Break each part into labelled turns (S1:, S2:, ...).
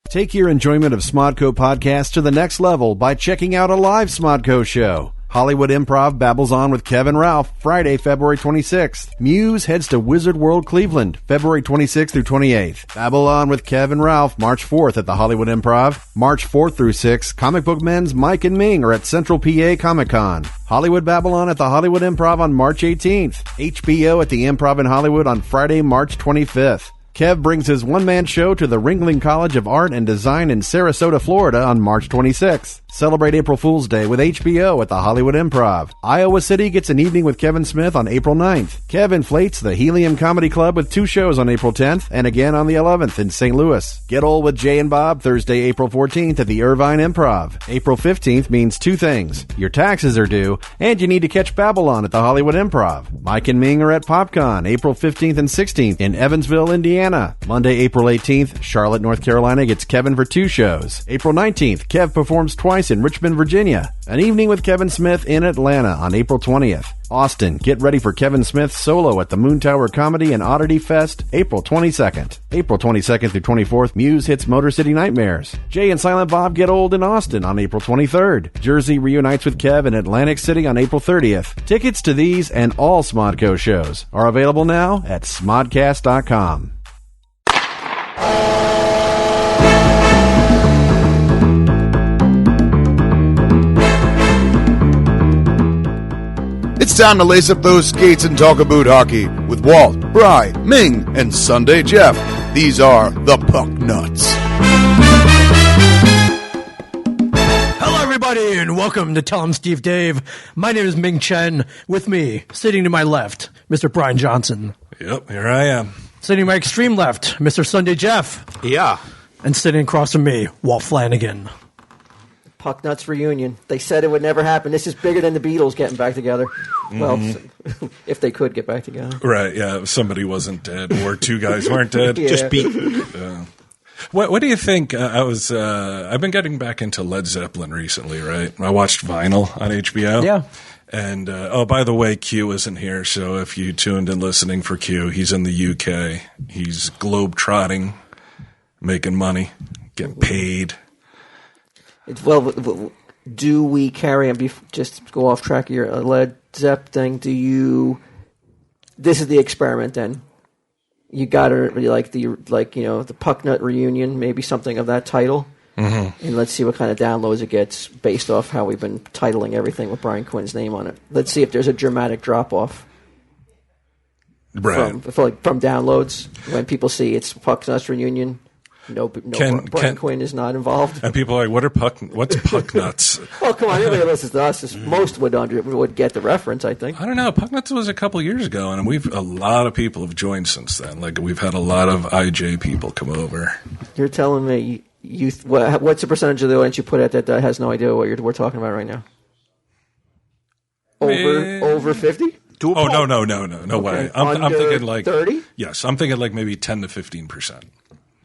S1: Take your enjoyment of Smodco podcasts to the next level by checking out a live Smodco show. Hollywood Improv babbles on with Kevin Ralph, Friday, February 26th. Muse heads to Wizard World Cleveland, February 26th through 28th. Babble on with Kevin Ralph, March 4th at the Hollywood Improv. March 4th through 6th, Comic Book Men's Mike and Ming are at Central PA Comic Con. Hollywood Babylon at the Hollywood Improv on March 18th. HBO at the Improv in Hollywood on Friday, March 25th. Kev brings his one-man show to the Ringling College of Art and Design in Sarasota, Florida on March 26th. Celebrate April Fool's Day with HBO at the Hollywood Improv. Iowa City gets an evening with Kevin Smith on April 9th. Kev inflates the Helium Comedy Club with 2 shows on April 10th and again on the 11th in St. Louis. Get Old with Jay and Bob Thursday, April 14th at the Irvine Improv. April 15th means 2 things. Your taxes are due, and you need to catch Babylon at the Hollywood Improv. Mike and Ming are at PopCon April 15th and 16th in Evansville, Indiana. Monday, April 18th, Charlotte, North Carolina gets Kevin for 2 shows. April 19th, Kev performs twice in Richmond, Virginia. An evening with Kevin Smith in Atlanta on April 20th. Austin, get ready for Kevin Smith solo at the Moon Tower Comedy and Oddity Fest, April 22nd. April 22nd through 24th, Muse hits Motor City Nightmares. Jay and Silent Bob get old in Austin on April 23rd. Jersey reunites with Kev in Atlantic City on April 30th. Tickets to these and all Smodco shows are available now at smodcast.com.
S2: It's time to lace up those skates and talk about hockey with Walt, Bry, Ming, and Sunday Jeff. These are the Pucknuts.
S3: Hello, everybody, and welcome to Tell 'em Steve Dave. My name is Ming Chen. With me, sitting to my left, Mr. Brian Johnson.
S4: Yep, here I am.
S3: Sitting to my extreme left, Mr. Sunday Jeff.
S5: Yeah.
S3: And sitting across from me, Walt Flanagan.
S6: Pucknuts reunion. They said it would never happen. This is bigger than the Beatles getting back together. Well, if they could get back together.
S4: Right, yeah, if somebody wasn't dead or 2 guys weren't dead.
S6: Yeah.
S5: Just beat.
S4: What do you think? I've been getting back into Led Zeppelin recently, right? I watched Vinyl on HBO.
S3: Yeah.
S4: And, by the way, Q isn't here, so if you tuned in listening for Q, he's in the UK. He's globe-trotting, making money, getting paid.
S6: Well, do we carry on? Just to go off track of your Led Zepp thing. This is the experiment. Then you got to the Pucknut reunion, maybe something of that title, and let's see what kind of downloads it gets based off how we've been titling everything with Brian Quinn's name on it. Let's see if there's a dramatic drop off.
S4: Right.
S6: From downloads when people see it's Pucknuts reunion. Brian Quinn is not involved.
S4: And people are like, what's Pucknuts?
S6: Oh, come on. Everybody listens to us. Most would get the reference, I think.
S4: I don't know. Pucknuts was a couple years ago, and a lot of people have joined since then. Like, we've had a lot of IJ people come over.
S6: You're telling me what's the percentage of the audience you put at that has no idea what we're talking about right now? Over 50?
S4: Oh, no way. I'm thinking like
S6: 30?
S4: Yes, I'm thinking like maybe 10 to 15%.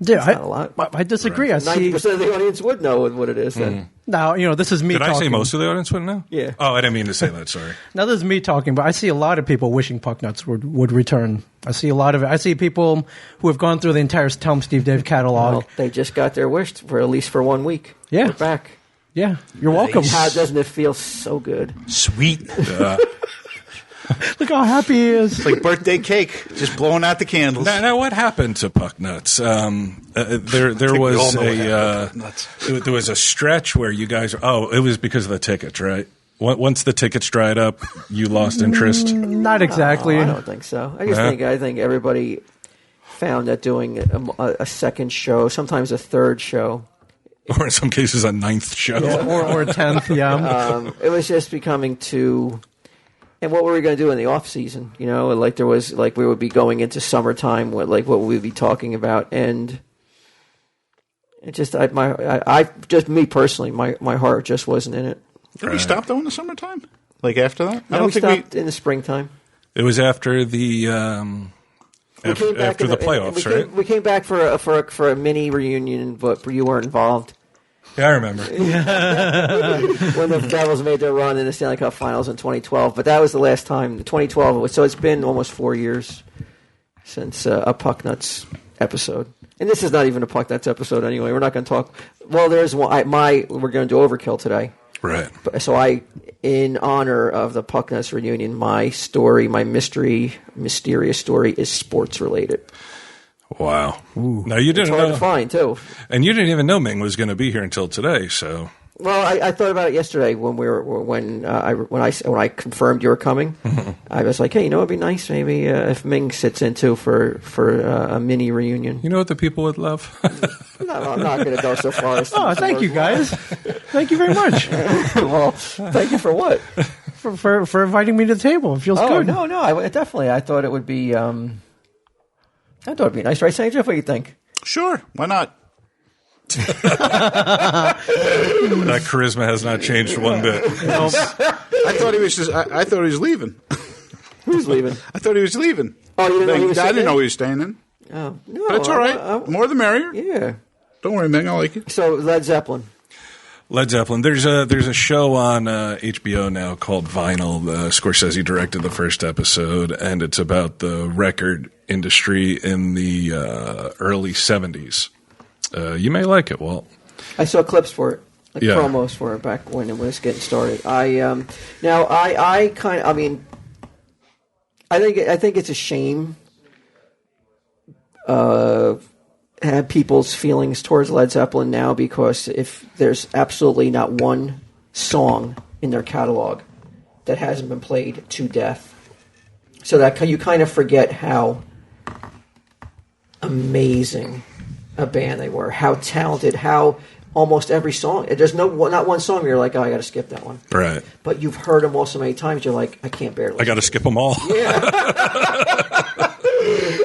S3: Yeah,
S6: That's not a lot.
S3: I disagree.
S6: Right. 90% of the audience would know what it is then.
S3: Now, this is me talking.
S4: Did I say most of the audience wouldn't know?
S6: Yeah.
S4: Oh, I didn't mean to say that, sorry.
S3: Now, this is me talking, but I see a lot of people wishing Pucknuts would return. I see a lot of it. I see people who have gone through the entire Tell 'em Steve Dave catalog.
S6: Well, they just got their wish for at least for 1 week.
S3: Yeah.
S6: We're back.
S3: Yeah, you're welcome.
S6: How doesn't it feel so good?
S5: Sweet.
S3: Look how happy he is.
S5: It's like birthday cake, just blowing out the candles.
S4: Now what happened to Pucknuts? There was a stretch where you guys. Oh, it was because of the tickets, right? Once the tickets dried up, you lost interest.
S3: Not exactly.
S6: No, I don't think so. I think everybody found that doing a second show, sometimes a third show,
S4: or in some cases a 9th show,
S3: or a 10th. Yeah,
S6: it was just becoming too. And what were we going to do in the off season? Like there was we would be going into summertime. What we'd be talking about, and it just me personally, my heart just wasn't in it.
S5: Did we stop though in the summertime? Like after that?
S6: No, we stopped in the springtime.
S4: It was after the after the playoffs, right?
S6: We came back for a mini reunion, but you weren't involved.
S4: Yeah, I remember.
S6: When the Devils made their run in the Stanley Cup Finals in 2012. But that was the last time, 2012. So it's been almost 4 years since a Pucknuts episode. And this is not even a Pucknuts episode anyway. We're not going to talk. Well, there's one. We're going to do Overkill today.
S4: Right.
S6: So in honor of the Pucknuts reunion, my mysterious story is sports related.
S4: Wow. Now you didn't
S6: It's hard
S4: know,
S6: to find too.
S4: and you didn't even know Ming was going to be here until today. So
S6: Well, I thought about it yesterday when I confirmed you were coming. I was like, hey, it'd be nice maybe if Ming sits in too for a mini reunion.
S4: you know what the people would love?
S6: No, I'm not going to go so far as to
S3: Oh, thank you guys. Thank you very much
S6: Well, thank you for what?
S3: for inviting me to the table. It feels good.
S6: No, definitely. I thought it would be. I thought it'd be nice, right, St. Jeff? What do you think?
S5: Sure, why not?
S4: That charisma has not changed one bit.
S5: I thought he was I thought he was leaving.
S6: Who's leaving?
S5: I thought he was leaving.
S6: Oh, you didn't know he was
S5: I didn't
S6: sitting
S5: know
S6: in?
S5: he was staying in.
S6: Oh, no,
S5: But it's all right. More the merrier.
S6: Yeah.
S5: Don't worry, Ming. I like it.
S6: So Led Zeppelin.
S4: Led Zeppelin. There's a show on HBO now called Vinyl. Scorsese directed the first episode, and it's about the record industry in the early 70s. You may like it, Walt.
S6: I saw clips for it, like
S4: Yeah.
S6: promos for it back when it was getting started. I think it's a shame have people's feelings towards Led Zeppelin now, because if there's absolutely not one song in their catalog that hasn't been played to death, so that you kind of forget how amazing a band they were, how talented, how almost every song, there's not one song where you're like, oh, I got to skip that one.
S4: Right.
S6: But you've heard them all so many times, you're like, I can't bear to listen.
S4: I got to skip them all.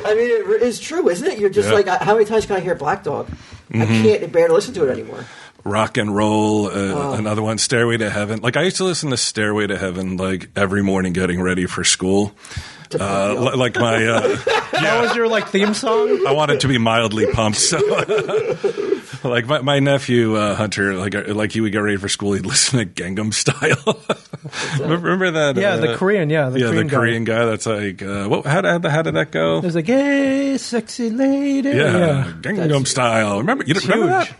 S6: I mean, it is true, isn't it? You're just like, how many times can I hear Black Dog? I can't bear to listen to it anymore.
S4: Rock and Roll, another one, Stairway to Heaven. Like, I used to listen to Stairway to Heaven, like, every morning getting ready for school. Like my...
S3: That was your theme song?
S4: I wanted to be mildly pumped, so... like, my nephew, Hunter, like he would get ready for school, he'd listen to Gangnam Style. Remember that?
S3: Yeah, the Korean,
S4: the Korean guy that's like... how did that go?
S3: There's like, hey, sexy lady.
S4: Yeah. Gangnam Style. Remember that?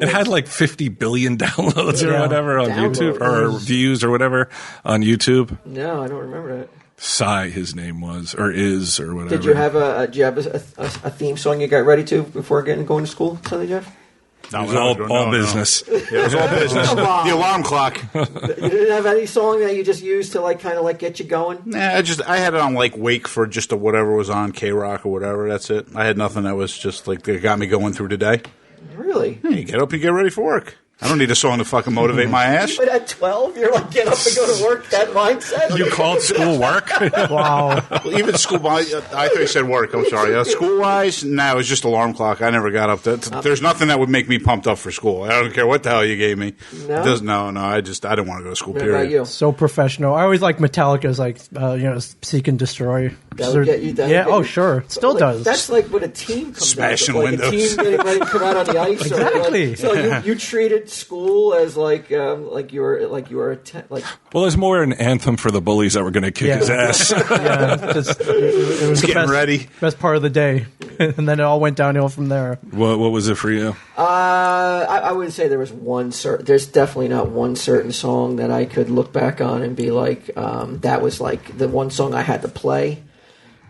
S4: It had like 50 billion downloads or whatever on YouTube, or views or whatever on YouTube.
S6: No, I don't remember that.
S4: Psy, his name was, or is, or whatever.
S6: Did you have a theme song you got ready to before going to school, Sunday Jeff?
S5: No,
S4: It was all business.
S5: It was all business.
S6: Come on.
S5: The alarm clock.
S6: You didn't have any song that you just used to kind of get you going?
S5: Nah, I had it on Wake for just whatever was on, K-Rock or whatever. That's it. I had nothing that was just that got me going through today.
S6: Really?
S5: Hey, you get up and get ready for work. I don't need a song to fucking motivate my ass.
S6: But at 12, you're like, get up and go to work, that mindset?
S4: You called school work?
S3: Wow.
S5: Well, even school, I thought you said work. I'm sorry. School-wise, no, it was just alarm clock. I never got up. There's nothing that would make me pumped up for school. I don't care what the hell you gave me.
S6: No?
S5: No. I didn't want to go to school,
S6: What
S5: period.
S6: about you?
S3: So professional. I always like Metallica's Seek and Destroy.
S6: That would get you down.
S3: Yeah, sure. It still does.
S6: That's like when a team comes
S5: Smashing
S6: out.
S5: windows.
S6: A team getting ready to come out on the ice.
S3: Exactly.
S6: So you treated school as like you were
S4: Well, it's more an anthem for the bullies that were going to kick his ass.
S3: Yeah, it was the
S5: Getting ready.
S3: best part of the day. And then it all went downhill from there.
S4: What was it for you?
S6: I wouldn't say there was one certain. There's definitely not one certain song that I could look back on and be like, that was like the one song I had to play.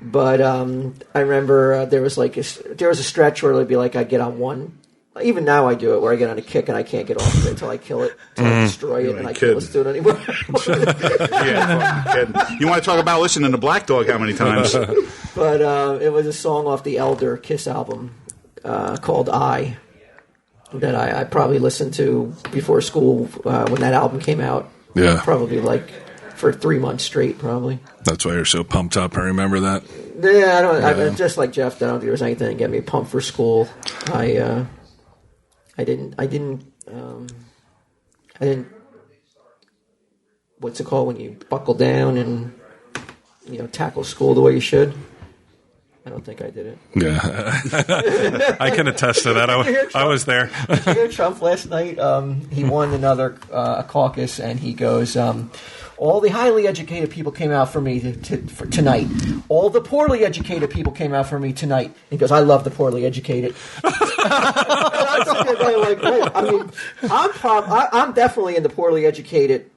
S6: But I remember there was a stretch where it'd be like I'd get on one. Even now I do it where I get on a kick and I can't get off of it until I kill it, until I destroy it, and I can't listen to it anymore.
S5: Yeah, you want to talk about listening to Black Dog how many times?
S6: But it was a song off the Elder Kiss album called I that I probably listened to before school when that album came out.
S4: Yeah.
S6: Probably for 3 months straight, probably.
S4: That's why you're so pumped up. I remember that.
S6: Yeah, I just like Jeff, I don't think there was anything to get me pumped for school. I didn't. What's it called when you buckle down and tackle school the way you should? I don't think I did it.
S4: Yeah. I can attest to that. I was there.
S6: Trump last night, he won another caucus, and he goes, all All the highly educated people came out for me for tonight. All the poorly educated people came out for me tonight. He goes, I love the poorly educated. I'm sitting there like, wait, I mean, I'm definitely in the poorly educated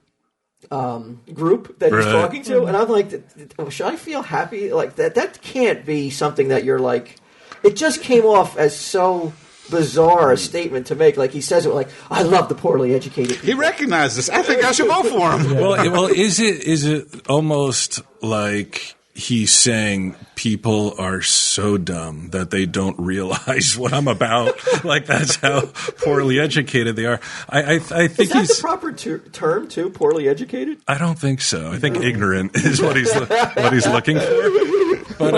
S6: group that he's talking to, and I'm like, should I feel happy? Like that can't be something that you're like. It just came off as so bizarre a statement to make. Like he says it like, I love the poorly educated people.
S5: He recognized this. I think I should vote for him.
S4: Well, is it almost like he's saying people are so dumb that they don't realize what I'm about? Like that's how poorly educated they are. I think
S6: is that the proper term too? Poorly educated?
S4: I don't think so. I think ignorant is what he's looking for. But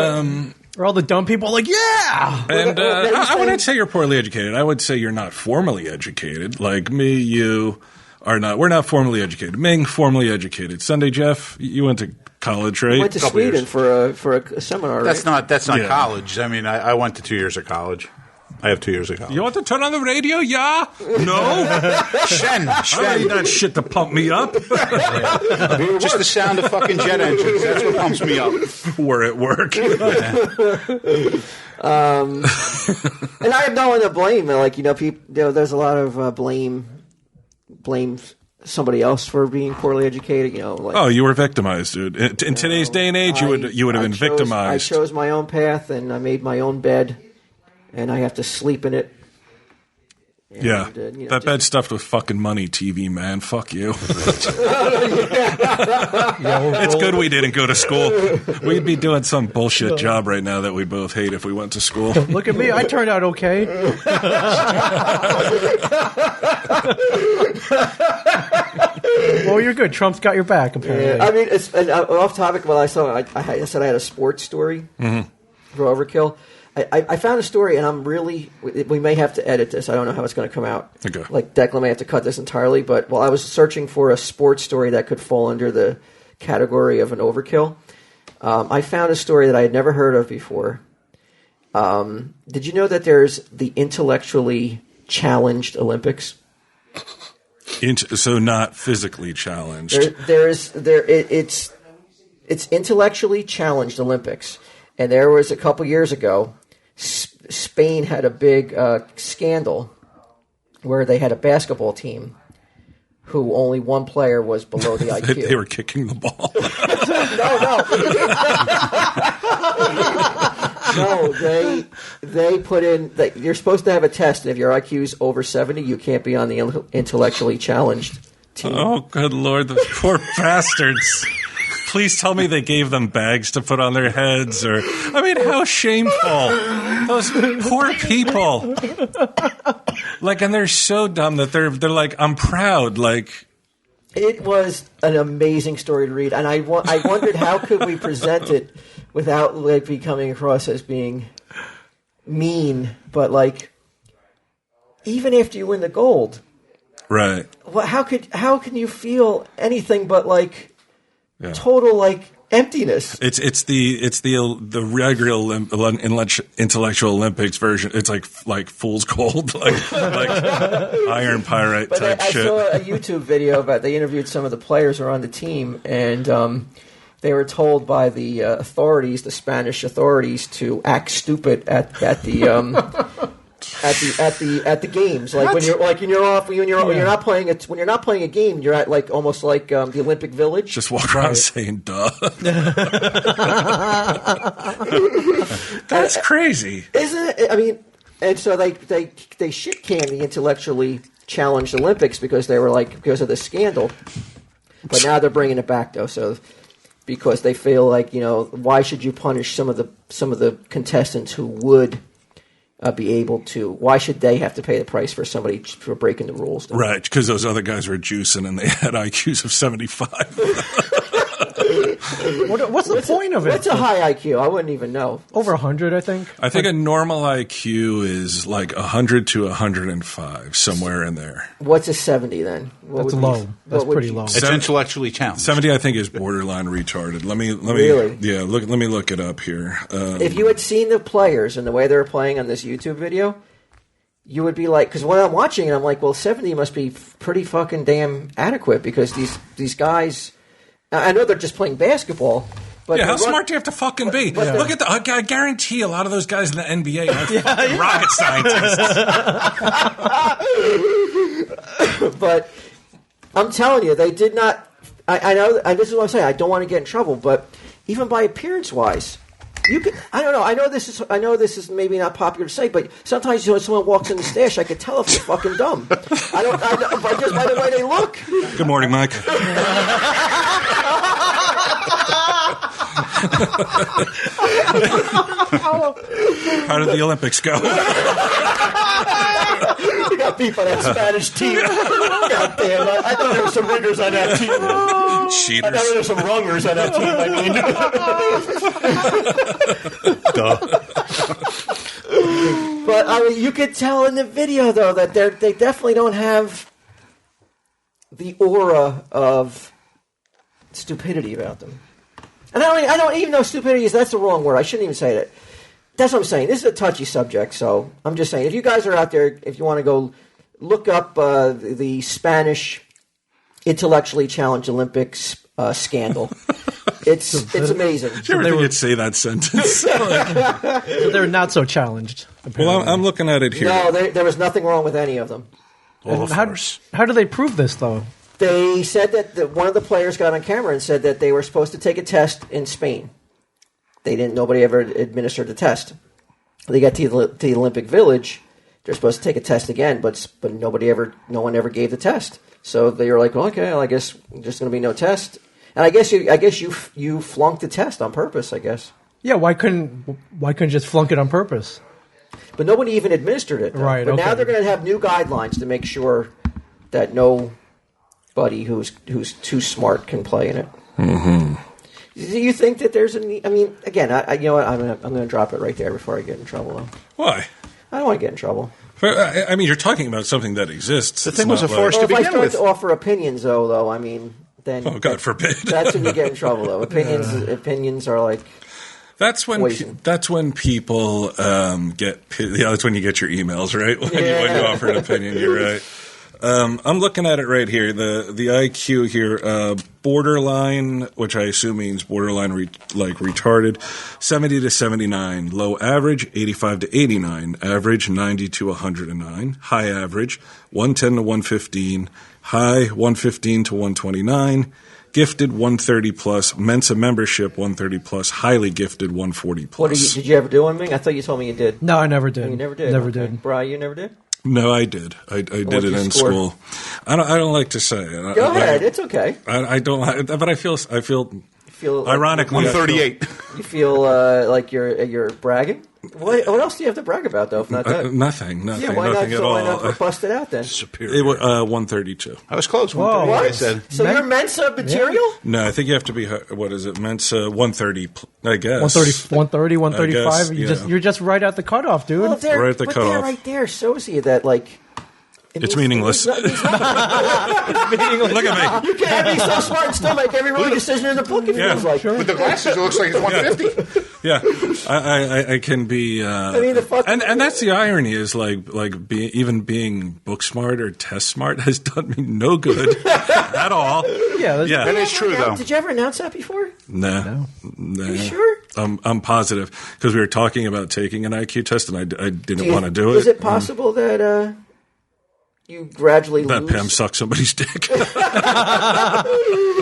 S3: Are all the dumb people like, yeah?
S4: And I wouldn't say you're poorly educated. I would say you're not formally educated. Like me, you are not. We're not formally educated. Ming, formally educated. Sunday Jeff, you went to college, right?
S6: I went to Sweden for a seminar.
S5: That's not college. I mean, I went to 2 years of collage. I have 2 years of college.
S4: You want to turn on the radio? Yeah? No?
S5: Shen.
S4: I need that shit to pump me up.
S5: Just the sound of fucking jet engines. That's what pumps me up.
S4: We're at work.
S6: And I have no one to blame. Like, people, there's a lot of blame somebody else for being poorly educated. Like,
S4: you were victimized, dude. In today's day and age, you would have been victimized.
S6: I chose my own path, and I made my own bed, and I have to sleep in it. And,
S4: that bed's stuffed with fucking money, TV man. Fuck you. It's good we didn't go to school. We'd be doing some bullshit job right now that we both hate if we went to school.
S3: Look at me. I turned out okay. Well, you're good. Trump's got your back, apparently.
S6: Yeah, I mean, it's off topic. Well, I said I had a sports story for Overkill. I found a story, and we may have to edit this. I don't know how it's going to come out.
S4: Okay.
S6: Like, Declan may have to cut this entirely, but while I was searching for a sports story that could fall under the category of an overkill, I found a story that I had never heard of before. Did you know that there's the intellectually challenged Olympics?
S4: So not physically challenged.
S6: It's intellectually challenged Olympics. And there was a couple years ago, Spain had a big scandal where they had a basketball team who only one player was below the IQ.
S4: They were kicking the ball.
S6: No, they put in. You're supposed to have a test, and if your IQ is over 70, you can't be on the intellectually challenged team.
S4: Oh, good Lord, those poor bastards. Please tell me they gave them bags to put on their heads, or how shameful. Those poor people. Like, and they're so dumb that they're like, I'm proud. Like,
S6: it was an amazing story to read, and I wondered how could we present it without coming across as being mean, but like, even after you win the gold,
S4: right?
S6: Well, how can you feel anything but like?
S4: Yeah.
S6: Total emptiness.
S4: It's the regular intellectual Olympics version. It's like fool's gold, like iron pyrite type shit. I
S6: saw a YouTube video about they interviewed some of the players who are on the team, and they were told by the authorities, the Spanish authorities, to act stupid at the. At the games, like when you're not playing a game, you're at like almost like the Olympic Village.
S4: Just walk around saying "duh." That's crazy,
S6: isn't it? I mean, and so they shit can the intellectually challenged Olympics because of the scandal, but now they're bringing it back though. So because they feel like why should you punish some of the contestants who would be able to? Why should they have to pay the price for somebody for breaking the rules?
S4: Right, because those other guys were juicing and they had IQs of 75.
S3: What's the point of it?
S6: What's a high IQ? I wouldn't even know.
S3: Over 100, I think.
S4: I think a normal IQ is like 100 to 105, somewhere in there.
S6: What's a 70 then?
S3: That's low. That's pretty low.
S5: It's intellectually challenged.
S4: 70, I think, is borderline retarded. Let me
S6: really?
S4: Yeah, let me look it up here.
S6: If you had seen the players and the way they were playing on this YouTube video, you would be like, because when I'm watching it, I'm like, well, 70 must be pretty fucking damn adequate because these guys I know they're just playing basketball. But
S4: how smart do you have to fucking be? Look at I guarantee a lot of those guys in the NBA are fucking rocket scientists.
S6: But I'm telling you, they did not. I know. This is what I'm saying. I don't want to get in trouble, but even by appearance-wise, you could. I don't know. I know this is maybe not popular to say, but sometimes when someone walks in the stash, I could tell if they're fucking dumb. I know, but just by the way they look.
S4: Good morning, Mike. How did the Olympics go?
S6: You got beef on that Spanish team. God damn, I thought there were some ringers on that team.
S4: Cheaters.
S6: I thought there were some wrongers on that team, But, I mean, you could tell in the video, though, that they definitely don't have the aura of stupidity about them. And I don't even know stupidity that's the wrong word. I shouldn't even say that. That's what I'm saying. This is a touchy subject, so I'm just saying. If you guys are out there, if you want to go look up the Spanish intellectually challenged Olympics scandal, it's amazing.
S4: Did you ever think you'd say that sentence?
S3: So they're not so challenged.
S4: Well, I'm looking at it here.
S6: No, there was nothing wrong with any of them.
S4: Well, of
S3: How
S4: course.
S3: do they prove this, though?
S6: They said that one of the players got on camera and said that they were supposed to take a test in Spain. Nobody ever administered the test. They got to the Olympic Village. They're supposed to take a test again, but no one ever gave the test. So they were like, well, okay, well, I guess there's going to be no test. And I guess you flunked the test on purpose, I guess.
S3: Yeah, why couldn't just flunk it on purpose?
S6: But nobody even administered it. Though.
S3: Right.
S6: But
S3: okay.
S6: now they're going to have new guidelines to make sure that nobody who's too smart can play in it.
S4: Mm-hmm.
S6: Do you think that there's a need? I mean, again, you know what? I'm going to drop it right there before I get in trouble. Though.
S4: Why?
S6: I don't want to get in trouble.
S4: I mean, you're talking about something that exists.
S5: The thing was a force to
S6: If I
S5: begin
S6: start
S5: with.
S6: to offer opinions, though, I mean, then
S4: Oh, God forbid.
S6: that's when you get in trouble. Though opinions are like
S4: That's when
S6: poison.
S4: that's when people get. That's when you get your emails, right? When you offer an opinion, you're right. I'm looking at it right here. The IQ here, borderline, which I assume means borderline retarded, 70 to 79. Low average, 85 to 89. Average, 90 to 109. High average, 110 to 115. High, 115 to 129. Gifted, 130 plus. Mensa membership, 130 plus. Highly gifted, 140 plus.
S6: Did you ever do one, Ming? I thought you told me you did.
S3: No, I never did.
S6: You never did.
S3: Never
S6: Okay.
S3: did.
S6: Brian, you never did.
S4: No, I did. I did it in
S6: score?
S4: school. I don't like to say.
S6: Go ahead. It's okay.
S4: I don't. But I feel.
S6: You feel like,
S4: Ironically,
S5: 138.
S6: You feel like you're bragging. What else do you have to brag about, though? If not that.
S4: Nothing.
S6: Yeah, why
S4: nothing
S6: not?
S4: at all.
S6: Why not bust it out then?
S4: It was 132.
S5: I was close.
S3: Whoa.
S5: 138, I
S6: What?
S5: said.
S6: So you're Mensa material?
S4: No, I think you have to be. What is it? Mensa 130. I guess
S3: 130, 135.
S4: I guess,
S3: You're just right at the cutoff, dude.
S6: Well,
S4: Right at the
S6: but
S4: cutoff.
S6: there, right there shows you that
S4: It's meaningless.
S6: Look at
S4: me.
S6: You can't be so smart and still make every wrong decision in the book. It feels like.
S5: With the glasses, it looks like it's 150.
S4: Yeah, I can be.
S6: mean, the fucking-
S4: and that's the irony is even being book smart or test smart has done me no good at all.
S3: Yeah,
S5: That is true, though.
S6: Did you ever announce that before?
S4: No.
S6: You sure?
S4: I'm positive because we were talking about taking an IQ test and I didn't want to do it.
S6: Is it possible that you gradually
S4: That
S6: lose?
S4: Pam sucked somebody's dick.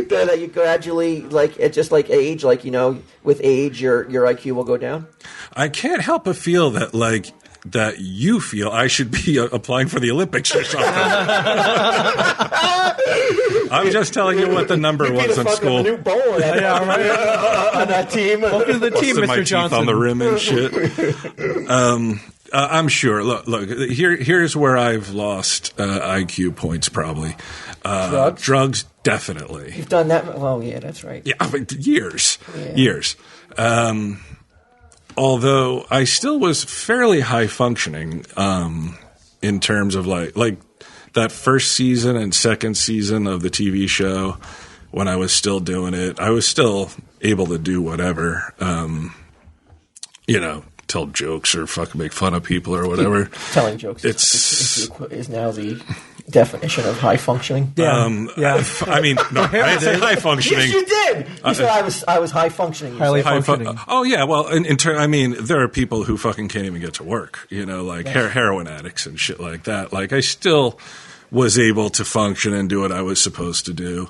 S6: That you gradually, it's just like age, with age, your IQ will go down?
S4: I can't help but feel that you feel I should be applying for the Olympics or something. I'm just telling you what the number was in school.
S6: New bowl on that team.
S3: Welcome to the team,
S4: Busted my
S3: Mr.
S4: teeth
S3: Johnson.
S4: on the rim and shit. I'm sure. Look. Here's where I've lost IQ points. Probably
S6: Drugs?
S4: Drugs, definitely.
S6: You've done that? Oh, yeah, that's right.
S4: Yeah, but years. Although I still was fairly high functioning in terms of like that first season and second season of the TV show when I was still doing it. I was still able to do whatever. Tell jokes or fucking make fun of people or whatever.
S6: Telling jokes
S4: It's
S6: is now the definition of high functioning.
S3: Yeah.
S4: I mean, no, I didn't say high functioning.
S6: Yes, you did. You said I was high functioning. You
S3: Highly
S6: said.
S3: functioning.
S4: Oh yeah, well, I mean, there are people who fucking can't even get to work. Like heroin addicts and shit like that. Like I still was able to function and do what I was supposed to do.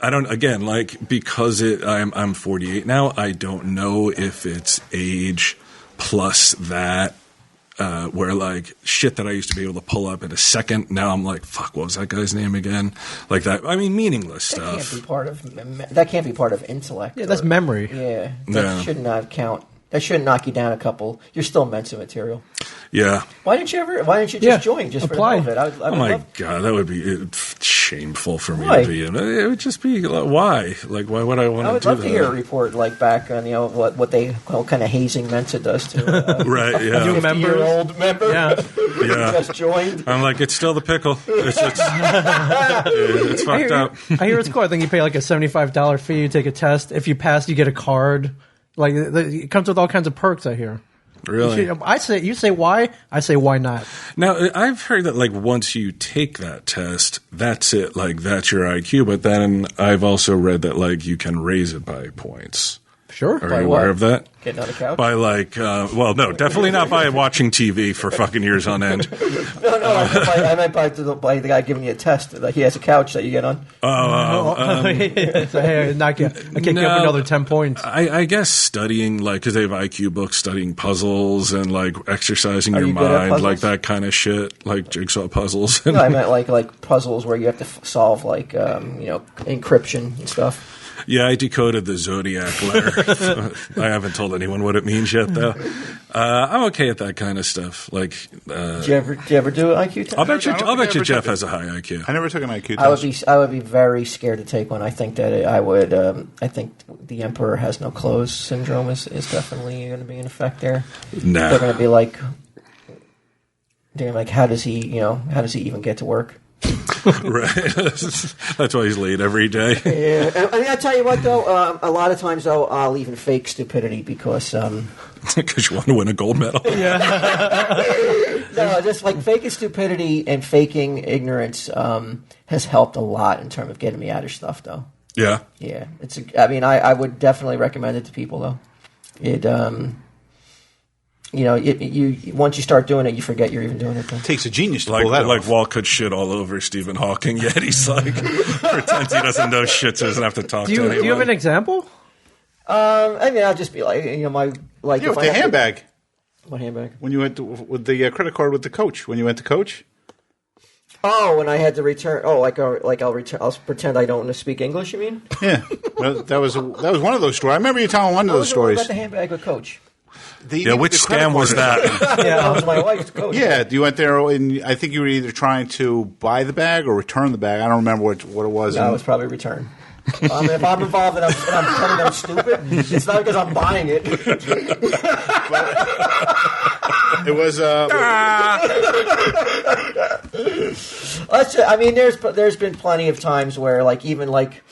S4: I don't, again, like, because I'm 48 now, I don't know if it's age plus that, where like shit that I used to be able to pull up in a second. Now I'm like, fuck, what was that guy's name again? Like that. I mean, meaningless stuff.
S6: That can't be part of intellect.
S3: Yeah, that's memory.
S6: Yeah. That should not count. That shouldn't knock you down a couple. You're still Mensa material.
S4: Yeah.
S6: Why didn't you just join? Just
S3: apply.
S6: For the hell of it?
S4: Oh my God, that would be shameful for me
S6: Why?
S4: to be in. It would just be why? Like, why would I want to do that?
S6: I would love to hear a report like back on what kind of hazing Mensa does to
S4: right. Yeah.
S3: New
S6: 50-year-old member.
S3: Yeah.
S6: Who just joined.
S4: I'm like, it's still the pickle. It's fucked up.
S3: I hear it's cool. I think you pay like a $75 fee. You take a test. If you pass, you get a card. Like it comes with all kinds of perks. I hear.
S4: Really?
S3: You say why? I say why not?
S4: Now I've heard that like once you take that test, that's it. Like that's your IQ. But then I've also read that like you can raise it by points.
S3: Sure.
S4: Are you aware of that?
S6: Getting on the couch?
S4: By like, well, no, definitely not by watching TV for fucking years on end.
S6: No, I meant by the guy giving you a test. Like he has a couch that you get on.
S3: So, hey, I can't give another 10 points.
S4: I guess studying, like, because they have IQ books, studying puzzles and like exercising your
S6: you good at
S4: mind, like
S6: puzzles?
S4: that kind of shit, like jigsaw puzzles.
S6: No, I meant like puzzles where you have to solve like encryption and stuff.
S4: Yeah, I decoded the Zodiac letter. I haven't told anyone what it means yet, though. I'm okay at that kind of stuff. Like,
S6: Did you ever do an IQ test?
S4: I'll bet you Jeff has a high IQ.
S5: I never took an IQ test.
S6: I would be very scared to take one. I think that I would. I think the Emperor has no clothes syndrome is definitely going to be in effect there.
S4: Nah.
S6: They're going to be like, how does he even get to work?
S4: Right. That's why he's late every day.
S6: Yeah, I mean, I tell you what though, a lot of times though, I'll even fake stupidity because
S4: Because you want to win a gold medal.
S6: no, just like faking stupidity and faking ignorance has helped a lot in terms of getting me out of stuff though.
S4: Yeah.
S6: Yeah, I would definitely recommend it to people though. It once you start doing it, you forget you're even doing it. Though.
S5: It takes a genius to pull that
S4: like
S5: off.
S4: Walt could shit all over Stephen Hawking, yet he's like pretends he doesn't know shit, so he doesn't have to talk to anyone.
S3: Do you have an example?
S6: I mean, I'll just be like, like
S5: with the handbag.
S6: What handbag?
S5: When you went with the credit card with the coach. When you went to coach.
S6: Oh, when I had to return. Oh, I'll return. I'll pretend I don't speak English. You mean?
S5: Yeah, well, that was one of those stories. I remember you telling one of those stories.
S6: About the handbag with coach.
S4: Which scam was that?
S6: That was my wife's coach.
S5: Yeah, you went there, and I think you were either trying to buy the bag or return the bag. I don't remember what it was.
S6: No, it was probably return. If I'm involved and I'm pretending I'm stupid, it's not because I'm buying it.
S5: It was.
S6: I mean, there's been plenty of times where, like, even like,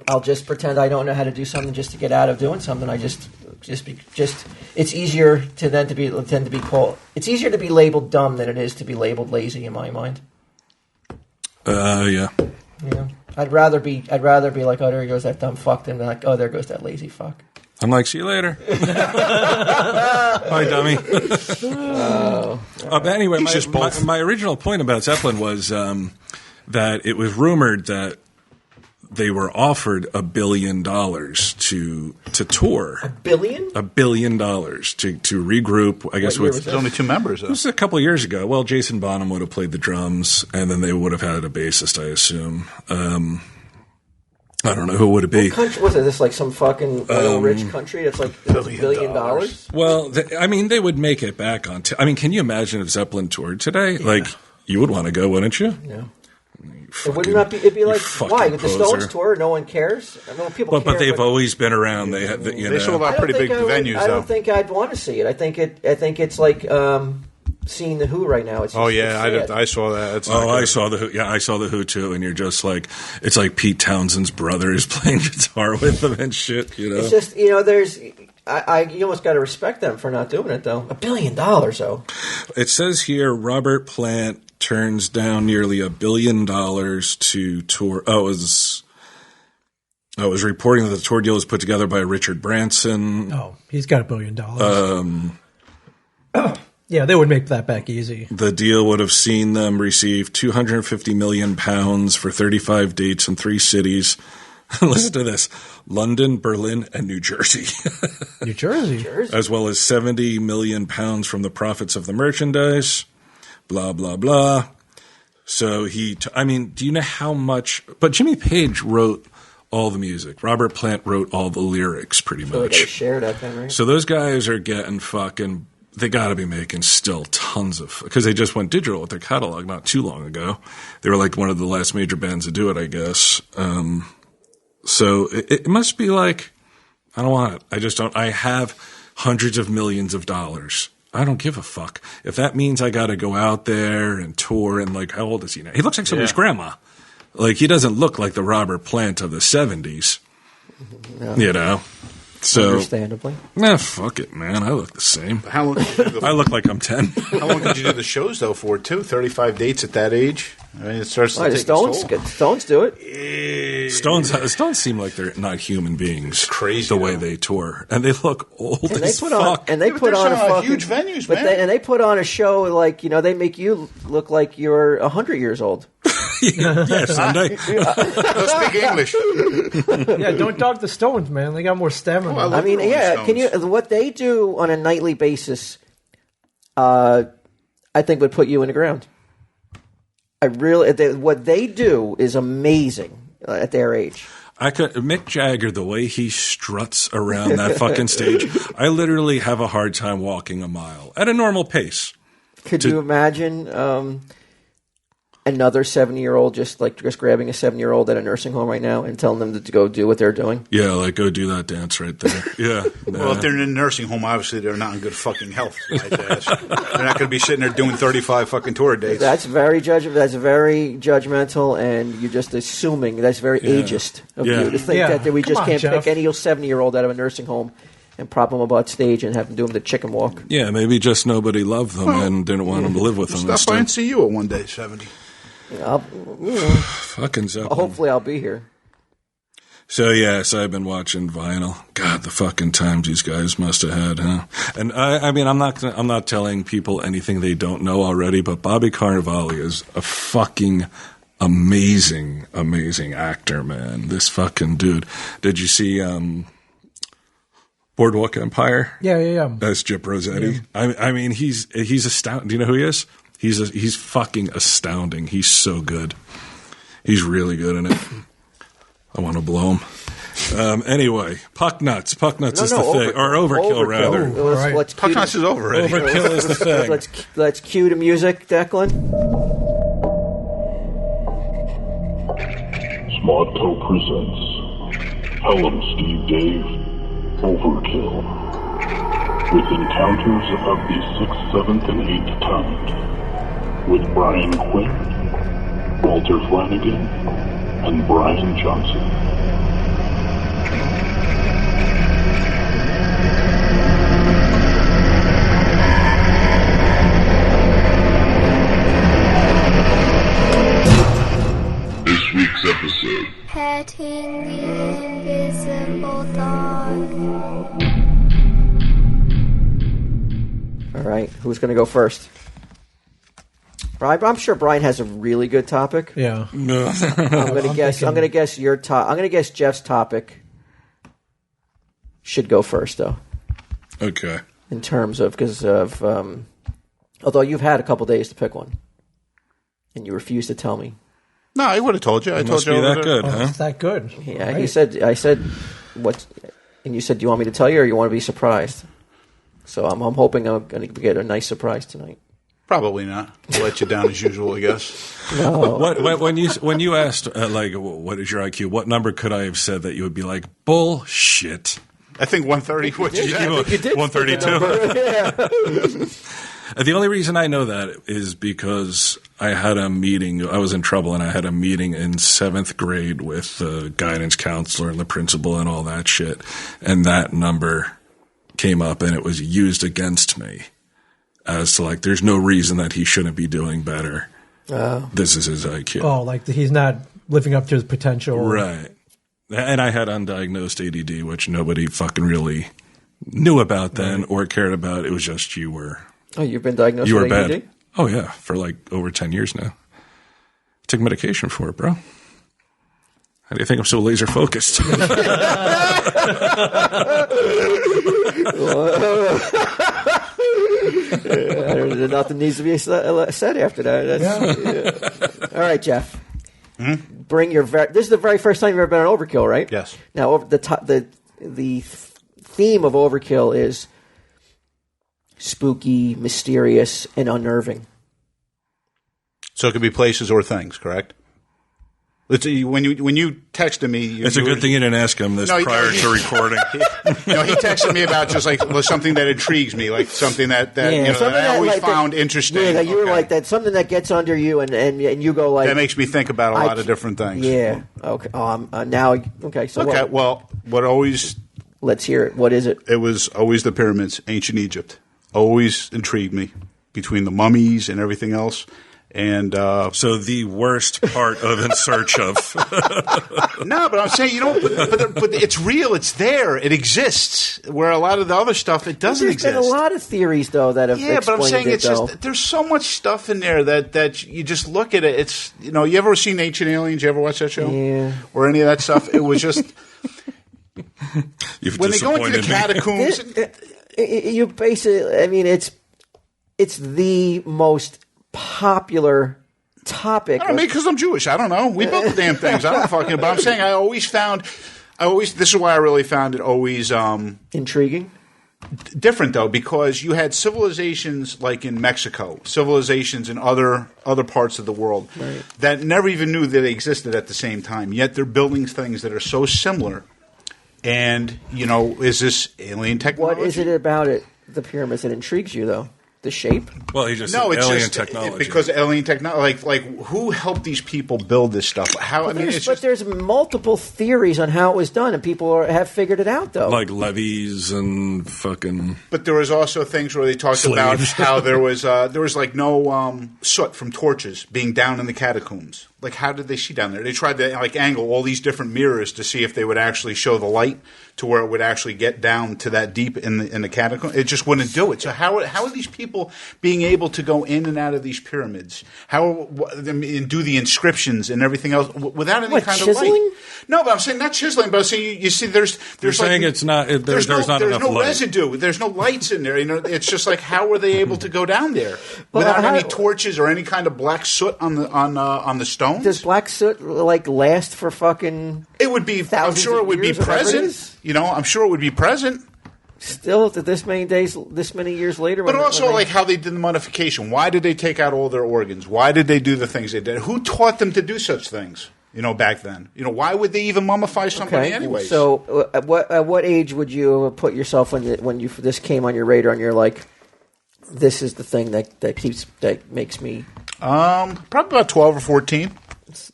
S6: I'll just pretend I don't know how to do something just to get out of doing something. I just it's easier to be called. It's easier to be labeled dumb than it is to be labeled lazy in my mind.
S4: Yeah.
S6: Yeah. I'd rather be like, oh, there goes that dumb fuck, than like, oh, there goes that lazy fuck.
S4: I'm like, see you later. Bye, dummy. But anyway, my original point about Zeppelin was that it was rumored that they were offered $1 billion to tour.
S6: $1 billion?
S4: $1 billion to regroup. I guess
S5: There's only two members. Though.
S4: This was a couple of years ago. Well, Jason Bonham would have played the drums, and then they would have had a bassist, I assume. I don't know, who would it be?
S6: What country was it? This like some fucking oil-rich country that's like $1 billion?
S4: Well, they would make it back on. I mean, can you imagine if Zeppelin toured today? Yeah. Like, you would want to go, wouldn't you?
S6: Yeah. It'd be like, why? With the Stones tour, no one cares? I mean, people care.
S4: But they've always been around. They
S5: sold out pretty big venues,
S6: I don't think I'd want to see it. I think it's like seeing the Who right now. It's just,
S5: I saw that.
S4: I saw the Who. Yeah, I saw the Who too. And you're just like, it's like Pete Townshend's brother is playing guitar with them and shit.
S6: It's just there's. You almost got to respect them for not doing it though. $1 billion though.
S4: It says here Robert Plant turns down nearly $1 billion to tour. I was reporting that the tour deal was put together by Richard Branson.
S3: Oh, he's got $1 billion. Yeah, they would make that back easy.
S4: The deal would have seen them receive £250 million for 35 dates in 3 cities. Listen to this: London, Berlin, and New Jersey.
S3: New Jersey?
S4: As well as £70 million from the profits of the merchandise. Blah, blah, blah. So do you know how much? But Jimmy Page wrote all the music. Robert Plant wrote all the lyrics, pretty much.
S6: They share that then, right?
S4: So those guys are getting fucking. They got to be making still tons of, because they just went digital with their catalog not too long ago. They were like one of the last major bands to do it, I guess. So it must be like, I don't want it. I just don't. I have hundreds of millions of dollars. I don't give a fuck. If that means I got to go out there and tour, and like, how old is he now? He looks like somebody's grandma. Like, he doesn't look like the Robert Plant of the 70s. No. You know? So,
S6: understandably.
S4: Nah, fuck it, man. I look the same.
S5: How long did you do
S4: I look like I'm 10.
S5: How long did you do the shows, though, for, too? 35 dates at that age? I mean, it starts to take its toll.
S6: Stones do it.
S4: Stones seem like they're not human beings.
S5: It's crazy.
S4: The way they tour. And they look old as fuck.
S6: And they put on a fucking
S5: huge venues, man.
S6: And they put on a show like, they make you look like you're 100 years old.
S4: Yeah, Sunday.
S5: Don't speak English.
S3: Yeah, don't dog the Stones, man. They got more stamina.
S5: Oh,
S6: I mean, what they do on a nightly basis, I think would put you in the ground. What they do is amazing at their age.
S4: Mick Jagger, the way he struts around that fucking stage, I literally have a hard time walking a mile at a normal pace.
S6: Could you imagine another 70-year-old just grabbing a 7-year-old at a nursing home right now and telling them to go do what they're doing?
S4: Yeah, like go do that dance right there. Yeah.
S5: Well, if they're in a nursing home, obviously they're not in good fucking health. They're not going to be sitting there doing 35 fucking tour dates.
S6: That's very judgmental, and you're just assuming that's very ageist of you to think that we just can't pick any 70-year-old out of a nursing home and prop them about stage and have them do them the chicken walk.
S4: Yeah, maybe just nobody loved them and didn't want them to live with them.
S5: Stop by and see you at one day, 70.
S4: Fucking Zeppelin.
S6: Hopefully I'll be here.
S4: So, yes, I've been watching vinyl. God, the fucking times these guys must have had, huh? And I mean, I'm not telling people anything they don't know already, but Bobby Cannavale is a fucking amazing, amazing actor, man. This fucking dude. Did you see Boardwalk Empire?
S3: Yeah.
S4: That's Gyp Rossetti. Yeah. I mean, he's astounding. Do you know who he is? He's fucking astounding. He's so good. He's really good in it. I want to blow him. Anyway, Pucknuts. Pucknuts is the thing. Or overkill, rather.
S6: Let's
S5: Pucknuts is over already.
S4: Overkill is the thing.
S6: Let's cue the music, Declan.
S7: Smodco presents Pelham Steve Dave Overkill. With encounters of the 6th, 7th, and 8th kind. With Brian Quinn, Walter Flanagan, and Brian Johnson. This week's episode.
S8: Petting the invisible dog.
S6: All right, who's going to go first? I'm sure Brian has a really good topic.
S3: Yeah.
S4: No.
S6: I'm going to guess your top. I'm going to guess Jeff's topic should go first, though.
S4: Okay.
S6: In terms of although you've had a couple days to pick one, and you refused to tell me.
S5: No, I would have told you. I told you
S4: be that good, huh?
S3: It's that good.
S6: Yeah,
S3: Right.
S6: I said what, and you said, do you want me to tell you, or you want to be surprised? So I'm hoping I'm going to get a nice surprise tonight.
S5: Probably not. I'll let you down as usual, I guess.
S6: No.
S4: When you asked what is your IQ, what number could I have said that you would be like bullshit?
S5: I think 130. What you said?
S6: You did
S4: 132. The only reason I know that is because I had a meeting. I was in trouble, and I had a meeting in 7th grade with the guidance counselor and the principal and all that shit. And that number came up, and it was used against me as to like, there's no reason that he shouldn't be doing better. This is his IQ.
S3: Oh, like he's not living up to his potential.
S4: Right. And I had undiagnosed ADD, which nobody fucking really knew about then or cared about. It was just you were.
S6: Oh, you've been diagnosed
S4: You were
S6: with ADD?
S4: bad. Oh, yeah, for like over 10 years now. I take medication for it, bro. How do you think I'm so laser focused?
S6: Nothing needs to be said after that. All right, Jeff. Bring your. This is the very first time you've ever been on Overkill, right?
S5: Yes.
S6: Now, the theme of Overkill is spooky, mysterious, and unnerving.
S5: So it could be places or things, correct? When you texted me,
S4: It's a good thing you didn't ask him this prior to recording.
S5: He texted me about just like something that intrigues me, like something that I always found interesting.
S6: Yeah, you were like that, something that gets under you, and you go like
S5: that makes me think about a lot of different things.
S6: Yeah. Okay. Okay. So
S5: what always?
S6: Let's hear it. What is it?
S5: It was always the pyramids, ancient Egypt. Always intrigued me between the mummies and everything else. And
S4: so the worst part of In Search of.
S5: No, but I'm saying, but it's real. It's there. It exists. Where a lot of the other stuff, it doesn't exist.
S6: There's been a lot of theories, though, that have explained it. Yeah, but I'm saying
S5: it's just there's so much stuff in there that you just look at it. It's you ever seen Ancient Aliens? You ever watch that show?
S6: Yeah.
S5: Or any of that stuff? It was just when they go into the catacombs.
S6: You basically, I mean, it's the most popular topic.
S5: I mean, because I'm Jewish. I don't know. We built the damn things. I don't fucking. But I'm saying this is why I really found it always
S6: intriguing.
S5: Different though, because you had civilizations like in Mexico, civilizations in other parts of the world that never even knew that they existed at the same time. Yet they're building things that are so similar. And is this alien technology?
S6: What is it about the pyramids that intrigues you, though? The shape?
S4: Well, he just said alien technology.
S5: Because alien technology, like who helped these people build this stuff?
S6: There's multiple theories on how it was done, and people have figured it out, though.
S4: Like levees and fucking.
S5: But there was also things where they talked about how there was like no soot from torches being down in the catacombs. Like, how did they see down there? They tried to angle all these different mirrors to see if they would actually show the light to where it would actually get down to that deep in the catacomb. It just wouldn't do it. So how are these people being able to go in and out of these pyramids? And do the inscriptions and everything else without any kind
S6: chiseling?
S5: of light? No, but I'm saying not chiseling. But I'm saying you see, there's
S4: saying it's not. There's not enough
S5: no
S4: light.
S5: residue. There's no lights in there. It's just like how were they able to go down there without any torches or any kind of black soot on the stones?
S6: Does black soot last for fucking?
S5: It would be. I'm sure it would be present. I'm sure it would be present.
S6: Still, this many days, this many years later.
S5: But also, like how they did the mummification. Why did they take out all their organs? Why did they do the things they did? Who taught them to do such things? Back then. Why would they even mummify somebody anyways?
S6: So, at what age would you put yourself when this came on your radar and you're like, this is the thing that makes me.
S5: Probably about 12 or 14.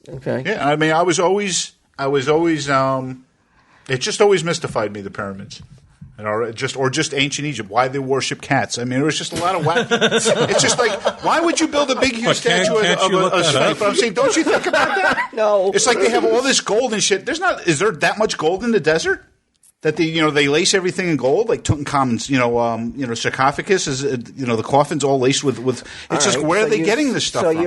S6: Okay.
S5: Yeah, I mean, I was always. It just always mystified me, the pyramids. Or just ancient Egypt. Why they worship cats? I mean, there was just a lot of whack. It's just like, why would you build a big, huge statue of a snake? But I'm saying, don't you think about that?
S6: No.
S5: It's like they have all this gold and shit. Is there that much gold in the desert? That they lace everything in gold, like Tutankhamun's, sarcophagus is, the coffin's all laced with. It's just where are they getting this stuff from?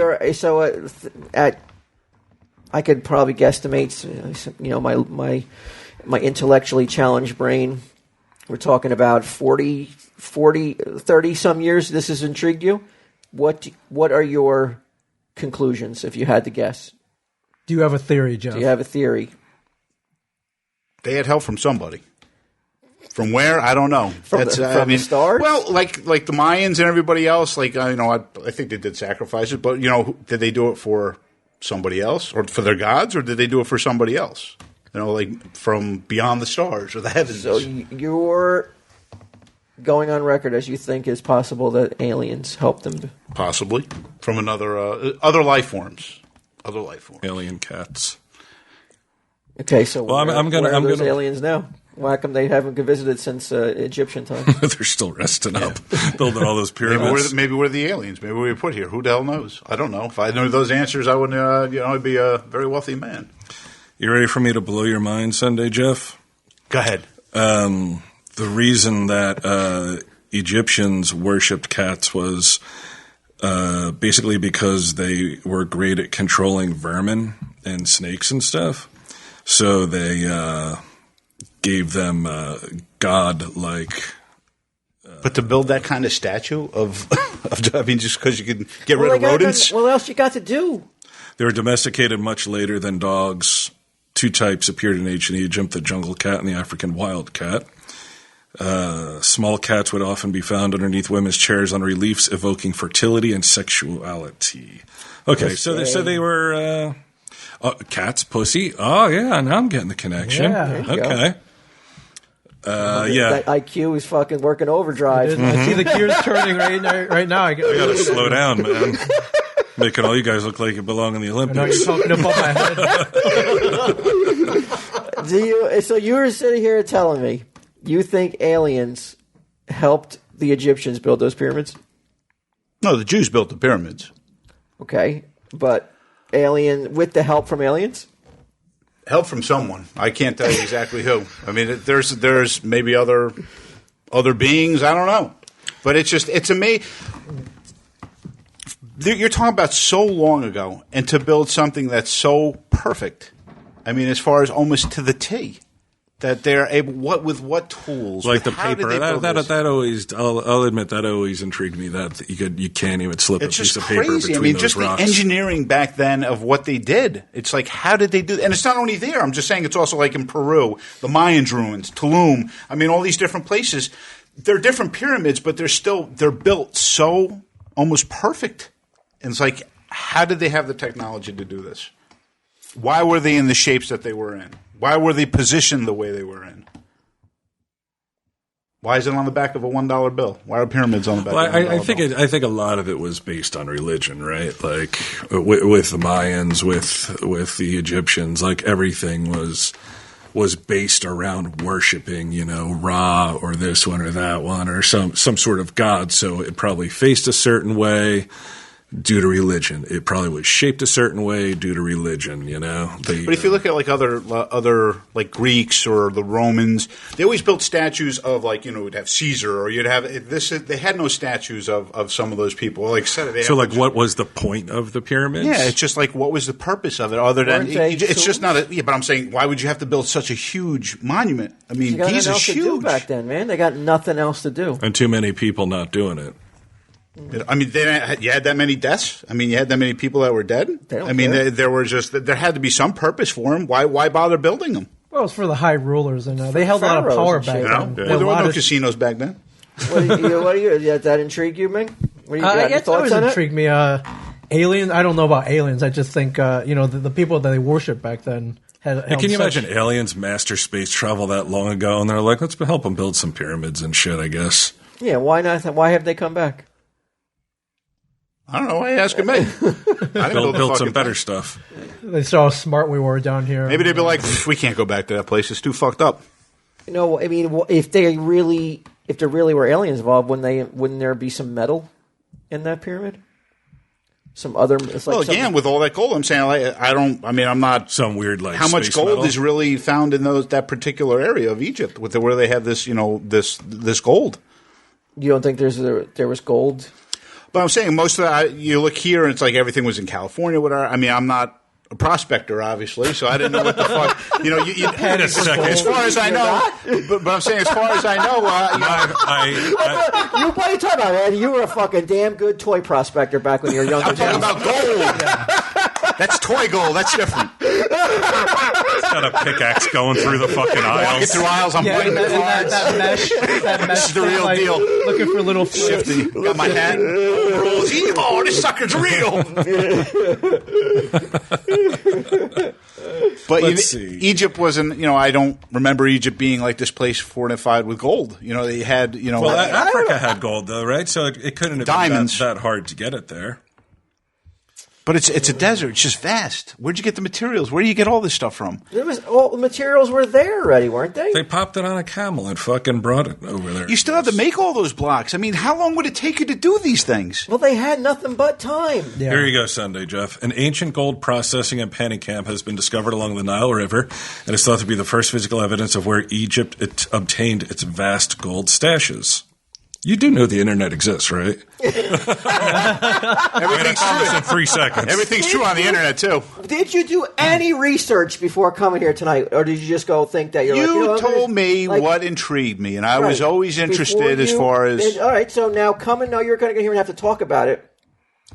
S6: I could probably guesstimate, my intellectually challenged brain. We're talking about 40, 30 some years. This has intrigued you. What are your conclusions, if you had to guess?
S3: Do you have a theory, Jeff?
S6: Do you have a theory?
S5: They had help from somebody. From where? I don't know.
S6: From the stars?
S5: Well, like the Mayans and everybody else. Like I think they did sacrifices, but did they do it for somebody else or for their gods, or did they do it for somebody else? Like from beyond the stars or the heavens.
S6: So you're going on record as you think it's possible that aliens helped them.
S5: Possibly from other life forms.
S4: Alien cats.
S6: Okay, so
S4: I'm gonna
S6: aliens now? Why come they haven't visited since Egyptian time?
S4: They're still resting up, building all those pyramids.
S5: Maybe we're the aliens. Maybe we were put here. Who the hell knows? I don't know. If I knew those answers, I would I'd be a very wealthy man.
S4: You ready for me to blow your mind Sunday, Jeff?
S5: Go ahead.
S4: The reason that Egyptians worshipped cats was basically because they were great at controlling vermin and snakes and stuff. So they gave them god-like.
S5: But to build that kind of statue of I mean, just because you can get rid of rodents?
S6: What else you got to do?
S4: They were domesticated much later than dogs. Two types appeared in ancient Egypt, the jungle cat and the African wild cat. Small cats would often be found underneath women's chairs on reliefs evoking fertility and sexuality. Okay, so they were cats, pussy. Oh, yeah, now I'm getting the connection.
S3: Yeah.
S4: Okay.
S6: That IQ is fucking working overdrive.
S3: I see the gears turning right now. I
S4: I gotta slow down, man. Making all you guys look like you belong in the
S3: I know
S4: Olympics.
S3: you're talking above my head.
S6: So you were sitting here telling me you think aliens helped the Egyptians build those pyramids?
S5: No, the Jews built the pyramids.
S6: Okay, but with the help from aliens?
S5: Help from someone. I can't tell you exactly who. I mean, there's maybe other beings. I don't know, but it's amazing. You're talking about so long ago, and to build something that's so perfect. I mean, as far as almost to the T, that they're able. With what tools?
S4: Like the
S5: How did
S4: paper.
S5: they build this?
S4: That always, I'll admit, that always intrigued me. That you can't even slip
S5: It's
S4: a piece
S5: just
S4: of paper
S5: crazy.
S4: between
S5: I mean,
S4: those
S5: just
S4: rocks.
S5: the engineering back then of what they did. It's like, how did they do that? And it's not only there. I'm just saying it's also like in Peru, the Mayans ruins, Tulum. I mean, all these different places. They're different pyramids, but they're built so almost perfect. And it's like, how did they have the technology to do this? Why were they in the shapes that they were in? Why were they positioned the way they were in? Why is it on the back of a $1 bill? Why are pyramids on the back of a $1 bill?
S4: I think a lot of it was based on religion, right? Like with the Mayans, with the Egyptians, like everything was based around worshiping, Ra or this one or that one or some sort of god. So it probably faced a certain way due to religion. It probably was shaped a certain way due to religion,
S5: But if you look at like other like Greeks or the Romans, they always built statues of you'd have Caesar or you'd have this. They had no statues of some of those people. Like I said,
S4: what was the point of the pyramids?
S5: Yeah, it's just like what was the purpose of it other than it's just not a. Yeah, but I'm saying why would you have to build such a huge monument? I mean,
S6: Giza's
S5: else
S6: huge. To do back then, man. They got nothing else to do,
S4: and too many people not doing it.
S5: I mean, you had that many deaths. I mean, you had that many people that were dead. I mean, there had to be some purpose for them. Why bother building them?
S3: Well, it was for the high rulers, and they held a lot of power back then.
S5: Well, there were no casinos back then.
S6: What do you? Does that intrigue you, Ming? What do you got?
S3: It always intrigued me. Aliens. I don't know about aliens. I just think the people that they worshipped back then. Can
S4: you imagine aliens master space travel that long ago, and they're like, let's help them build some pyramids and shit, I guess.
S6: Yeah, why not? Why have they come back?
S5: I don't know. Why are you asking me? I
S4: build some better stuff.
S3: They saw how smart we were down here.
S5: Maybe they'd be like, we can't go back to that place. It's too fucked up.
S6: I mean, if there really were aliens involved, wouldn't there be some metal in that pyramid? Some other. It's like
S5: with all that gold, I'm saying I'm not
S4: some weird like
S5: how much gold
S4: metal?
S5: is really found in that particular area of Egypt where they have this this gold.
S6: You don't think there was gold?
S5: But I'm saying most of that, you look here and it's like everything was in California. I'm not a prospector, obviously, so I didn't know what the fuck. You as far as I know, but I'm saying as far as I know,
S6: what are you talking about, man? You were a fucking damn good toy prospector back when you were younger.
S5: I'm talking about gold. Yeah. That's toy gold. That's different.
S4: It's got a pickaxe going through the fucking aisles.
S5: Walking through aisles, I'm biting the cards.
S3: That mesh.
S5: This is the real deal.
S3: Looking for little
S5: shifty. Got my hat. Oh, this sucker's real. But Egypt wasn't. I don't remember Egypt being like this place fortified with gold. They had.
S4: Well, Africa had gold though, right? So it couldn't have
S5: diamonds.
S4: been that hard to get it there.
S5: But it's a desert. It's just vast. Where'd you get the materials? Where do you get all this stuff from?
S6: All the materials were there already, weren't they?
S4: They popped it on a camel and fucking brought it over there.
S5: You still have to make all those blocks. I mean, how long would it take you to do these things?
S6: Well, they had nothing but time.
S3: Yeah.
S4: Here you go, Sunday, Jeff. An ancient gold processing and panning camp has been discovered along the Nile River and is thought to be the first physical evidence of where Egypt obtained its vast gold stashes. You do know the internet exists, right?
S5: Everything's
S4: true in 3 seconds.
S5: Everything's true on the internet, too.
S6: Did you do any research before coming here tonight, or did you just go think that you're
S5: You told me what intrigued me, and I was always interested as far as...
S6: All right, so now coming, now you're going to get here and have to talk about it.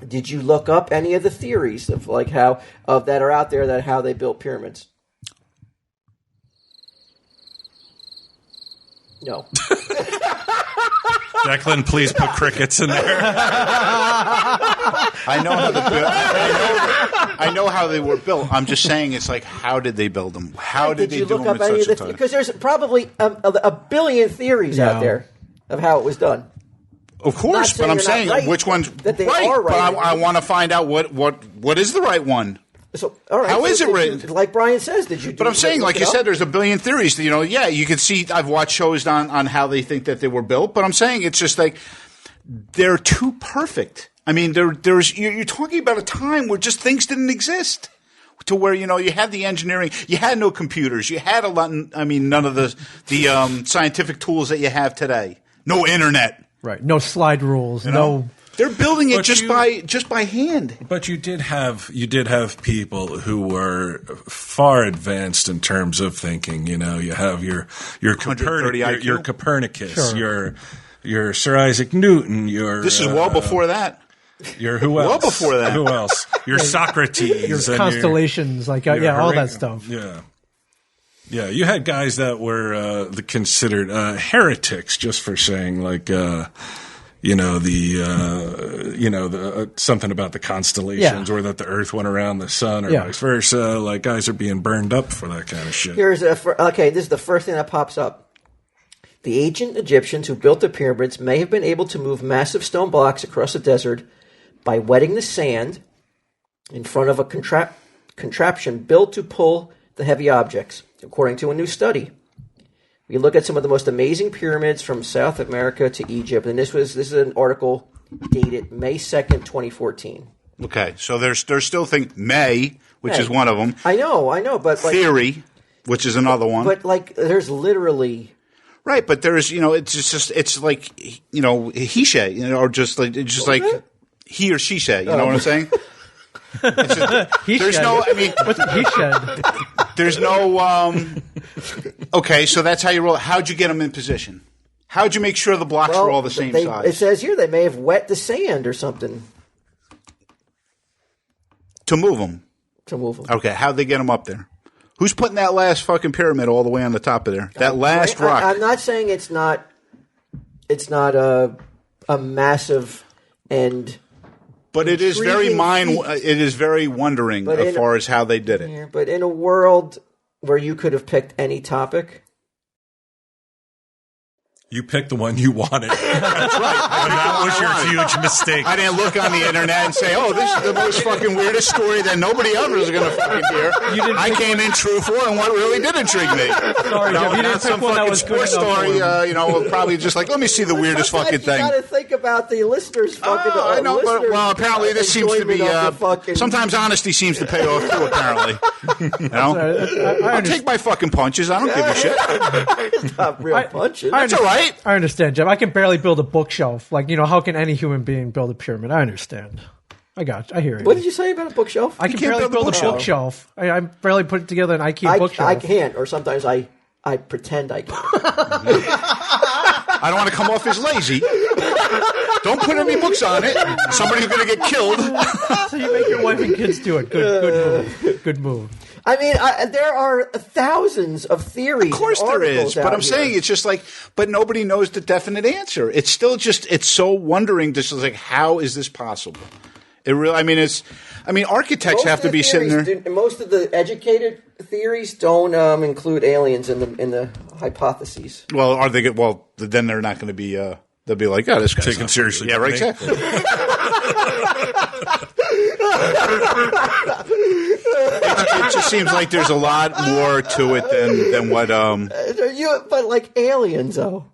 S6: Did you look up any of the theories of that are out there that how they built pyramids? No.
S4: Declan, please put crickets in there.
S5: I know how they were built. I'm just saying, it's like, how did they build them? How did they do them at such a time?
S6: Because there's probably a billion theories out there of how it was done.
S5: Of course, but I'm saying which one's
S6: that they
S5: right.
S6: Are right.
S5: But I want to find out what is the right one.
S6: So, all right,
S5: how is it written?
S6: Like Brian says, did you?
S5: But I'm saying, like you said, there's a billion theories. You know, yeah, you can see. I've watched shows on how they think that they were built, but I'm saying it's just like they're too perfect. I mean, you're talking about a time where just things didn't exist. To where, you had the engineering, you had no computers, you had none of the scientific tools that you have today. No internet.
S3: Right. No slide rules. No.
S5: They're building it just by hand.
S4: But you did have people who were far advanced in terms of thinking. You have your Copernicus,
S3: sure.
S4: your Sir Isaac Newton.
S5: This is well before that.
S4: Your who else?
S5: Well before that.
S4: Who else? Your Socrates.
S3: Your constellations, all that stuff.
S4: Yeah. Yeah, you had guys that were considered heretics just for saying something about the constellations or that the Earth went around the sun or vice versa. Like guys are being burned up for that kind of shit.
S6: This is the first thing that pops up. The ancient Egyptians who built the pyramids may have been able to move massive stone blocks across the desert by wetting the sand in front of a contraption built to pull the heavy objects, according to a new study. We look at some of the most amazing pyramids from South America to Egypt, and this is an article dated May 2nd, 2014.
S5: Okay, so there's still May, which is one of them.
S6: I know, but
S5: theory, which is another one.
S6: But there's literally
S5: right, but there's it's like he say, or just like he or she say. You know what I'm saying? There's no. I mean,
S3: what's he said?
S5: There's no. Okay, so that's how you roll. How'd you get them in position? How'd you make sure the blocks were all the same size?
S6: It says here they may have wet the sand or something
S5: to move them. Okay, how'd they get them up there? Who's putting that last fucking pyramid all the way on the top of there? That last rock.
S6: I'm not saying it's not a massive and.
S5: But it is very wondering as far as how they did it.
S6: Yeah, but in a world where you could have picked any topic.
S4: You picked the one you wanted.
S5: That's right.
S4: And that was your huge mistake.
S5: I didn't look on the internet and say, "Oh, this is the most fucking weirdest story that nobody ever is going to fucking hear." I came in truthful, and what really did intrigue me.
S3: Sorry, Jeff, you didn't pick one that was good
S5: story. Probably just like, let me see the weirdest fucking thing.
S6: You got to think about the listeners. Fucking.
S5: I know, but apparently this seems to be. Sometimes honesty seems to pay off too. Apparently, I'll take my fucking punches. I don't give a shit.
S6: It's not real punches.
S5: That's all right.
S3: I understand, Jeff. I can barely build a bookshelf. How can any human being build a pyramid? I understand. I hear you.
S6: What did you say about a bookshelf?
S3: I can barely build a bookshelf. I barely put it together an IKEA bookshelf.
S6: I can't, or sometimes I pretend I can.
S5: I don't want to come off as lazy. Don't put any books on it. Somebody's going to get killed.
S3: So you make your wife and kids do it. Good move.
S6: I mean, there are thousands of theories.
S5: Of course there is, but I'm saying it's just but nobody knows the definite answer. It's still it's so wondering, just like, how is this possible? It really, architects have to be sitting there.
S6: Most of the educated theories don't include aliens in the hypotheses.
S5: Well, are they? Well, then they're not going to be. They'll be like, "Oh, this guy's
S4: taken seriously."
S5: Yeah, right. Exactly. It just seems like there's a lot more to it than what.
S6: But like aliens, though.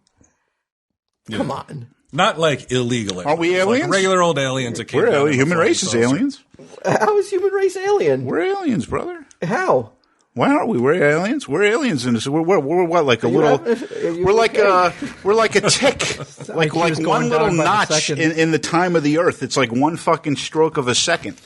S6: Come on.
S4: Not like illegal aliens.
S5: Aren't we aliens?
S4: Like regular old aliens that came down
S5: We're
S4: in
S5: human
S4: the
S5: race is
S4: flying saucer.
S5: aliens.
S6: How is human race alien?
S5: We're aliens, brother.
S6: How?
S5: Why aren't we? We're aliens. We're aliens in this. We're what? Like a little. We're like a tick. like
S3: he was
S5: one
S3: going
S5: little
S3: down by the
S5: notch
S3: second.
S5: in the time of the Earth. It's like one fucking stroke of a second.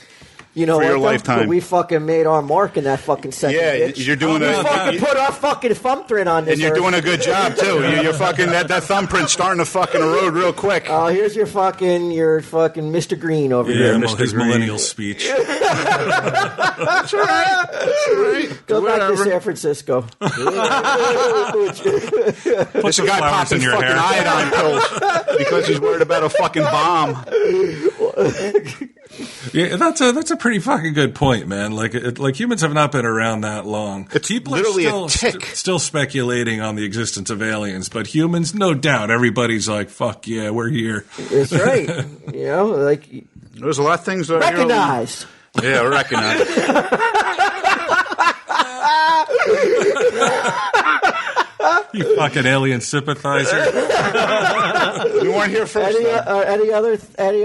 S6: You know
S5: For your
S6: what, though?
S5: lifetime.
S6: But we fucking made our mark in that fucking second.
S5: Yeah,
S6: bitch.
S5: you're doing
S6: We
S5: a.
S6: fucking put our fucking thumbprint on this.
S5: And you're
S6: earth.
S5: doing a good job too. You're fucking that thumbprint's starting to fucking erode real quick.
S6: Oh, here's your fucking Mr. Green over
S4: Yeah,
S6: here.
S4: his millennial speech.
S5: That's all right. That's all right.
S6: Go back to
S5: Whatever.
S6: San Francisco.
S4: Put
S5: This
S4: some
S5: guy
S4: flowers
S5: popping
S4: in your
S5: fucking
S4: hair.
S5: iodine pills because he's worried about a fucking bomb.
S4: Yeah, that's a pretty fucking good point, man. Like humans have not been around that long. People
S5: literally
S4: are
S5: a
S4: still,
S5: tick.
S4: still speculating on the existence of aliens, but humans, no doubt, everybody's like, "Fuck yeah, we're here."
S6: That's right. You know, like
S5: There's a lot of things that
S6: recognized.
S5: Yeah, recognized.
S4: You fucking alien sympathizer.
S5: You weren't here first.
S6: Any other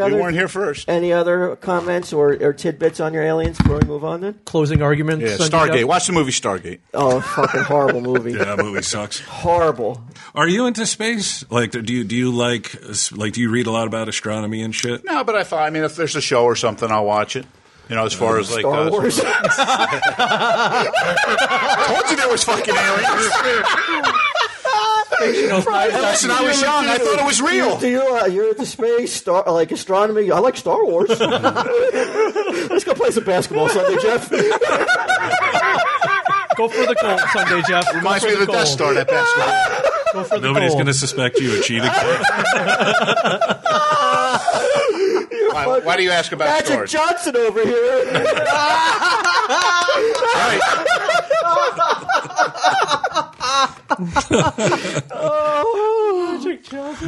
S5: You weren't here first.
S6: any other comments or tidbits on your aliens before we move on? Then
S3: Closing arguments.
S5: Yeah,
S3: Sunday
S5: Stargate.
S3: Jeff?
S5: Watch the movie Stargate.
S6: oh, fucking horrible movie.
S4: Yeah, that movie sucks.
S6: Horrible.
S4: Are you into space? Like, do you like do you read a lot about astronomy and shit?
S5: No, but I mean, if there's a show or something, I'll watch it. You know, as far as like
S6: Star Wars.
S5: I told you there was fucking aliens. Listen, I was young. I thought it was real.
S6: Do you're into space, like astronomy? I like Star Wars. Let's go play some basketball Sunday, Jeff.
S3: Go for the goal Sunday, Jeff.
S5: Reminds
S3: Go
S5: me
S3: for
S5: of the Death Star, that basketball.
S3: Go for the
S4: Nobody's
S3: goal.
S4: going to suspect you of cheating.
S5: Why do you ask about
S6: Magic
S5: stars?
S6: Johnson over here.
S5: Right.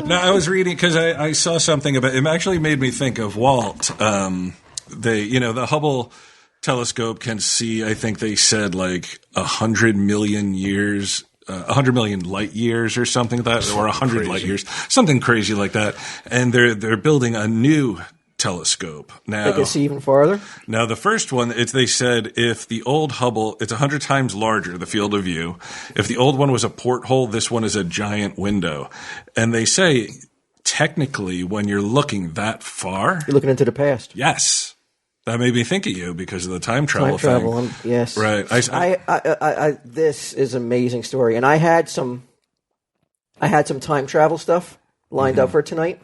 S4: No, I was reading because I saw something about it. Actually made me think of Walt. The Hubble telescope can see, I think they said like 100 million years, 100 million light years or something like that, or 100 light years, something crazy like that. And they're building a new telescope now.
S6: They can see even farther.
S4: Now, the first one, they said if the old Hubble, it's 100 times larger, the field of view. If the old one was a porthole, this one is a giant window. And they say, technically, when you're looking that far,
S6: You're looking into the past.
S4: yes. That made me think of you because of the time travel
S6: Time travel.
S4: thing.
S6: Yes.
S4: Right.
S6: This is an amazing story, and I had some time travel stuff lined up for tonight.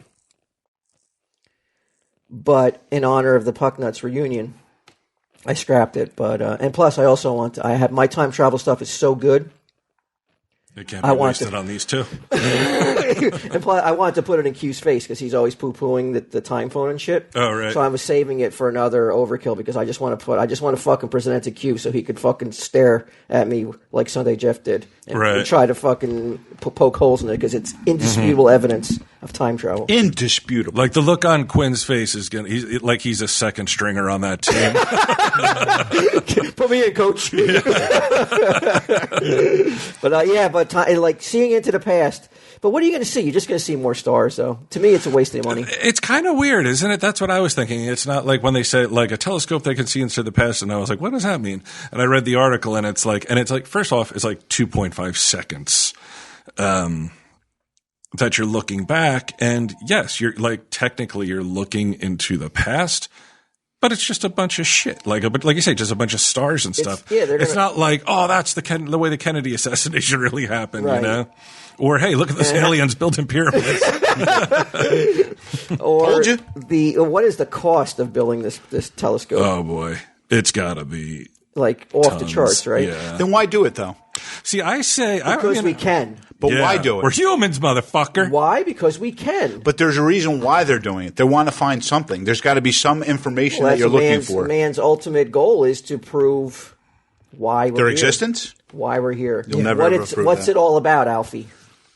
S6: But in honor of the Pucknuts reunion, I scrapped it. But and plus, I also I have my time travel stuff is so good.
S4: It can't be wasted on these two.
S6: And plus, I wanted to put it in Q's face because he's always poo-pooing the time phone and shit.
S4: Oh, right.
S6: So I was saving it for another overkill because I just want to fucking present it to Q so he could fucking stare at me like Sunday Jeff did and try to fucking poke holes in it because it's indisputable evidence of time travel.
S5: Indisputable.
S4: Like the look on Quinn's face is he's a second stringer on that team.
S6: Put me in, coach. But like seeing into the past. But what are you going to see? You're just going to see more stars, though. To me, it's a waste of money.
S4: It's kind of weird, isn't it? That's what I was thinking. It's not like when they say like a telescope they can see into the past, and I was like, what does that mean? And I read the article, and it's like first off, it's like 2.5 seconds that you're looking back, and yes, you're like technically you're looking into the past. But it's just a bunch of shit, like you say, just a bunch of stars and stuff. It's not like, oh, that's the way the Kennedy assassination really happened,
S6: right.
S4: You know? Or hey, look at those aliens building pyramids.
S6: Or
S5: Told you.
S6: What is the cost of building this telescope?
S4: Oh boy, it's got to be
S6: like off
S4: tons.
S6: the charts, right?
S4: Yeah.
S5: Then why do it though?
S4: See, I say
S6: Because we can.
S5: But why do
S4: We're
S5: it?
S4: humans, motherfucker.
S6: Why? Because we can.
S5: But there's a reason why they're doing it. They want to find something. There's got to be some information that you're looking for.
S6: Man's ultimate goal is to prove why we're
S5: Their
S6: here.
S5: existence?
S6: Why we're here.
S5: You'll never ever prove
S6: what's
S5: that.
S6: it all about, Alfie?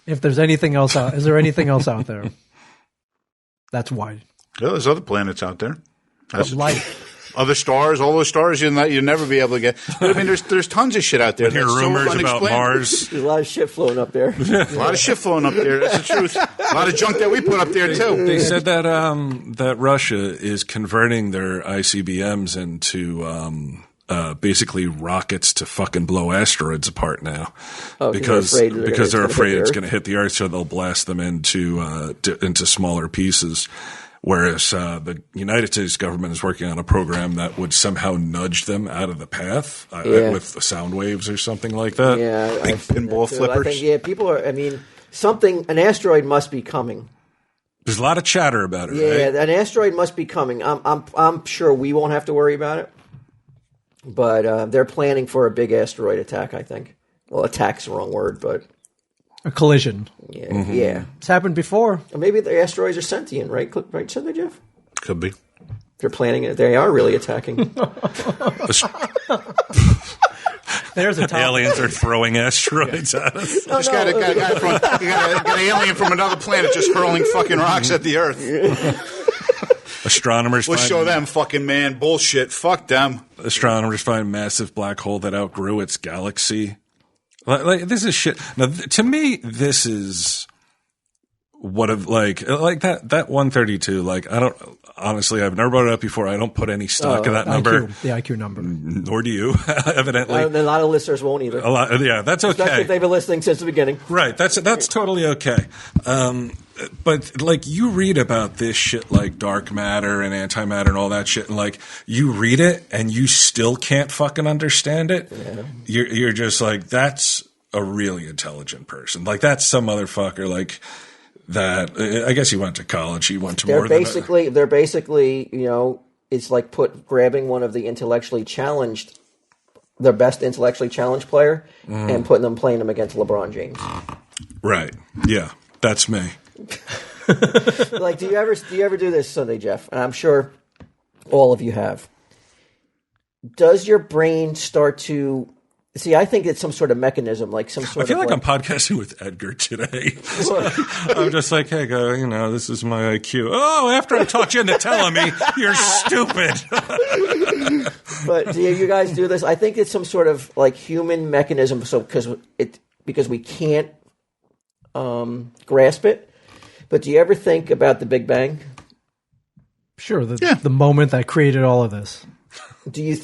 S3: If there's anything else out, is there anything else out there? That's why.
S5: Yeah, there's other planets out there. That's
S3: Life.
S5: Other stars, all those stars you'll never be able to get. But, I mean, there's tons of shit out there.
S4: Hear rumors about Mars.
S6: There's a lot of shit floating up there.
S5: A lot of shit flowing up there. That's the truth. A lot of junk that we put up there too.
S4: They said that that Russia is converting their ICBMs into basically rockets to fucking blow asteroids apart now, because they're afraid it's going to hit the Earth, so they'll blast them into smaller pieces. Whereas the United States government is working on a program that would somehow nudge them out of the path with sound waves or something like that.
S6: Yeah,
S5: Big pinball flippers.
S6: I think, people are. I mean, an asteroid must be coming.
S4: There's a lot of chatter about it.
S6: Yeah,
S4: right?
S6: an asteroid must be coming. I'm sure we won't have to worry about it, but they're planning for a big asteroid attack. I think. Well, attack's the wrong word, but
S3: A collision.
S6: Yeah.
S3: It's happened before.
S6: Or maybe the asteroids are sentient, right? Right, Sunday, Jeff?
S5: Could be.
S6: They're planning it. They are really attacking.
S3: There's a topic.
S4: Aliens are throwing asteroids at us.
S5: Just got an alien from another planet just hurling fucking rocks at the Earth.
S4: Astronomers
S5: We'll show them fucking man bullshit. Fuck them.
S4: Astronomers find massive black hole that outgrew its galaxy. Like this is shit. Now, to me, this is what of like that 132. Like, I don't honestly, I've never brought it up before. I don't put any stock in that number.
S3: The IQ number.
S4: Nor do you, evidently.
S6: A lot of listeners won't either.
S4: A lot, yeah, that's okay.
S6: Especially if they've been listening since the beginning.
S4: Right. That's totally okay. But like you read about this shit like dark matter and antimatter and all that shit, and like you read it and you still can't fucking understand it. Yeah. You're just like, that's a really intelligent person. Like that's some motherfucker like that. I guess he went to college. He went to more than that.
S6: They're basically, it's like grabbing one of the their best intellectually challenged player and playing them against LeBron James.
S4: Right. Yeah. That's me.
S6: Like, do you ever do this, Sunday, Jeff? And I'm sure all of you have. Does your brain start to see? I think it's some sort of mechanism, like some sort.
S4: I feel like I'm podcasting with Edgar today. I'm just like, hey, go. This is my IQ. Oh, after I taught you into telling me you're stupid.
S6: But do you guys do this? I think it's some sort of like human mechanism. So because we can't grasp it. But do you ever think about the Big Bang?
S3: Sure, the moment that created all of this.
S6: Do you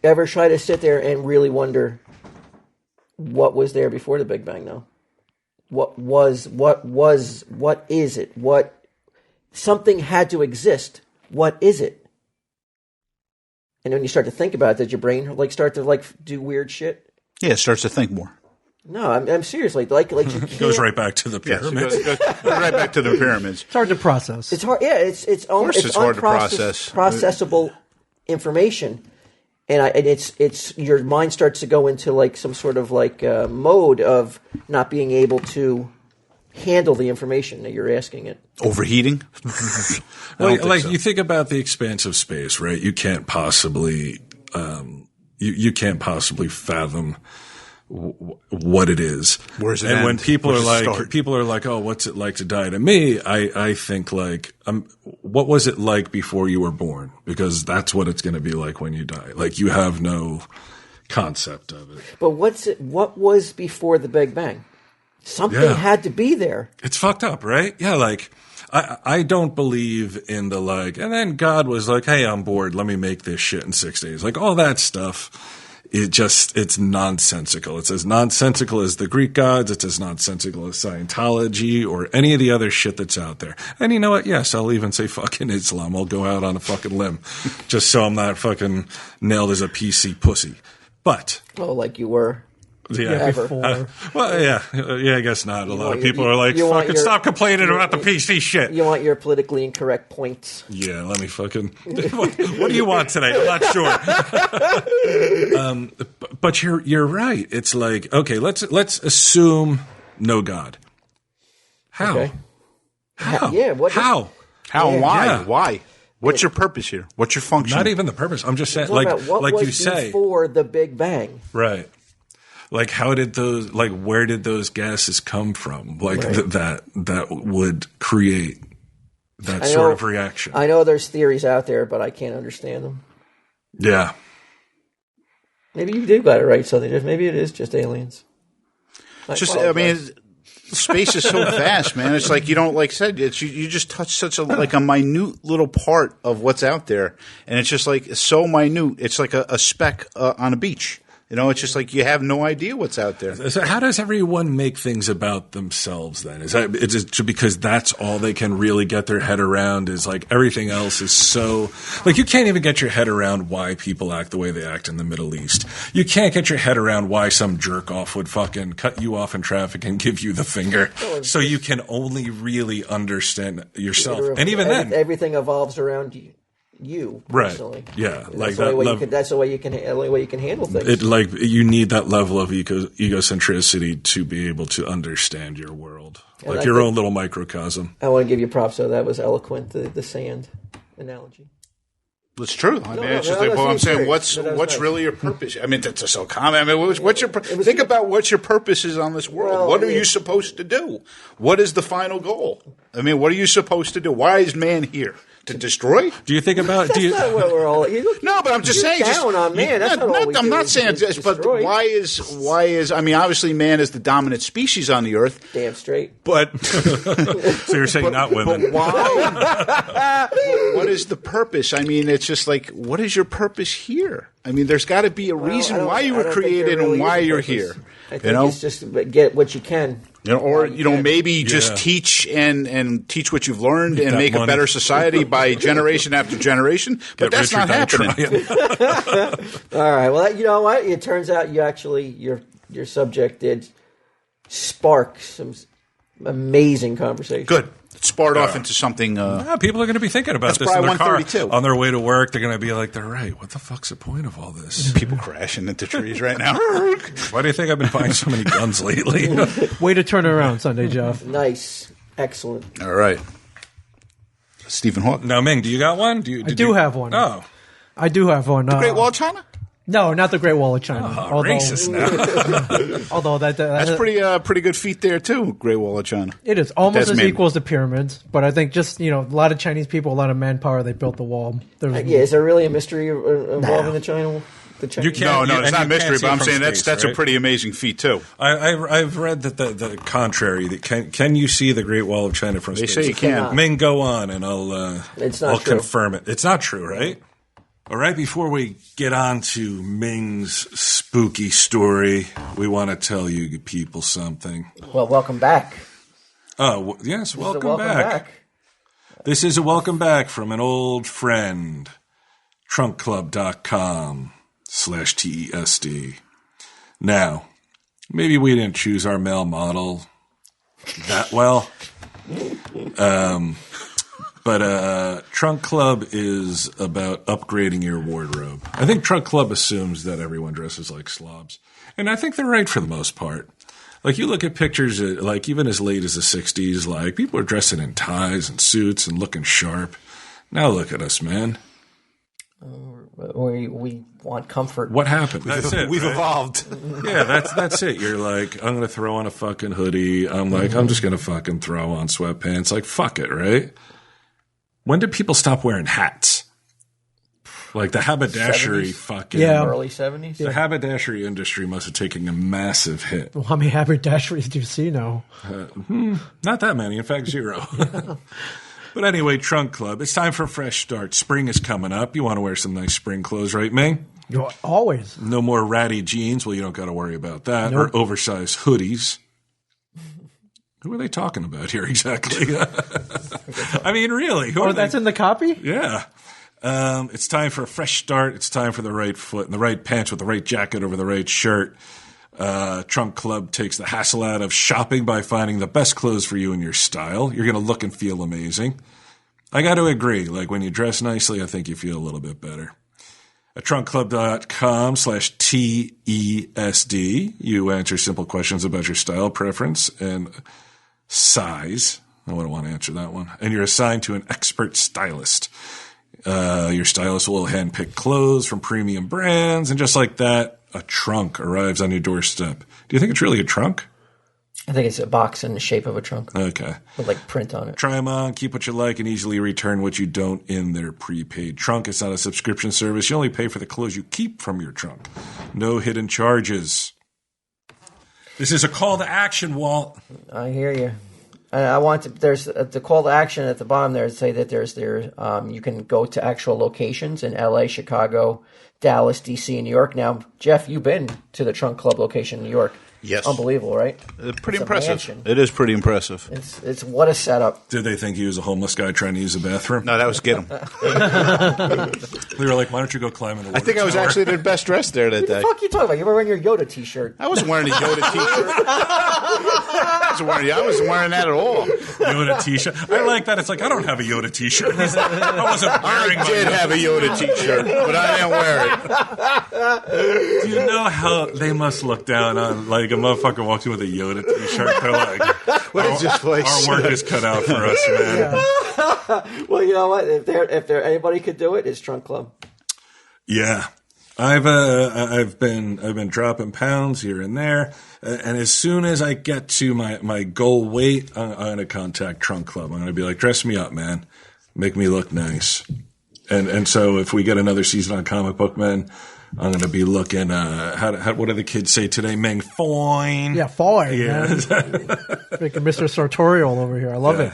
S6: ever try to sit there and really wonder what was there before the Big Bang? No. What is it? Something had to exist. What is it? And when you start to think about it, does your brain start to do weird shit?
S5: Yeah, it starts to think more.
S6: No, I'm seriously like you can't.
S4: Goes right back to the pyramids.
S5: Yes, goes right back to the pyramids.
S3: It's hard to process.
S6: It's hard. Yeah, it's hard to process. Processable information, and it's your mind starts to go into some sort of mode of not being able to handle the information that you're asking it.
S5: Overheating.
S4: You think about the expanse of space, right? You can't possibly you can't possibly fathom what it is.
S5: Where's it
S4: and
S5: end?
S4: When people are like, oh, what's it like to die? To me, I think what was it like before you were born? Because that's what it's going to be like when you die. Like you have no concept of it.
S6: But what was before the Big Bang? Something had to be there.
S4: It's fucked up, right? Yeah, I don't believe in the and then God was like, hey, I'm bored. Let me make this shit in 6 days. Like all that stuff. It's nonsensical. It's as nonsensical as the Greek gods. It's as nonsensical as Scientology or any of the other shit that's out there. And you know what? Yes, I'll even say fucking Islam. I'll go out on a fucking limb just so I'm not fucking nailed as a PC pussy. But.
S6: Oh, like you were.
S4: Yeah. I guess not. A lot of people are like, fucking stop complaining about the PC shit.
S6: You want your politically incorrect points.
S4: Yeah, let me fucking. What do you want today? I'm not sure. But you're right. It's like, okay, let's assume no God. How? Okay. How?
S6: Yeah.
S5: How? And why? Yeah. Why? What's your purpose here? What's your function?
S4: Not even the purpose. I'm just saying,
S6: what
S4: you say
S6: before the Big Bang.
S4: Right. Like, how did those? Like, where did those gases come from? Like that would create that sort of reaction.
S6: I know there's theories out there, but I can't understand them.
S4: Yeah.
S6: Maybe you did got it right, so maybe it is just aliens.
S5: Space is so vast, man. It's like you don't like said. It's you just touch such a minute little part of what's out there, and it's just like so minute. It's like a speck on a beach. It's just like you have no idea what's out there.
S4: So how does everyone make things about themselves then? Is that it's just because that's all they can really get their head around? Is like everything else is so like you can't even get your head around why people act the way they act in the Middle East. You can't get your head around why some jerk off would fucking cut you off in traffic and give you the finger. So you can only really understand yourself, and even then,
S6: everything evolves around you personally.
S4: Right? Yeah,
S6: that's the only way you can handle things.
S4: You need that level of egocentricity to be able to understand your world, like your own little microcosm.
S6: I want to give you props. So that was eloquent. The sand analogy.
S5: It's true. I'm saying, what's really your purpose? I mean, that's so common. I mean, what's your think about what your purpose is on this world? What are you supposed to do? What is the final goal? I mean, what are you supposed to do? Why is man here? To destroy?
S4: Do you think about?
S6: That's not what we're all.
S5: No, but I'm just saying.
S6: Down on man. That's not all we
S5: I'm
S6: do
S5: not saying. But why is? I mean, obviously, man is the dominant species on the earth.
S6: Damn straight.
S5: But
S4: so you're saying not women?
S5: But why? What is the purpose? I mean, it's just like, what is your purpose here? I mean, there's got to be a reason why you were created and why you're here.
S6: I think it's just get what you can.
S5: Maybe just teach and teach what you've learned and make a better society by generation after generation. But that's not happening.
S6: All right. Well, you know what? It turns out your subject did spark some amazing conversation.
S5: Good. It sparred off into something.
S4: People are going to be thinking about this in their car on their way to work. They're going to be like, "They're right. What the fuck's the point of all this?"
S5: People crashing into trees right now.
S4: Why do you think I've been buying so many guns lately?
S3: Way to turn it around, Sunday Jeff.
S6: Nice, excellent.
S5: All right, Stephen Hawking.
S4: Now, Ming, do you got one?
S3: I do have one.
S4: Oh,
S3: I do have one.
S5: The Great Wall of China.
S3: No, not the Great Wall of China.
S4: Racist now.
S3: Although that's
S5: pretty good feat there too. Great Wall of China.
S3: It is almost as equal as the pyramids, but I think just a lot of Chinese people, a lot of manpower, they built the wall.
S6: Is there really a mystery involving the China?
S5: No, it's not a mystery. But I'm saying that's right? A pretty amazing feat too.
S4: I've read that the contrary. That can you see the Great Wall of China from space?
S5: They say you can.
S4: Ming, go on, and I'll confirm it. It's not true, right? All right, before we get on to Ming's spooky story, we want to tell you people something.
S6: Well, welcome back.
S4: Oh, yes, welcome back. This is a welcome back from an old friend, trunkclub.com/TESD. Now, maybe we didn't choose our male model that well. But Trunk Club is about upgrading your wardrobe. I think Trunk Club assumes that everyone dresses like slobs. And I think they're right for the most part. Like, you look at pictures, like, even as late as the 60s, like, people are dressing in ties and suits and looking sharp. Now look at us, man.
S6: We want comfort.
S4: What happened? That's it.
S5: We've evolved.
S4: Yeah, that's it. You're like, I'm going to throw on a fucking hoodie. I'm like, I'm just going to fucking throw on sweatpants. Like, fuck it, right? When did people stop wearing hats? Like the haberdashery
S6: 70s?
S4: Early
S6: 70s?
S4: The haberdashery industry must have taken a massive hit.
S3: Well, how many haberdasheries do you see now?
S4: Not that many. In fact, 0. But anyway, Trunk Club. It's time for a fresh start. Spring is coming up. You want to wear some nice spring clothes, right, Ming?
S3: Always.
S4: No more ratty jeans. Well, you don't got to worry about that.
S3: Nope.
S4: Or oversized hoodies. Who are they talking about here exactly? I mean, really?
S3: That's in the copy?
S4: Yeah. It's time for a fresh start. It's time for the right foot and the right pants with the right jacket over the right shirt. Trunk Club takes the hassle out of shopping by finding the best clothes for you and your style. You're going to look and feel amazing. I got to agree. Like, when you dress nicely, I think you feel a little bit better. At trunkclub.com/TESD, you answer simple questions about your style preference and size. I wouldn't want to answer that one. And you're assigned to an expert stylist. Your stylist will handpick clothes from premium brands, and just like that, a trunk arrives on your doorstep. Do you think it's really a trunk?
S6: I think it's a box in the shape of a trunk.
S4: Okay.
S6: With like print on it.
S4: Try them on, keep what you like, and easily return what you don't in their prepaid trunk. It's not a subscription service. You only pay for the clothes you keep from your trunk. No hidden charges. This is a call to action, Walt.
S6: I hear you. I want to. There's the call to action at the bottom there to say that you can go to actual locations in L.A., Chicago, Dallas, D.C., and New York. Now, Jeff, you've been to the Trunk Club location in New York.
S5: Yes.
S6: Unbelievable, right?
S5: Pretty
S6: It's
S5: impressive. It is pretty impressive.
S6: It's what a setup.
S4: Did they think he was a homeless guy trying to use the bathroom?
S5: No, that was get him.
S4: They were like, why don't you go climb in the water
S5: I think I was actually the best dressed there that
S6: What the
S5: day.
S6: fuck are you talking about? You were wearing your Yoda t-shirt.
S5: I wasn't wearing a Yoda t-shirt. I wasn't wearing that at all.
S4: Yoda t-shirt. I like that. It's like, I don't have a Yoda t-shirt. I wasn't wearing
S5: I did have a Yoda t-shirt, but I didn't wear it.
S4: Do you know how they must look down on, like, a motherfucker walks in with a Yoda t-shirt? They're like,
S5: What is this place?
S4: our work is cut out for us, man.
S6: Well, you know what? If there anybody could do it, it's Trunk Club.
S4: Yeah. I've been dropping pounds here and there, and as soon as I get to my goal weight, I'm going to contact Trunk Club. I'm going to be like, dress me up, man, make me look nice, and so if we get another season on Comic Book Men, I'm going to be looking. What do the kids say today? Ming fine.
S3: Yeah, fine.
S4: Yeah.
S3: Man. Making Mr. Sartorial over here. I love it.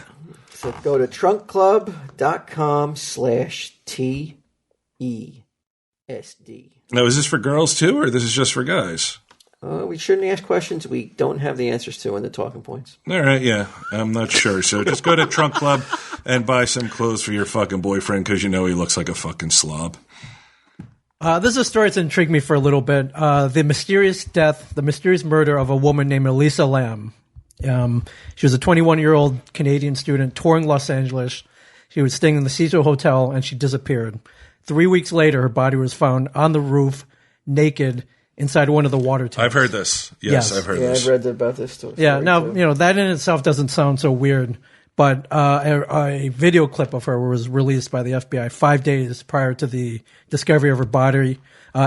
S6: So go to trunkclub.com/TESD.
S4: Now, is this for girls too, or this is just for guys?
S6: We shouldn't ask questions we don't have the answers to in the talking points.
S4: All right, yeah, I'm not sure. So just go to Trunk Club and buy some clothes for your fucking boyfriend because you know he looks like a fucking slob.
S3: This is a story that's intrigued me for a little bit. The mysterious murder of a woman named Elisa Lam. She was a 21-year-old Canadian student touring Los Angeles. She was staying in the Cecil Hotel, and she disappeared. 3 weeks later, her body was found on the roof, naked, inside one of the water tanks.
S4: I've heard this. Yes. I've heard this.
S6: I've read about this story.
S3: Yeah, now, that in itself doesn't sound so weird, but a video clip of her was released by the FBI 5 days prior to the discovery of her body.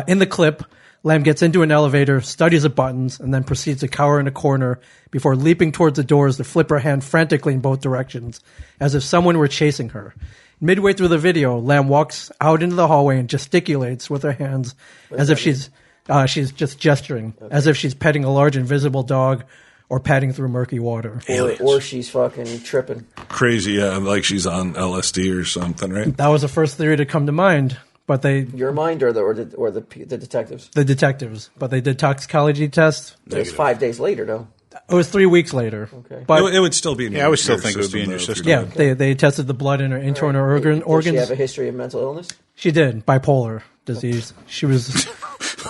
S3: In the clip, Lam gets into an elevator, studies the buttons, and then proceeds to cower in a corner before leaping towards the doors to flip her hand frantically in both directions, as if someone were chasing her. Midway through the video, Lam walks out into the hallway and gesticulates with her hands as if she's just gesturing, as if she's petting a large invisible dog or padding through murky water.
S6: Or she's fucking tripping.
S4: Crazy, yeah, like she's on LSD or something, right?
S3: That was the first theory to come to mind, but
S6: Your mind or the detectives?
S3: The detectives, but they did toxicology tests.
S6: It was 5 days later, though.
S3: It was 3 weeks later.
S6: Okay.
S3: But
S4: It would still be in your
S5: I would still
S4: your
S5: think it would be in your
S4: though,
S5: system.
S3: yeah, they tested the blood in her internal organs.
S6: Does she have a history of mental illness?
S3: She did, bipolar disease. She was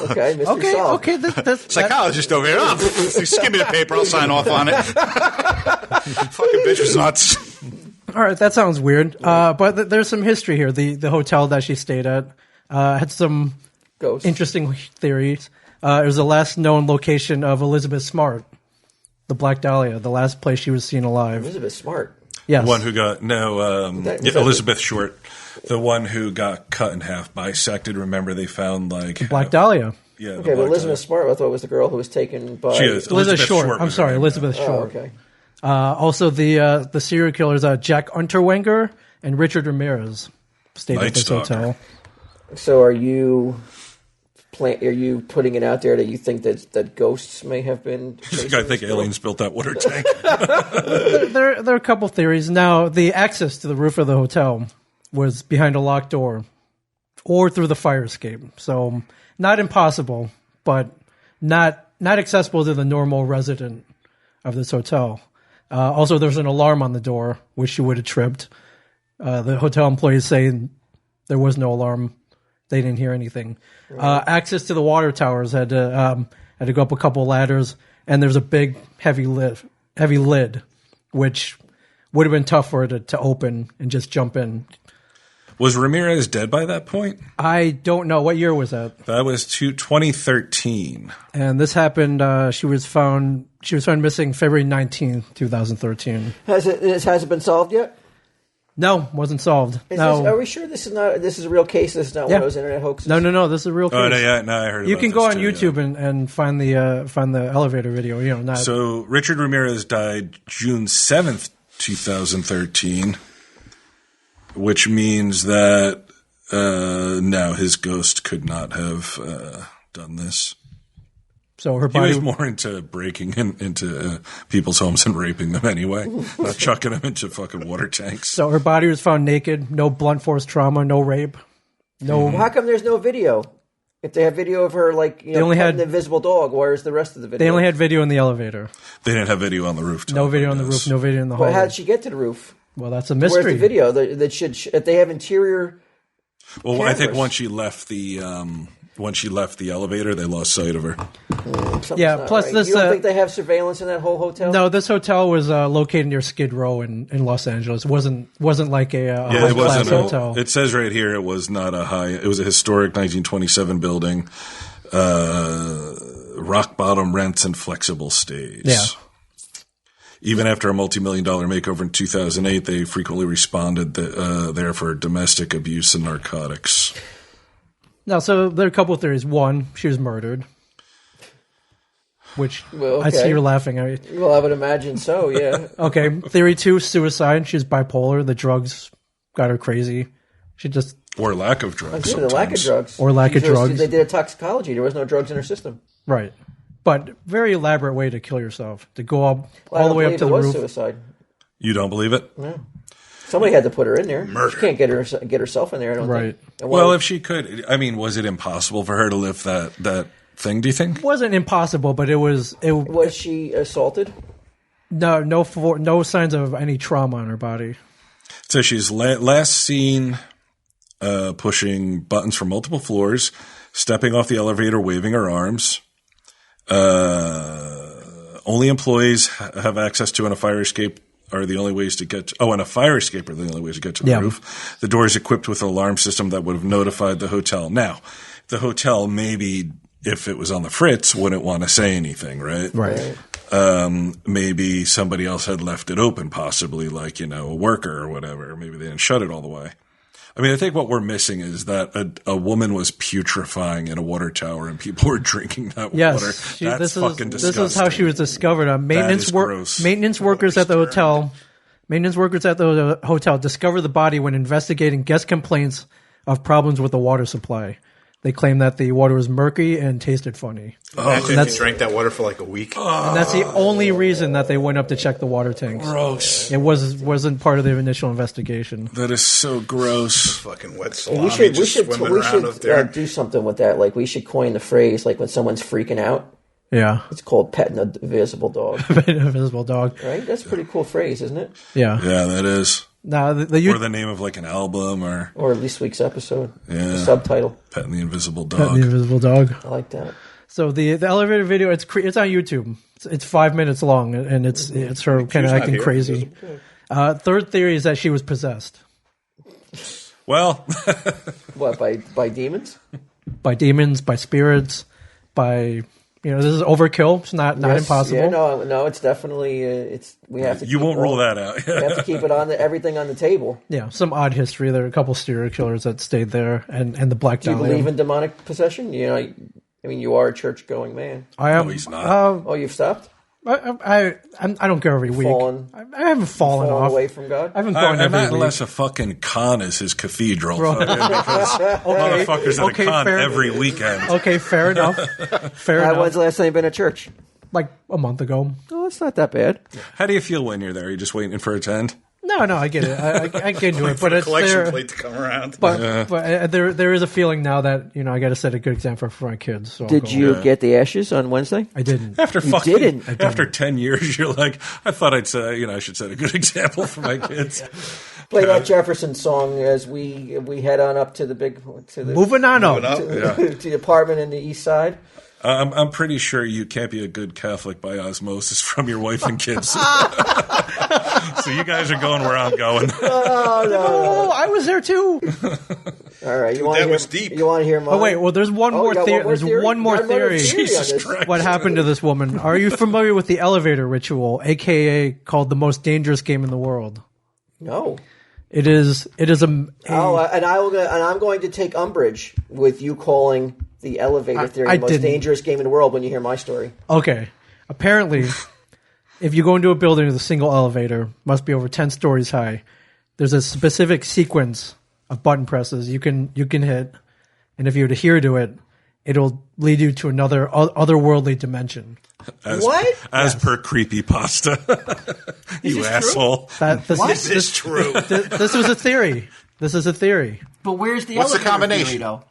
S6: Okay, Mr. Solved.
S3: okay. That's
S5: Psychologist over here. Oh, just give me the paper. I'll sign off on it. Fucking bitch was nuts.
S3: all right. That sounds weird. But there's some history here. The hotel that she stayed at had some
S6: Ghosts.
S3: interesting theories. It was the last known location of Elizabeth Smart, the Black Dahlia, the last place she was seen alive.
S6: Elizabeth Smart.
S3: Yes.
S4: The one who got
S6: that
S4: Elizabeth Short, the one who got cut in half, bisected. Remember, they found like
S3: Black Dahlia.
S4: Yeah, the
S6: Okay, but
S4: Black
S6: Elizabeth Smart, I thought was the girl who was taken by.
S4: She is.
S3: Elizabeth Short. I'm
S4: was
S3: sorry,
S4: her name.
S3: Elizabeth
S6: Oh,
S3: Short.
S6: okay.
S3: Also, the serial killers Jack Unterwenger and Richard Ramirez stayed at this
S4: Night Stalker.
S3: hotel.
S6: So are you putting it out there that you think that ghosts may have been?
S4: I think aliens built that water tank.
S3: There are a couple theories. Now, the access to the roof of the hotel was behind a locked door or through the fire escape. So, not impossible, but not accessible to the normal resident of this hotel. Also, there's an alarm on the door, which she would have tripped. The hotel employees say there was no alarm. They didn't hear anything. Access to the water towers had to go up a couple ladders, and there's a big heavy lid, which would have been tough for her to open and just jump in.
S4: Was Ramirez dead by that point?
S3: I don't know. What year was that?
S4: That was 2013.
S3: And this happened. She was found missing February 19th, 2013.
S6: Has it been solved yet?
S3: No, wasn't solved.
S6: Are we sure this is a real case? This is not one of those internet hoaxes?
S3: No. This is a real case.
S4: Oh, no, I heard.
S3: You
S4: about
S3: can
S4: this
S3: go on
S4: too,
S3: YouTube and find the elevator video.
S4: So Richard Ramirez died June 7th, 2013, which means that no, his ghost could not have done this.
S3: So her
S4: He
S3: body
S4: was more into breaking into people's homes and raping them anyway, not chucking them into fucking water tanks.
S3: So her body was found naked, no blunt force trauma, no rape, no.
S6: How come there's no video? If they have video of her,
S3: only had
S6: the invisible dog, where's the rest of the video?
S3: They only had video in the elevator.
S4: They didn't have video on the rooftop.
S3: No video on the roof. No video in the hall.
S6: But how did she get to the roof?
S3: Well, that's a mystery.
S6: Where's the video? If they have interior.
S4: Well,
S6: cameras.
S4: I think once she left the elevator, they lost sight of her.
S3: Plus
S6: right.
S3: this.
S6: You don't think they have surveillance in that whole hotel?
S3: No, this hotel was located near Skid Row in Los Angeles. It wasn't like a high class hotel.
S4: It says right here it was not a high. It was a historic 1927 building, rock bottom rents and flexible stays.
S3: Yeah.
S4: Even after a multi-million-dollar makeover in 2008, they frequently responded there for domestic abuse and narcotics.
S3: No, so there are a couple of theories. One, she was murdered. Which, I see you're laughing.
S6: Well, I would imagine so, yeah.
S3: Okay. Theory 2, suicide. She's bipolar. The drugs got her crazy. She just...
S4: Or lack of drugs.
S6: The lack of drugs.
S3: Or lack of drugs.
S6: They did a toxicology. There was no drugs in her system.
S3: Right. But very elaborate way to kill yourself. To go up all the way up to the roof.
S6: Suicide.
S4: You don't believe it?
S6: No. Somebody had to put her in there.
S5: Murder.
S6: She can't get herself in there, I don't think.
S4: Well, if she could, I mean, was it impossible for her to lift that thing, do you think?
S3: It wasn't impossible, but it was...
S6: Was she assaulted?
S3: No signs of any trauma on her body.
S4: So she's last seen pushing buttons from multiple floors, stepping off the elevator, waving her arms. Only employees have access to, and a fire escape are the only ways to get to, and a fire escape are the only ways to get to the roof. The door is equipped with an alarm system that would have notified the hotel. Now, the hotel, maybe if it was on the fritz, wouldn't want to say anything, right?
S3: Right.
S4: Maybe somebody else had left it open, possibly like, a worker or whatever. Maybe they didn't shut it all the way. I mean, I think what we're missing is that a woman was putrefying in a water tower and people were drinking that water. That's fucking disgusting.
S3: This is how she was discovered. Maintenance workers at the hotel discovered the body when investigating guest complaints of problems with the water supply. They claimed that the water was murky and tasted funny.
S5: Imagine if you drank that water for like a week.
S3: And that's the only reason that they went up to check the water tanks.
S4: Gross.
S3: It wasn't part of the initial investigation.
S4: That is so gross.
S5: Fucking wet salami.
S6: We should do something with that. Like, we should coin the phrase, like when someone's freaking out.
S3: Yeah.
S6: It's called petting an invisible dog.
S3: Petting an invisible dog.
S6: Right? That's a pretty cool phrase, isn't it?
S3: Yeah.
S4: Yeah, that is.
S3: Now,
S4: or the name of like an album or
S6: this week's episode.
S4: Yeah.
S6: The subtitle.
S4: Petting the Invisible Dog.
S3: Petting the Invisible Dog.
S6: I like that.
S3: So the elevator video, it's on YouTube. It's 5 minutes long, and it's her kind of acting crazy. Third theory is that she was possessed.
S4: Well.
S6: What, by demons?
S3: By demons, by spirits, by... this is overkill. It's not impossible.
S6: Yeah, no, it's definitely we have to.
S4: You won't rule that out.
S6: We have to keep it on everything on the table.
S3: Yeah, some odd history. There are a couple serial killers that stayed there, and the Black Dahlia.
S6: Do you believe in demonic possession? You are a church going man.
S3: I am.
S4: No, he's not.
S6: You've stopped.
S3: I don't go every week. I haven't fallen off
S6: away from God.
S3: I haven't gone every week.
S4: Unless a fucking con is his cathedral. Because motherfuckers at a con every weekend.
S3: Okay, fair enough. Fair enough.
S6: When's the last time you've been to church?
S3: Like a month ago.
S6: Oh, it's not that bad.
S4: How do you feel when you're there? Are you just waiting for it to end?
S3: No, I get it. I get into it, but it's
S5: collection
S3: there.
S5: plate to come around.
S3: But there is a feeling now that I got to set a good example for my kids. So
S6: did you get the ashes on Wednesday?
S3: I didn't.
S4: After 10 years, you're like, I thought I'd say, I should set a good example for my kids.
S6: Play that Jefferson song as we head on up to the
S3: moving on up
S6: to the apartment in the East Side.
S4: I'm pretty sure you can't be a good Catholic by osmosis from your wife and kids. So you guys are going where I'm going.
S3: No, I was there too.
S6: All right,
S5: was deep.
S6: You want to hear mine?
S3: Oh wait, well, there's one more theory. There's one more theory.
S4: Jesus Christ.
S3: What happened to this woman? Are you familiar with the elevator ritual, aka called the most dangerous game in the world?
S6: No.
S3: It is a
S6: and I'm going to take umbrage with you calling the elevator theory the most dangerous game in the world when you hear my story.
S3: Okay. Apparently, if you go into a building with a single elevator, must be over 10 stories high, there's a specific sequence of button presses you can hit, and if you adhere to it, it'll lead you to another otherworldly dimension.
S6: As
S4: per creepypasta. You asshole.
S5: This is true.
S3: This was a theory. This is a theory.
S6: But where's the
S5: What's the
S6: elevator
S5: combination?
S6: theory, though?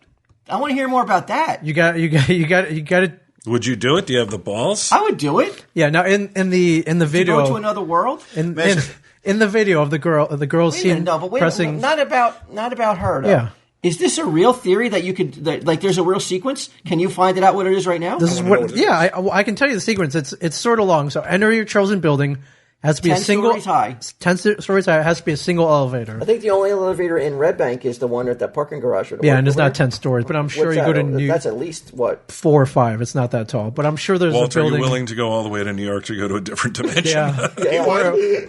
S6: I want to hear more about that.
S3: You got to.
S4: Would you do it? Do you have the balls?
S6: I would do it.
S3: Yeah. Now in the video,
S6: Go to another world.
S3: in the video of the girl seen pressing.
S6: Not about her. Though.
S3: Yeah.
S6: Is this a real theory that you could like? There's a real sequence. Can you find it out what it is right now?
S3: This is what. Yeah, I can tell you the sequence. It's sort of long. So enter your chosen building. Has to be
S6: 10
S3: a single.
S6: stories high.
S3: 10 stories high. It has to be a single elevator.
S6: I think the only elevator in Red Bank is the one at that parking garage.
S3: Yeah, and it's not 10 stories, but I'm sure you go to
S6: That's at least what
S3: 4 or 5. It's not that tall, but I'm sure there's
S4: Walter,
S3: a building.
S4: are you willing to go all the way to New York to go to a different dimension?
S3: Yeah.
S6: Yeah.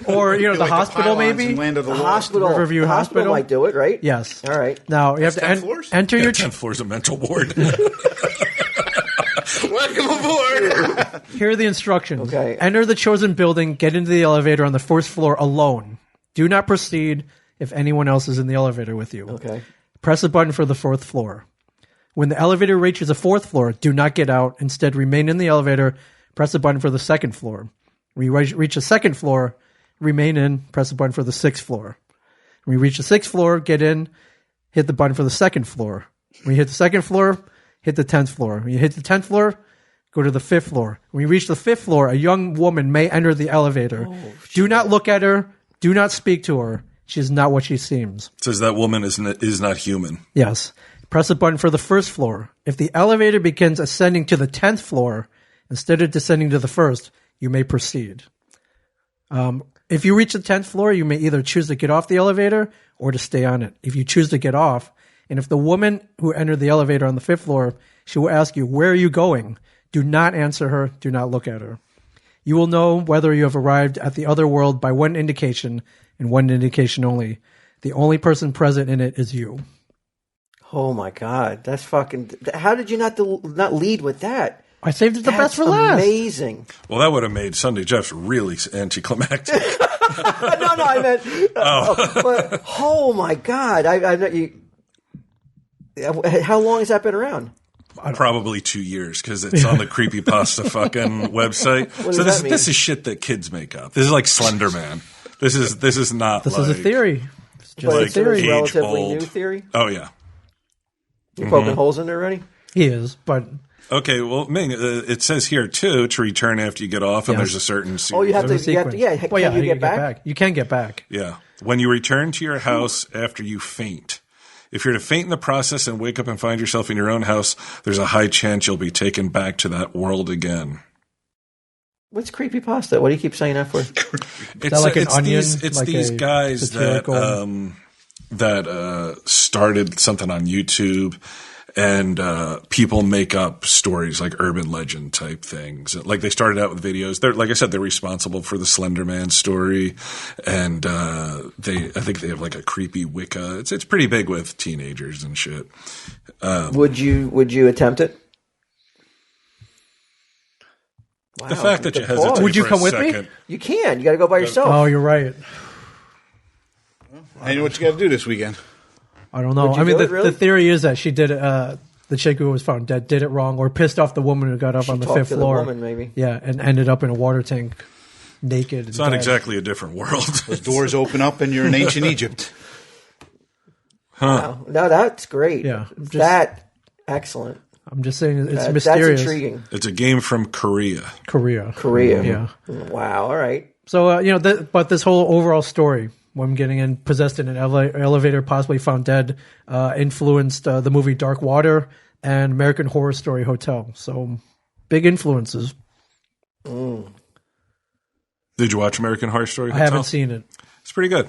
S3: or the
S5: Like
S3: hospital
S5: the pylons
S3: maybe.
S5: in Land of the
S6: the
S5: Lost.
S6: hospital.
S3: Riverview
S6: the hospital
S3: Hospital?
S6: might do it, right?
S3: Yes.
S6: All right.
S3: Now you have to
S5: 10 floors?
S3: enter your.
S4: 10th floor is a mental ward.
S5: Welcome aboard.
S3: Here are the instructions.
S6: Okay.
S3: Enter the chosen building. Get into the elevator on the first floor alone. Do not proceed if anyone else is in the elevator with you.
S6: Okay.
S3: Press a button for the 4th floor. When the elevator reaches the 4th floor, do not get out. Instead, remain in the elevator. Press a button for the 2nd floor. When you reach the 2nd floor, remain in. Press a button for the 6th floor. When you reach the 6th floor, get in. Hit the button for the 2nd floor. When you hit the 2nd floor, hit the 10th floor. When you hit the 10th floor, go to the 5th floor. When you reach the 5th floor, a young woman may enter the elevator. Do not look at her. Do not speak to her. She is not what she seems.
S4: It says that woman is not human.
S3: Yes. Press a button for the 1st floor. If the elevator begins ascending to the 10th floor, instead of descending to the 1st, you may proceed. If you reach the 10th floor, you may either choose to get off the elevator or to stay on it. If you choose to get off, and if the woman who entered the elevator on the 5th floor, she will ask you, "Where are you going?" Do not answer her. Do not look at her. You will know whether you have arrived at the other world by one indication, and one indication only. The only person present in it is you.
S6: Oh my God, that's fucking. How did you not lead with that?
S3: I saved it the best for last.
S6: Amazing.
S4: Well, that would have made Sunday Jeff's really anticlimactic.
S6: No, I meant. But oh my God, I'm not you. How long has that been around?
S4: Probably 2 years because it's on the creepypasta fucking website. So this is shit that kids make up. This is like Slender Man. This is not.
S3: This
S4: like,
S3: is a theory. It's just
S6: But
S3: a
S6: it's a
S3: theory.
S6: relatively
S4: age-old.
S6: new theory.
S4: Oh yeah.
S6: You're poking holes in there already.
S3: He is, but
S4: Okay, well, Ming, it says here too to return after you get off, and
S3: Yes.
S4: there's a certain.
S6: Oh, you have to.
S3: there's a
S6: You have to.
S3: sequence.
S6: Yeah.
S3: Well,
S6: Can
S3: how
S6: you
S3: do
S6: get back?
S3: You can get back.
S4: Yeah. When you return to your house after you faint. If you're to faint in the process and wake up and find yourself in your own house, there's a high chance you'll be taken back to that world again.
S6: What's creepypasta? What do you keep saying that for?
S4: It's
S3: like an onion,
S4: It's
S3: like
S4: these
S3: a
S4: guys
S3: satirical-
S4: that started something on YouTube, and people make up stories like urban legend type things. Like they started out with videos. They're like I said, they're responsible for the Slender Man story, and I think they have like a creepy Wicca. It's pretty big with teenagers and shit.
S6: Would you attempt it? Wow,
S4: The fact that you
S6: good
S4: hesitate
S6: pause.
S3: Would you
S4: for
S3: come
S4: a
S3: with me?
S4: second.
S6: You can. You got to go by yourself.
S3: Oh, you're right.
S5: I know what you got to do this weekend.
S3: I don't know.
S6: Would you
S3: I mean,
S6: do it, really?
S3: the theory is that she did it. The chick who was found dead did it wrong, or pissed off the woman who got up on the
S6: talked
S3: 5th
S6: to the
S3: floor.
S6: woman, maybe.
S3: Yeah, and ended up in a water tank, naked.
S4: It's not exactly a different world.
S5: Doors open up and you're in ancient Egypt.
S6: Wow. No, that's great.
S3: Yeah,
S6: Excellent.
S3: I'm just saying it's
S6: That's
S3: mysterious.
S6: intriguing.
S4: It's a game from Korea.
S3: Korea.
S6: Korea.
S3: Yeah.
S6: Wow. All right.
S3: So but this whole overall story, woman getting possessed in an elevator, possibly found dead, influenced the movie Dark Water and American Horror Story Hotel. So big influences.
S4: Did you watch American Horror Story?
S3: I haven't seen it.
S4: It's pretty good.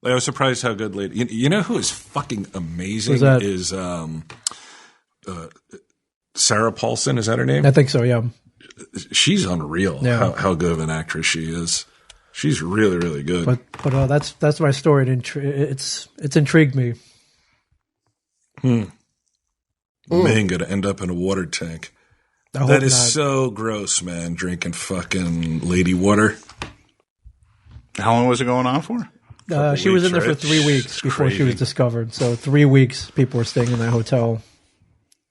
S4: I was surprised how good lady. You know who is fucking amazing?
S3: Who's that?
S4: Is Sarah Paulson? Is that her name?
S3: I think so. Yeah.
S4: She's unreal.
S3: Yeah.
S4: How good of an actress she is. She's really, really good.
S3: But that's my story. It's intrigued me.
S4: Man, gonna end up in a water tank.
S3: I hope
S4: That is
S3: not.
S4: so gross, man. Drinking fucking lady water.
S5: How long was it going on for?
S3: She was in there for
S4: right?
S3: 3 weeks
S4: It's
S3: before she was
S4: crazy.
S3: discovered. So 3 weeks, people were staying in that hotel,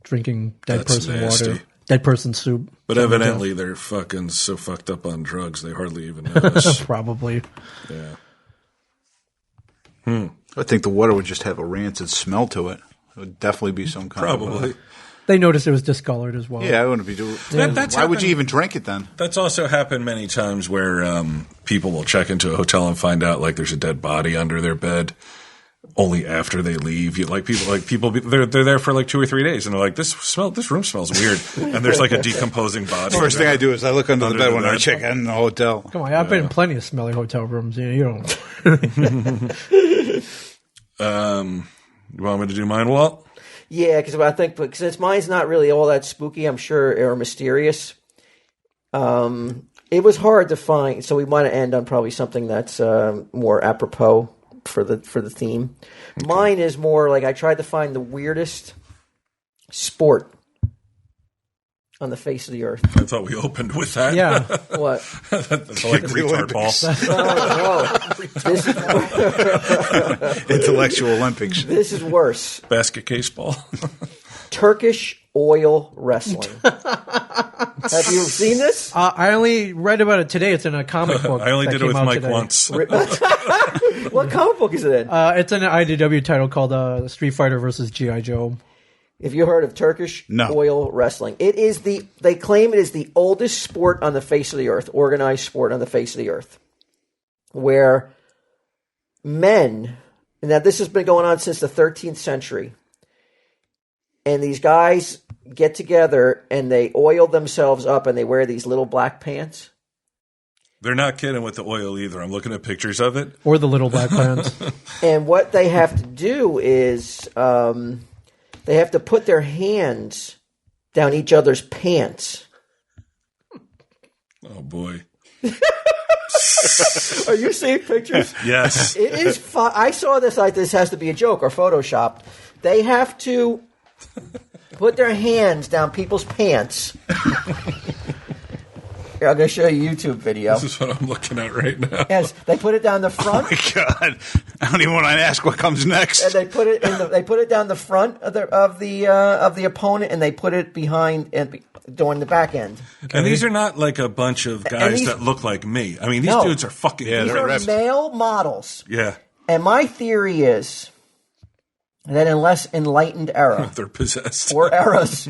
S3: drinking dead
S4: That's
S3: person
S4: nasty.
S3: water, dead person soup.
S4: But evidently, they're fucking so fucked up on drugs, they hardly even notice.
S3: Probably.
S4: Yeah.
S5: I think the water would just have a rancid smell to it. It would definitely be some kind of...
S4: Probably.
S3: They noticed it was discolored as well.
S5: Yeah, I wouldn't be doing...
S4: That's
S5: Why would you
S4: happened-
S5: even drink it then?
S4: That's also happened many times where people will check into a hotel and find out like there's a dead body under their bed only after they leave. They're there for like 2 or 3 days and they're like, this room smells weird, and there's like a decomposing body.
S5: First thing I do is I look under the
S4: Under
S5: bed
S4: the
S5: when I
S4: bed.
S5: check in the hotel.
S3: Come on, I've been in plenty of smelly hotel rooms. You don't.
S4: You want me to do mine, Walt?
S6: Yeah, because I think since mine's not really all that spooky, I'm sure, or mysterious. It was hard to find, so we want to end on probably something that's more apropos for the theme. Okay. Mine is more like I tried to find the weirdest sport on the face of the earth.
S4: I thought we opened with that.
S3: Yeah.
S6: What?
S4: That's like retard ball.
S6: Whoa.
S5: Intellectual Olympics.
S6: This is worse.
S4: Basket case ball.
S6: Turkish oil wrestling. Have you seen this?
S3: I only read about it today. It's in a comic book.
S4: I only
S3: that
S4: did it
S3: came
S4: with
S3: out
S4: Mike
S3: today.
S4: once.
S6: What comic book is it in?
S3: It's an IDW title called Street Fighter versus G.I. Joe.
S6: Have you heard of Turkish oil wrestling? It is they claim it is the oldest sport on the face of the earth, organized sport on the face of the earth, where men, now this has been going on since the 13th century, and these guys get together and they oil themselves up and they wear these little black pants.
S4: They're not kidding with the oil either. I'm looking at pictures of it.
S3: Or the little black pants.
S6: And what they have to do is they have to put their hands down each other's pants.
S4: Oh, boy.
S6: Are you seeing pictures?
S4: Yes.
S6: It is fun. I saw this like this has to be a joke or photoshopped. They have to put their hands down people's pants. Here, I'm going to show you a YouTube video.
S4: This is what I'm looking at right now.
S6: Yes, they put it down the
S5: Oh
S6: front.
S5: my God! I don't even want to ask what comes next.
S6: And they put it down the front of the opponent, and they put it behind and during the back end.
S4: And these are not like a bunch of guys that look like me. I mean, these dudes are fucking...
S6: These
S5: they're
S6: are
S5: ripped.
S6: male models.
S4: Yeah.
S6: And my theory is that in less enlightened era
S4: They're possessed.
S6: or eras,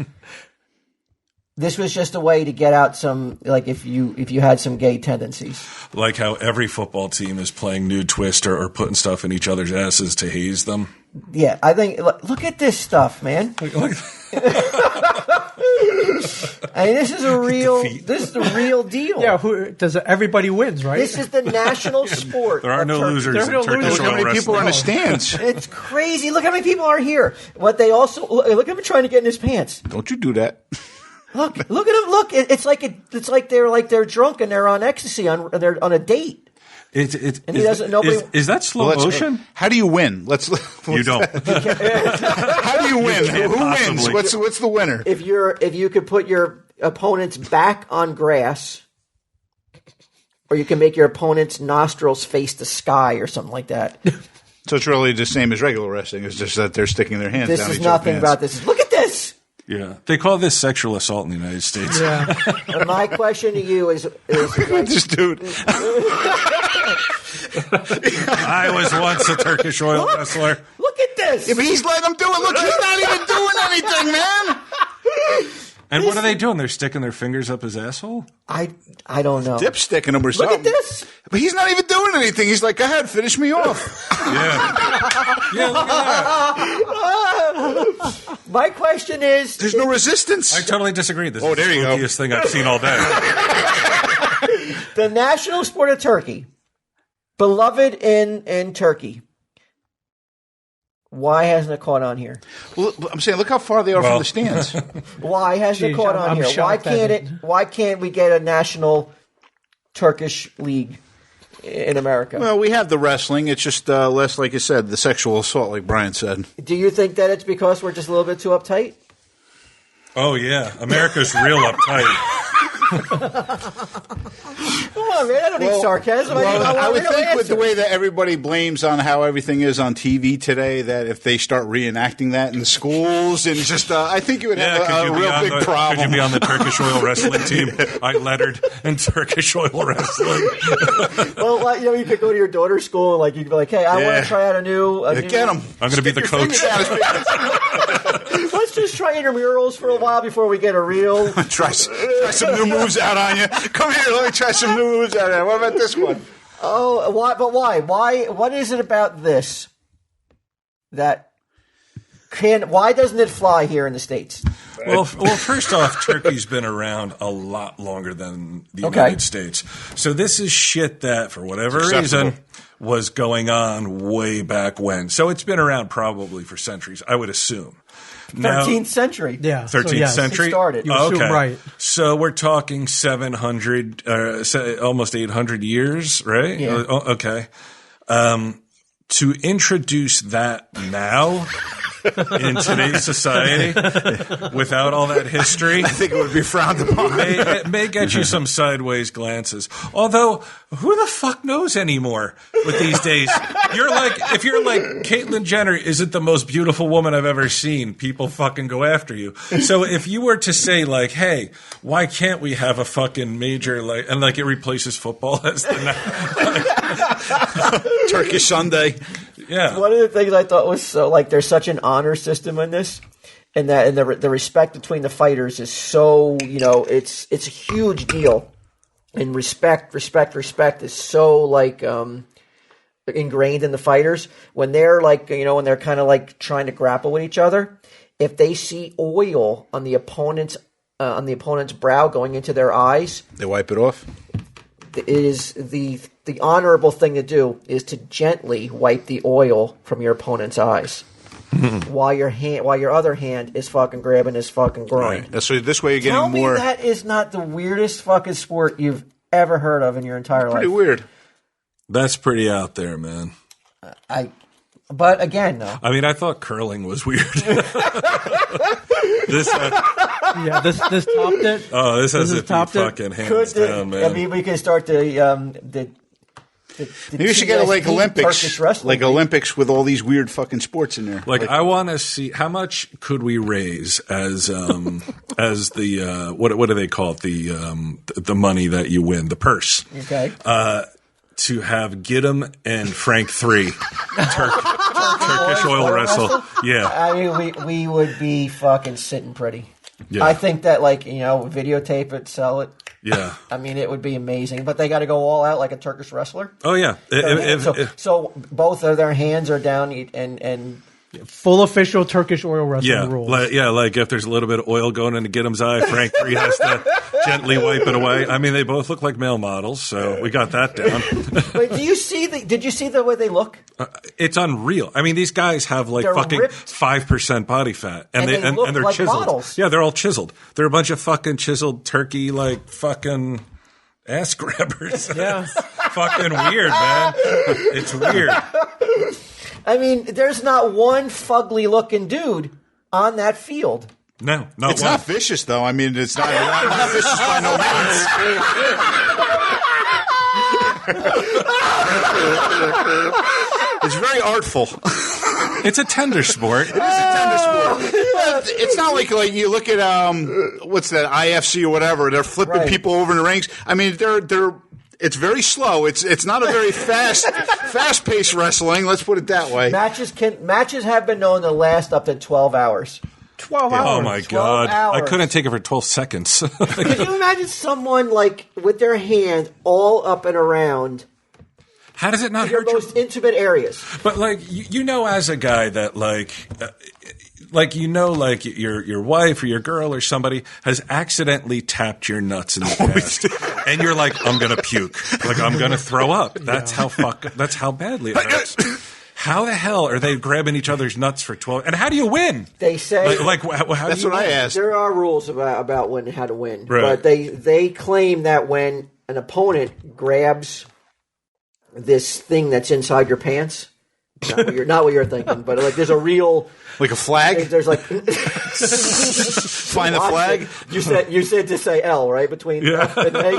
S6: this was just a way to get out some, like if you had some gay tendencies.
S4: Like how every football team is playing nude twister or putting stuff in each other's asses to haze them.
S6: Yeah, I think. Look at this stuff, man. I mean, this is a real. This is the real deal.
S3: Yeah, everybody wins, right?
S6: This is the national sport.
S4: There are no losers
S3: There are
S4: in
S3: no
S4: Turkish
S3: losers.
S5: Look how
S4: oil
S5: many people are in
S4: wrestling.
S5: the stands.
S6: It's crazy. Look how many people are here. What they also look at him trying to get in his pants.
S5: Don't you do that?
S6: Look at him. Look, it's like they're drunk and they're on ecstasy they're on a date. And he doesn't. Nobody.
S4: Is that slow motion?
S5: How do you win?
S4: You don't.
S5: How do you win? Who wins?
S4: Possibly.
S5: What's the winner?
S6: If you could put your opponent's back on grass, or you can make your opponent's nostrils face the sky, or something like that.
S5: So it's really the same as regular wrestling. It's just that they're sticking their hands
S6: This
S5: down
S6: is
S5: each other's
S6: nothing
S5: pants.
S6: about this. Look at this.
S4: Yeah. They call this sexual assault in the United States.
S3: Yeah.
S6: And my question to you is like,
S5: This dude.
S4: I was once a Turkish oil wrestler.
S6: look at this.
S5: Yeah, but he's letting them do it. Look, he's not even doing anything, man.
S4: And what are they doing? They're sticking their fingers up his asshole?
S6: I don't know.
S5: Dipsticking him or
S6: Look
S5: something.
S6: at this.
S5: But he's not even doing anything. He's like, go ahead, finish me off.
S4: Yeah. Yeah, look at that.
S6: My question is,
S5: There's no resistance.
S4: I totally disagree. This is
S5: there
S4: the
S5: you go.
S4: spookiest thing I've seen all day.
S6: the national sport of Turkey, beloved in Turkey. Why hasn't it caught on here?
S5: Well, I'm saying, look how far they are from the stands.
S6: Why hasn't it
S3: Jeez,
S6: caught on
S3: I'm
S6: here? Why
S3: shocked that
S6: can't it? Why can't we get a national Turkish league? in America.
S5: Well, we have the wrestling. It's just less, like you said, the sexual assault, like Brian said.
S6: Do you think that it's because we're just a little bit too uptight?
S4: Oh, yeah. America's real uptight.
S6: Come on, man. I don't need sarcasm.
S5: I would think with the way that everybody blames on how everything is on TV today, that if they start reenacting that in the schools and just, I think you would have a real big problem.
S4: Could you be on the Turkish oil wrestling team? I lettered in Turkish oil wrestling.
S6: Well, you could go to your daughter's school and like you could be like, hey, I want to try out a new.
S5: Get them.
S4: I'm going to be the coach.
S6: Let's just try intramurals for a while before we get a real.
S5: try some new moves out on you. Come here, let me try some new moves out on you. What about this one?
S6: Oh, why? But why? Why? What is it about this that can? Why doesn't it fly here in the States?
S4: Well, first off, Turkey's been around a lot longer than the United States. So this is shit that, for whatever reason, was going on way back when. So it's been around probably for centuries, I would assume.
S6: 13th century.
S3: Yeah.
S4: 13th century?
S6: It started.
S3: You assume right.
S4: So we're talking 700, almost 800 years, right?
S6: Yeah.
S4: Okay. To introduce that now in today's society without all that history,
S5: I think it would be frowned upon.
S4: It may get you some sideways glances. Although, who the fuck knows anymore with these days? If you're like Caitlyn Jenner isn't the most beautiful woman I've ever seen, people fucking go after you. So if you were to say like, hey, why can't we have a fucking major and it replaces football as the
S5: Turkish Sunday.
S4: Yeah.
S6: One of the things I thought was so there's such an honor system in this, and that the respect between the fighters is so it's a huge deal, and respect is so ingrained in the fighters when they're when they're kind of trying to grapple with each other. If they see oil on the opponent's brow going into their eyes,
S5: they wipe it off.
S6: It is the honorable thing to do is to gently wipe the oil from your opponent's eyes while your other hand is fucking grabbing his fucking groin.
S5: Right. So this way you're getting
S6: Tell
S5: more.
S6: me that is not the weirdest fucking sport you've ever heard of in your entire life.
S5: Pretty weird.
S4: That's pretty out there, man.
S6: But again, though.
S4: I mean, I thought curling was weird. This
S3: topped it.
S4: Oh, this has to be
S3: topped
S4: fucking hands down, man.
S6: I mean, we can start the
S5: Maybe we should get Olympics,
S6: Turkish wrestling.
S5: Olympics with all these weird fucking sports in there.
S4: I want to see how much could we raise as the what do they call it, the money that you win, the purse.
S6: Okay.
S4: To have Gidim and Frank 3 Turkish oil wrestle. Yeah.
S6: I mean, we would be fucking sitting pretty.
S4: Yeah.
S6: I think that videotape it, sell it.
S4: Yeah.
S6: I mean, it would be amazing, but they got to go all out like a Turkish wrestler.
S4: Oh yeah.
S6: So both of their hands are down and
S3: full official Turkish oil wrestling rules.
S4: Like if there's a little bit of oil going into Gidim's eye, Frank 3 has to gently wipe it away. I mean, they both look like male models, so we got that down.
S6: Wait, did you see the way they look?
S4: It's unreal. I mean, these guys have
S6: They're
S4: fucking
S6: ripped.
S4: 5% body fat, and
S6: they look
S4: they're
S6: like
S4: chiseled.
S6: models.
S4: Yeah, they're all chiseled. They're a bunch of fucking chiseled turkey, fucking ass grabbers.
S3: Yeah.
S4: Fucking weird, man. It's weird.
S6: I mean, there's not one fugly looking dude on that field.
S4: No,
S5: it's not vicious though. I mean, it's not vicious by no means. It's very artful.
S4: It's a tender sport.
S5: It is a tender sport. It's not like you look at what's that, IFC or whatever. They're flipping people over in the rings. I mean, they're. It's very slow. It's not a very fast-paced wrestling. Let's put it that way.
S6: Matches have been known to last up to 12 hours.
S3: 12 hours.
S4: Oh my god!
S6: Hours.
S4: I couldn't take it for 12 seconds.
S6: Could you imagine someone with their hand all up and around?
S4: How does it not
S6: your
S4: hurt your
S6: most intimate areas?
S4: But as a guy that your wife or your girl or somebody has accidentally tapped your nuts in the past, and you're like, I'm gonna puke, I'm gonna throw up. That's how badly it hurts. How the hell are they grabbing each other's nuts for 12? And how do you win?
S6: They say
S4: how
S5: that's
S4: do you
S5: what
S4: win?
S5: I asked.
S6: There are rules about how to win,
S4: right.
S6: but they claim that when an opponent grabs this thing that's inside your pants. Not what you're thinking, but like there's a real
S5: Like a flag?
S6: There's like
S5: Find the flag?
S6: You said to say L, right? Between F and A.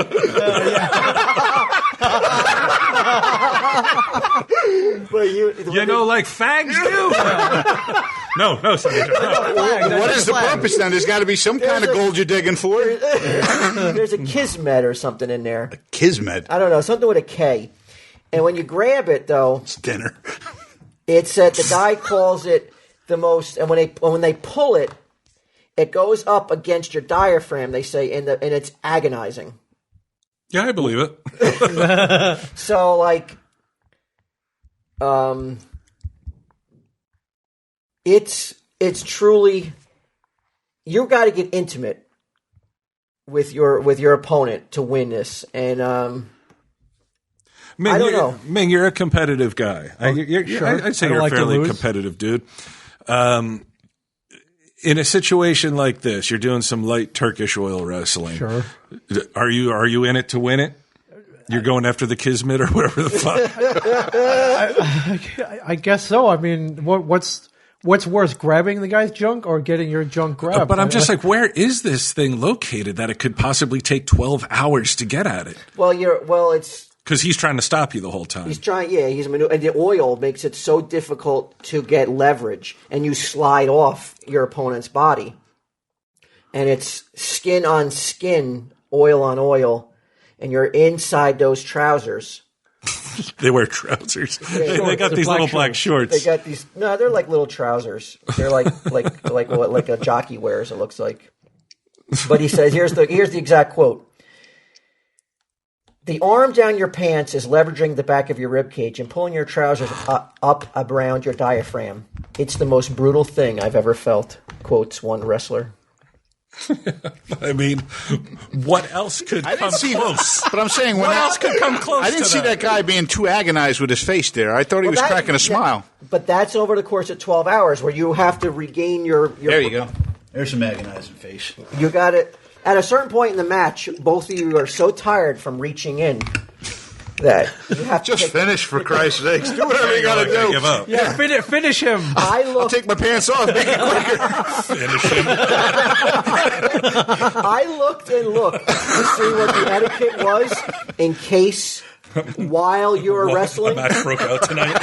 S6: But
S4: like fags do. No, sorry.
S5: What is the purpose then? There's got to be some kind of gold you're digging for.
S6: There's a kismet or something in there.
S5: A kismet?
S6: I don't know, something with a K. And when you grab it, though,
S5: it's dinner.
S6: It's the guy calls it the most, and when they pull it, it goes up against your diaphragm. They say, and it's agonizing.
S4: Yeah, I believe it.
S6: So, like, it's truly, you got to get intimate with your opponent to win this, and
S4: Ming,
S6: I don't know.
S4: Ming, you're a competitive guy.
S3: Sure.
S4: I'd say you're a fairly competitive dude. In a situation like this, you're doing some light Turkish oil wrestling.
S3: Sure.
S4: Are you in it to win it? You're going after the kismet or whatever the fuck.
S3: I guess so. I mean, what's worse, grabbing the guy's junk or getting your junk grabbed?
S4: But I'm just like, where is this thing located that it could possibly take 12 hours to get at it?
S6: It's
S4: because he's trying to stop you the whole time.
S6: He's trying, and the oil makes it so difficult to get leverage, and you slide off your opponent's body, and it's skin on skin, oil on oil, and you're inside those trousers.
S4: They wear trousers. They got these little black shorts.
S6: They got these. No, they're like little trousers. They're like what a jockey wears. It looks like. But he says, here's the exact quote. The arm down your pants is leveraging the back of your ribcage and pulling your trousers up around your diaphragm. It's the most brutal thing I've ever felt, quotes one wrestler.
S4: I mean, what else could come close?
S5: But I'm saying,
S4: what else could come close?
S5: I didn't see that guy being too agonized with his face there. I thought he was cracking a smile.
S6: But that's over the course of 12 hours where you have to regain your
S5: There you go. There's some agonizing face.
S6: You got it. At a certain point in the match, both of you are so tired from reaching in that you have to
S5: just finish, for Christ's sakes. Do whatever you got to do.
S4: Give up.
S3: Yeah, finish him.
S5: I'll take my pants off. Make it quicker.
S4: Finish him.
S6: I looked and looked to see what the etiquette was in case while you were wrestling.
S4: A match broke out tonight.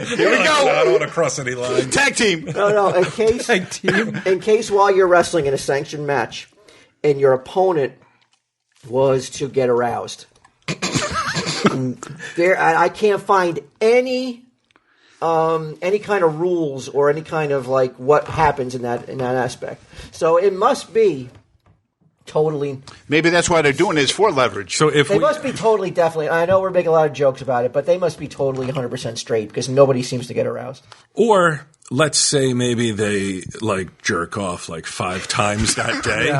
S5: Here we go.
S4: I don't want to cross any lines.
S5: Tag team.
S6: No. In case while you're wrestling in a sanctioned match, and your opponent was to get aroused, I can't find any kind of rules or any kind of like what happens in that aspect. So it must be totally.
S5: Maybe that's why they're doing it, is for leverage.
S4: So if
S6: they must be totally, definitely. I know we're making a lot of jokes about it, but they must be totally 100% straight because nobody seems to get aroused.
S4: Or let's say maybe they like jerk off like 5 times that day,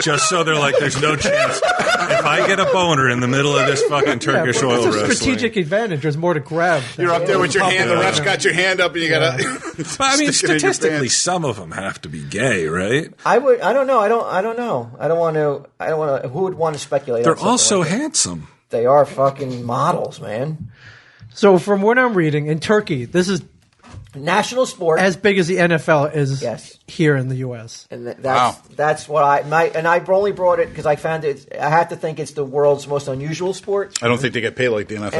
S4: just so they're like, there's no chance if I get a boner in the middle of this fucking Turkish oil wrestling.
S3: It's a strategic advantage. There's more to grab.
S5: You're up there with your hand. The ref's got your hand up, and you got to.
S4: But I mean, statistically, some of them have to be gay, right?
S6: I don't know. I don't know. I don't want to. Who would want to speculate?
S4: They're also handsome.
S6: They are fucking models, man.
S3: So from what I'm reading, in Turkey, this is
S6: national sport,
S3: as big as the NFL is here in the U.S.
S6: And that's what I've only brought it because I found it. I have to think it's the world's most unusual sport.
S5: I don't think they get paid like the NFL.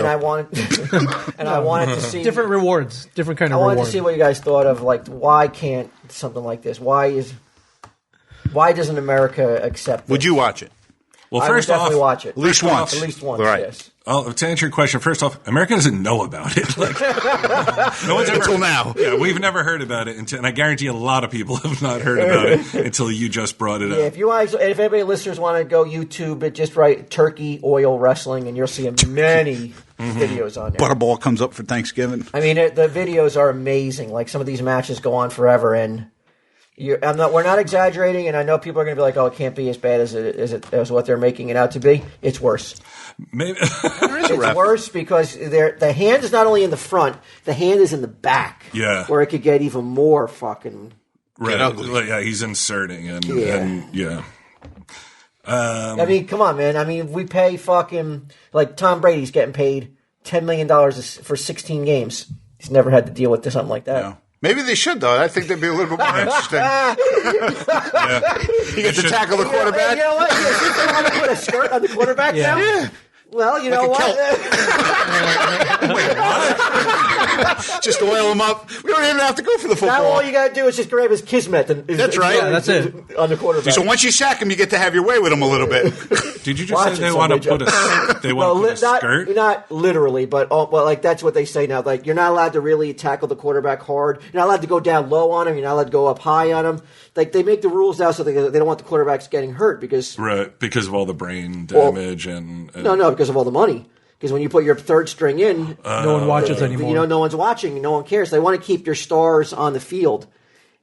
S6: And I wanted to see
S3: different rewards, different kind of rewards.
S6: I wanted to see what you guys thought of, like, why can't something like this? Why doesn't America accept this?
S5: Would you watch it?
S4: Well,
S6: I
S4: first
S6: would definitely
S4: off,
S6: watch it.
S5: At least once.
S6: At least once,
S5: right.
S6: Yes.
S4: To answer your question, first off, America doesn't know about it. Like, no one's ever,
S5: until now.
S4: Yeah, we've never heard about it, and I guarantee a lot of people have not heard about it until you just brought it up.
S6: If anybody listeners want to go YouTube it, just write Turkey oil wrestling, and you'll see many videos on there.
S5: Butterball comes up for Thanksgiving.
S6: I mean, the videos are amazing. Like, some of these matches go on forever, and we're not exaggerating, and I know people are going to be like, "Oh, it can't be as bad as what they're making it out to be." It's worse.
S4: Maybe
S6: it's worse because the hand is not only in the front; the hand is in the back.
S4: Yeah,
S6: where it could get even more fucking
S4: ugly. Yeah, he's inserting and
S6: I mean, come on, man. I mean, we pay fucking like Tom Brady's getting paid $10 million for 16 games. He's never had to deal with something like that.
S5: Yeah. Maybe they should, though. I think they'd be a little bit more interesting. You get to tackle the quarterback.
S6: You know what? They want to put a skirt on the quarterback now? Yeah. Well, you know what?
S5: Wait, what? Just oil him up. We don't even have to go for the football.
S6: Now all you got to do is just grab his kismet.
S5: That's right.
S3: That's it.
S6: On the quarterback.
S5: So once you sack him, you get to have your way with him a little bit.
S4: Did you just say they want to put a skirt?
S6: Not literally, but like that's what they say now. Like you're not allowed to really tackle the quarterback hard. You're not allowed to go down low on him. You're not allowed to go up high on him. Like they make the rules now so they don't want the quarterbacks getting hurt because
S4: of all the brain damage and
S6: no, because of all the money. Because when you put your third string in,
S3: no one watches anymore.
S6: You know, no one's watching. No one cares. They want to keep your stars on the field,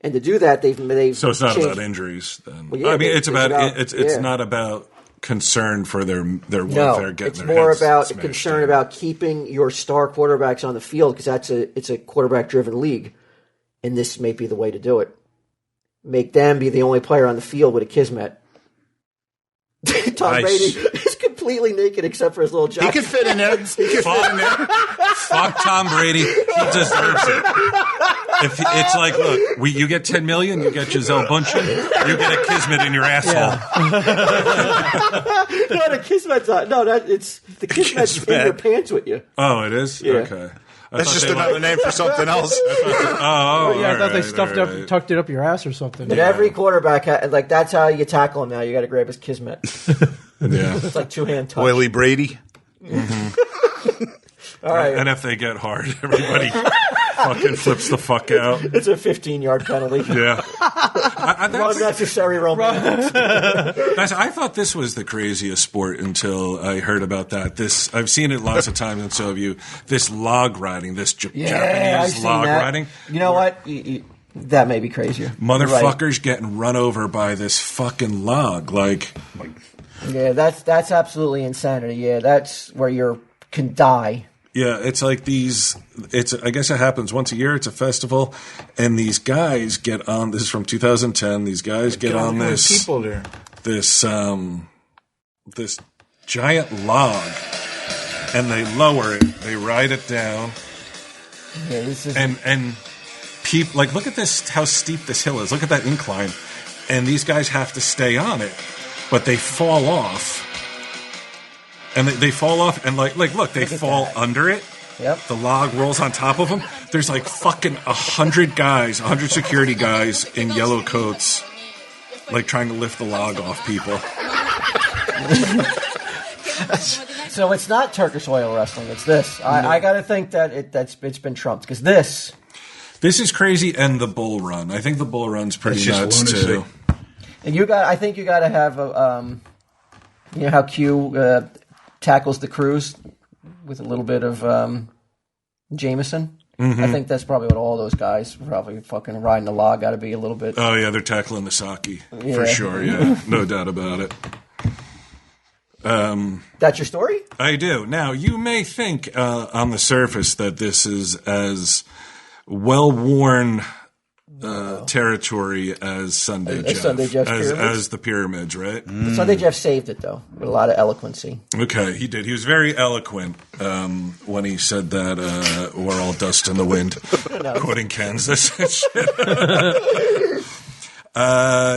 S6: and to do that, they've
S4: so it's not about injuries. Then
S6: well, yeah,
S4: I mean, it's not about concern for their welfare.
S6: No, it's more about concern about keeping your star quarterbacks on the field because it's a quarterback driven league, and this may be the way to do it. Make them be the only player on the field with a kismet. Tom Brady is completely naked except for his little jacket.
S5: He could fit in there.
S4: Fuck Tom Brady. He deserves it. It's like, look, you get $10 million, you get Gisele Bundchen, you get a kismet in your asshole.
S6: Yeah. No, the kismet's not. No, it's the kismet's in your pants with you.
S4: Oh, it is?
S6: Yeah.
S4: Okay.
S5: That's just another name for something else.
S3: I thought they tucked it up your ass or something.
S6: But every quarterback, that's how you tackle him now. You got to grab his kismet.
S4: Yeah.
S6: It's like two-hand touch.
S5: Oily Brady.
S6: Mm-hmm. All right.
S4: And if they get hard, everybody fucking flips the fuck out.
S6: It's a 15-yard penalty.
S4: Yeah.
S6: Unnecessary romance.
S4: I thought this was the craziest sport until I heard about that. I've seen it lots of times, and so have you. This log riding, Japanese log riding.
S6: You know what? That may be crazier.
S4: Motherfuckers getting run over by this fucking log.
S6: Yeah, that's absolutely insanity. Yeah, that's where you can die.
S4: Yeah, it's like I guess it happens once a year. It's a festival, and these guys get on. This is from 2010. These guys get on this
S5: people there.
S4: This giant log, and they lower it. They ride it down.
S6: Yeah, this is
S4: and people look at this. How steep this hill is. Look at that incline, and these guys have to stay on it, but they fall off. And they fall off, and look, they fall under it.
S6: Yep.
S4: The log rolls on top of them. There's fucking 100 security guys in yellow coats, trying to lift the log off people.
S6: So it's not Turkish oil wrestling. It's this. I got to think that it's been trumped because this
S4: is crazy, and the bull run. I think the bull run's pretty nuts too.
S6: And I think you got to have you know how Q tackles the cruise with a little bit of Jameson. Mm-hmm. I think that's probably what all those guys probably fucking riding the log got to be a little bit.
S4: Oh yeah, they're tackling the sake for sure. Yeah, no doubt about it.
S6: That's your story?
S4: I do. Now you may think on the surface that this is as well-worn territory as Sunday Jeff, as the pyramids, right?
S6: Sunday Jeff saved it though with a lot of eloquency.
S4: Okay, he did. He was very eloquent when he said that we're all dust in the wind, quoting Kansas.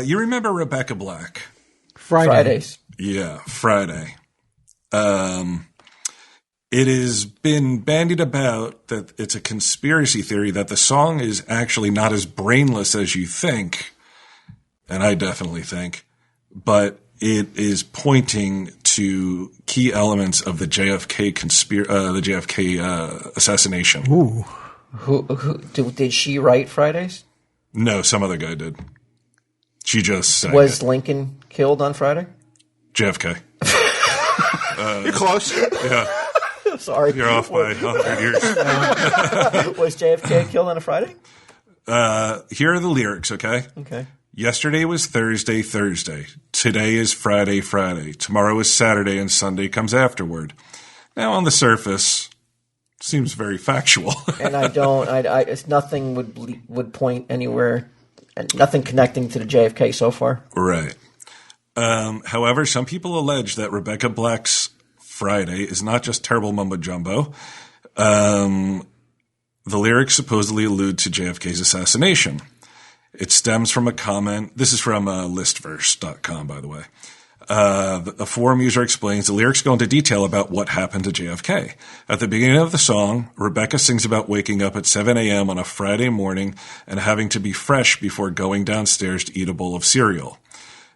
S4: You remember Rebecca Black?
S6: Fridays.
S4: Yeah, Friday. It has been bandied about that it's a conspiracy theory that the song is actually not as brainless as you think, and I definitely think, but it is pointing to key elements of the JFK assassination.
S6: Ooh. Who did she write Fridays?
S4: No, some other guy did. She just sang
S6: Was Lincoln killed on Friday?
S4: JFK.
S5: You're close.
S4: Yeah.
S6: Sorry.
S4: You're off by 100 years.
S6: Was JFK killed on a Friday?
S4: Here are the lyrics, okay?
S6: Okay.
S4: Yesterday was Thursday. Today is Friday. Tomorrow is Saturday, and Sunday comes afterward. Now, on the surface, seems very factual.
S6: And it's nothing would point anywhere, and nothing connecting to the JFK so far.
S4: Right. However, some people allege that Rebecca Black's Friday is not just terrible mumbo jumbo. The lyrics supposedly allude to JFK's assassination. It stems from a comment. This is from listverse.com, by the way. A forum user explains the lyrics go into detail about what happened to JFK. At the beginning of the song, Rebecca sings about waking up at 7 a.m. on a Friday morning and having to be fresh before going downstairs to eat a bowl of cereal.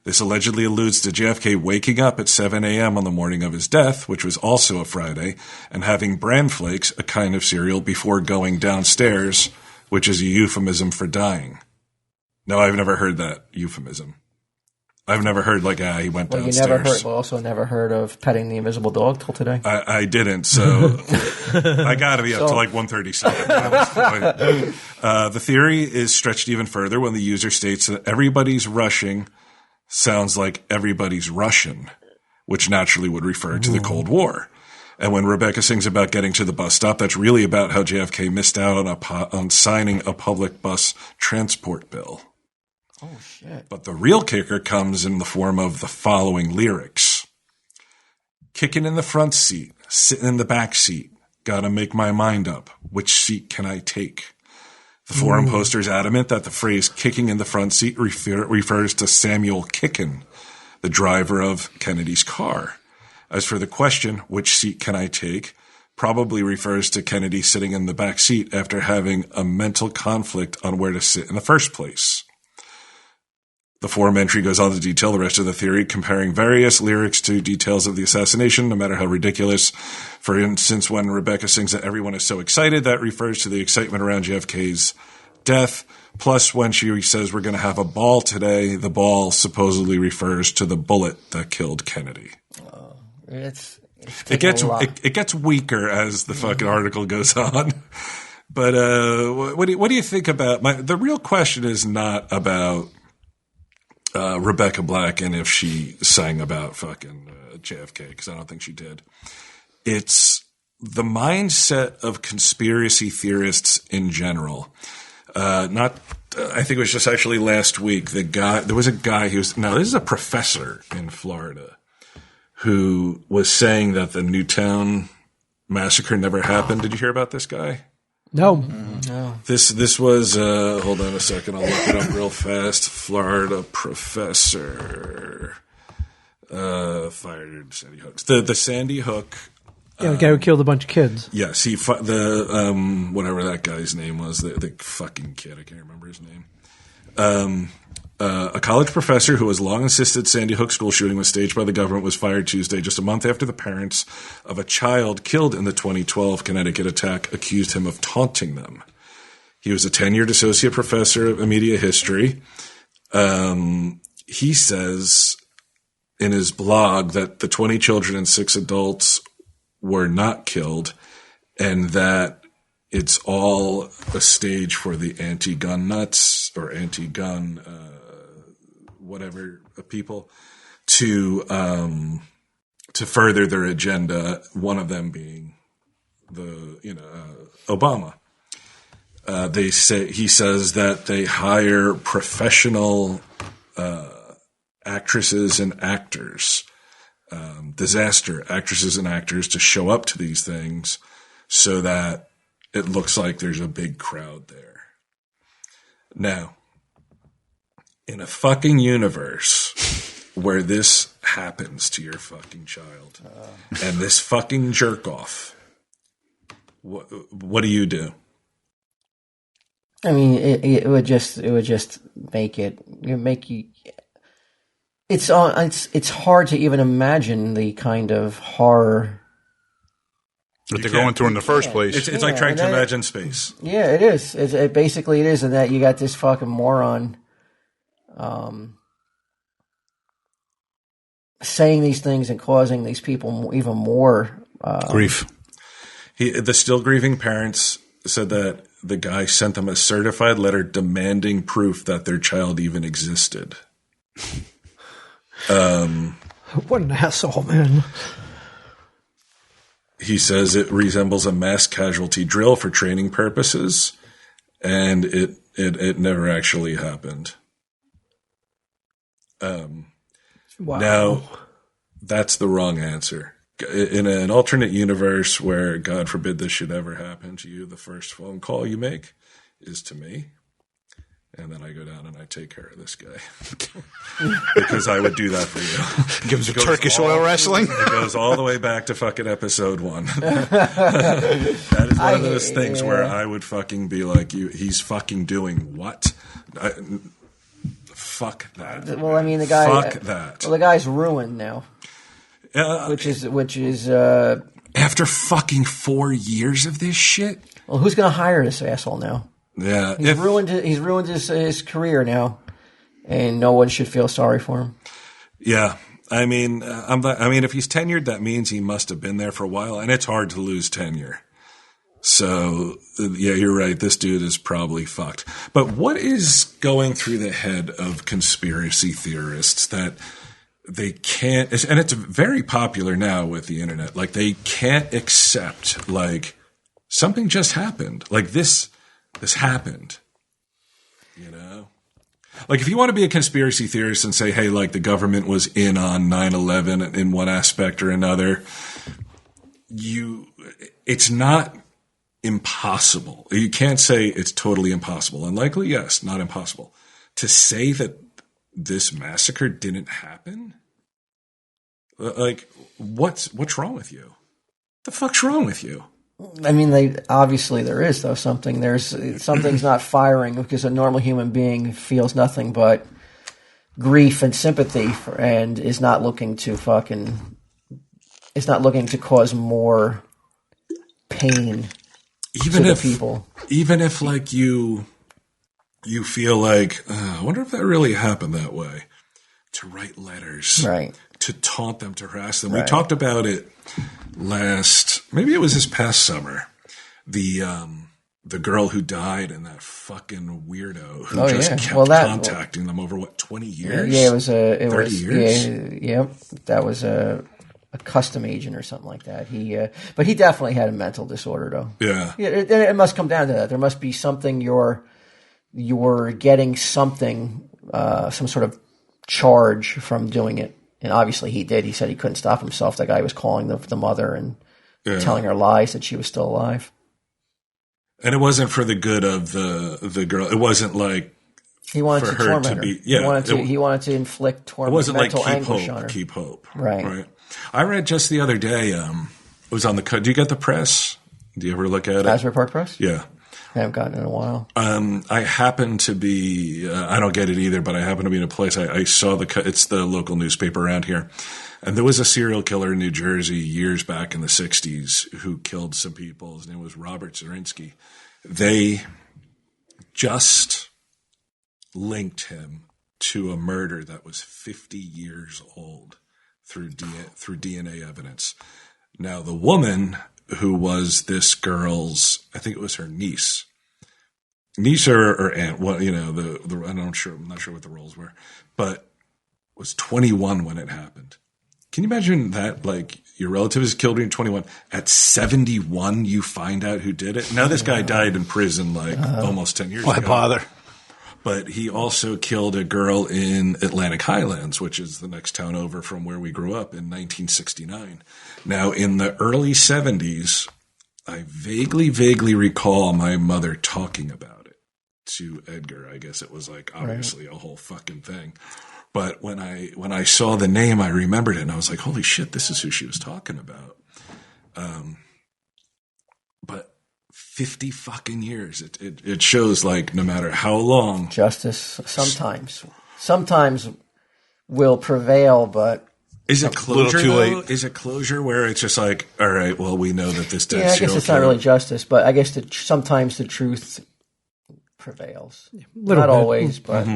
S4: This allegedly alludes to JFK waking up at 7 a.m. on the morning of his death, which was also a Friday, and having bran flakes, a kind of cereal, before going downstairs, which is a euphemism for dying. No, I've never heard that euphemism. I've never heard he went downstairs.
S6: You also never heard of petting the invisible dog till today?
S4: I didn't, so I got to be up to 1:37. The theory is stretched even further when the user states that everybody's rushing sounds like everybody's Russian, which naturally would refer to the Cold War. And when Rebecca sings about getting to the bus stop, that's really about how JFK missed out on signing a public bus transport bill.
S6: Oh, shit.
S4: But the real kicker comes in the form of the following lyrics. Kicking in the front seat, sitting in the back seat, gotta make my mind up. Which seat can I take? The forum poster is adamant that the phrase kicking in the front seat refers to Samuel Kickin, the driver of Kennedy's car. As for the question, which seat can I take, probably refers to Kennedy sitting in the back seat after having a mental conflict on where to sit in the first place. The forum entry goes on to detail the rest of the theory, comparing various lyrics to details of the assassination, no matter how ridiculous. For instance, when Rebecca sings that everyone is so excited, that refers to the excitement around JFK's death. Plus, when she says we're going to have a ball today, the ball supposedly refers to the bullet that killed Kennedy. It gets weaker as the fucking article goes on. But what do you think about the real question is not about Rebecca Black and if she sang about fucking JFK, because I don't think she did. It's the mindset of conspiracy theorists in general. I think it was just actually last week. There was a guy this is a professor in Florida who was saying that the Newtown massacre never happened. Did you hear about this guy?
S3: No.
S4: This was hold on a second, I'll look it up real fast. Florida professor fired Sandy Hook. The Sandy Hook.
S3: Yeah, the guy who killed a bunch of kids.
S4: Yes, whatever that guy's name was, the fucking kid, I can't remember his name. A college professor who has long insisted Sandy Hook school shooting was staged by the government was fired Tuesday, just a month after the parents of a child killed in the 2012 Connecticut attack accused him of taunting them. He was a tenured associate professor of media history. He says in his blog that the 20 children and 6 adults were not killed and that it's all a stage for the anti-gun nuts or anti-gun whatever people to further their agenda. One of them being Obama. He says that they hire professional actresses and actors, disaster actresses and actors to show up to these things so that it looks like there's a big crowd there. Now, in a fucking universe where this happens to your fucking child and this fucking jerk off, what do you do?
S6: I mean, it would just make you. It's hard to even imagine the kind of horror
S5: that they're going through in the first place.
S4: It's like trying to imagine space.
S6: Yeah, it is. It basically is, and that you got this fucking moron saying these things and causing these people even more
S5: grief.
S4: The still grieving parents said that the guy sent them a certified letter demanding proof that their child even existed.
S3: What an asshole, man.
S4: He says it resembles a mass casualty drill for training purposes, and it never actually happened.
S3: Wow.
S4: Now, that's the wrong answer. In an alternate universe where, God forbid this should ever happen to you, the first phone call you make is to me. And then I go down and I take care of this guy. Because I would do that for you.
S5: Gives a Turkish oil wrestling.
S4: It goes all the way back to fucking episode 1. That is one of those things where I would fucking be like, he's fucking doing what? Fuck that.
S6: Well, I mean, the guy.
S4: Fuck that.
S6: Well, the guy's ruined now. Which is.
S4: After fucking 4 years of this shit?
S6: Well, who's going to hire this asshole now?
S4: Yeah.
S6: He's ruined his career now, and no one should feel sorry for him.
S4: Yeah. I mean, if he's tenured, that means he must have been there for a while, and it's hard to lose tenure. So, yeah, you're right. This dude is probably fucked. But what is going through the head of conspiracy theorists that they can't, and it's very popular now with the internet, like they can't accept, like, something just happened. Like this happened, you know? Like if you want to be a conspiracy theorist and say, hey, like the government was in on 9/11 in one aspect or another, it's not impossible. You can't say it's totally impossible. Unlikely, yes, not impossible. To say that this massacre didn't happen? Like, what's wrong with you? The fuck's wrong with you?
S6: I mean, obviously there is though something. Something's not firing because a normal human being feels nothing but grief and sympathy, and is not looking to cause more pain to the people.
S4: Even if like you feel like, I wonder if that really happened that way. To write letters,
S6: right?
S4: To taunt them, to harass them.
S6: Right.
S4: We talked about it maybe it was this past summer. The girl who died and that fucking weirdo who kept contacting them over 20 years?
S6: Yeah, it was
S4: 30 years.
S6: Yeah, that was a custom agent or something like that. But he definitely had a mental disorder though.
S4: Yeah.
S6: It must come down to that. There must be something you're getting something, some sort of charge from doing it. And obviously he did. He said he couldn't stop himself. The guy was calling the mother and telling her lies that she was still alive.
S4: And it wasn't for the good of the girl. It wasn't like
S6: he wanted to torment her. He wanted to inflict torment.
S4: It wasn't
S6: mental
S4: like
S6: anguish on her.
S4: Keep hope.
S6: Right.
S4: I read just the other day. It was on the. Do you get the press? Do you ever look at it?
S6: Asbury Park Press?
S4: Yeah.
S6: I haven't gotten it in a while.
S4: I happen to be, I don't get it either, but I happen to be in a place, I saw it's the local newspaper around here. And there was a serial killer in New Jersey years back in the 60s who killed some people. His name was Robert Zirinsky. They just linked him to a murder that was 50 years old through DNA evidence. Now, the woman who was this girl's, I think it was her niece or aunt. Well, you know, I'm not sure what the roles were, but was 21 when it happened. Can you imagine that? Like your relative is killed when you're 21. At 71, you find out who did it. Now this guy died in prison almost 10 years ago.
S5: Why bother?
S4: But he also killed a girl in Atlantic Highlands, which is the next town over from where we grew up, in 1969. Now, in the early 70s, I vaguely recall my mother talking about it to Edgar. I guess it was like obviously a whole fucking thing. But when I saw the name, I remembered it, and I was like, holy shit, this is who she was talking about. But 50 fucking years. It shows like no matter how long.
S6: Justice sometimes will prevail, but
S4: is it closure? Too late. Is it closure where it's just like, all right, well, we know that this dead.
S6: Yeah, I guess it's not really justice, but I guess sometimes the truth prevails. Not always, but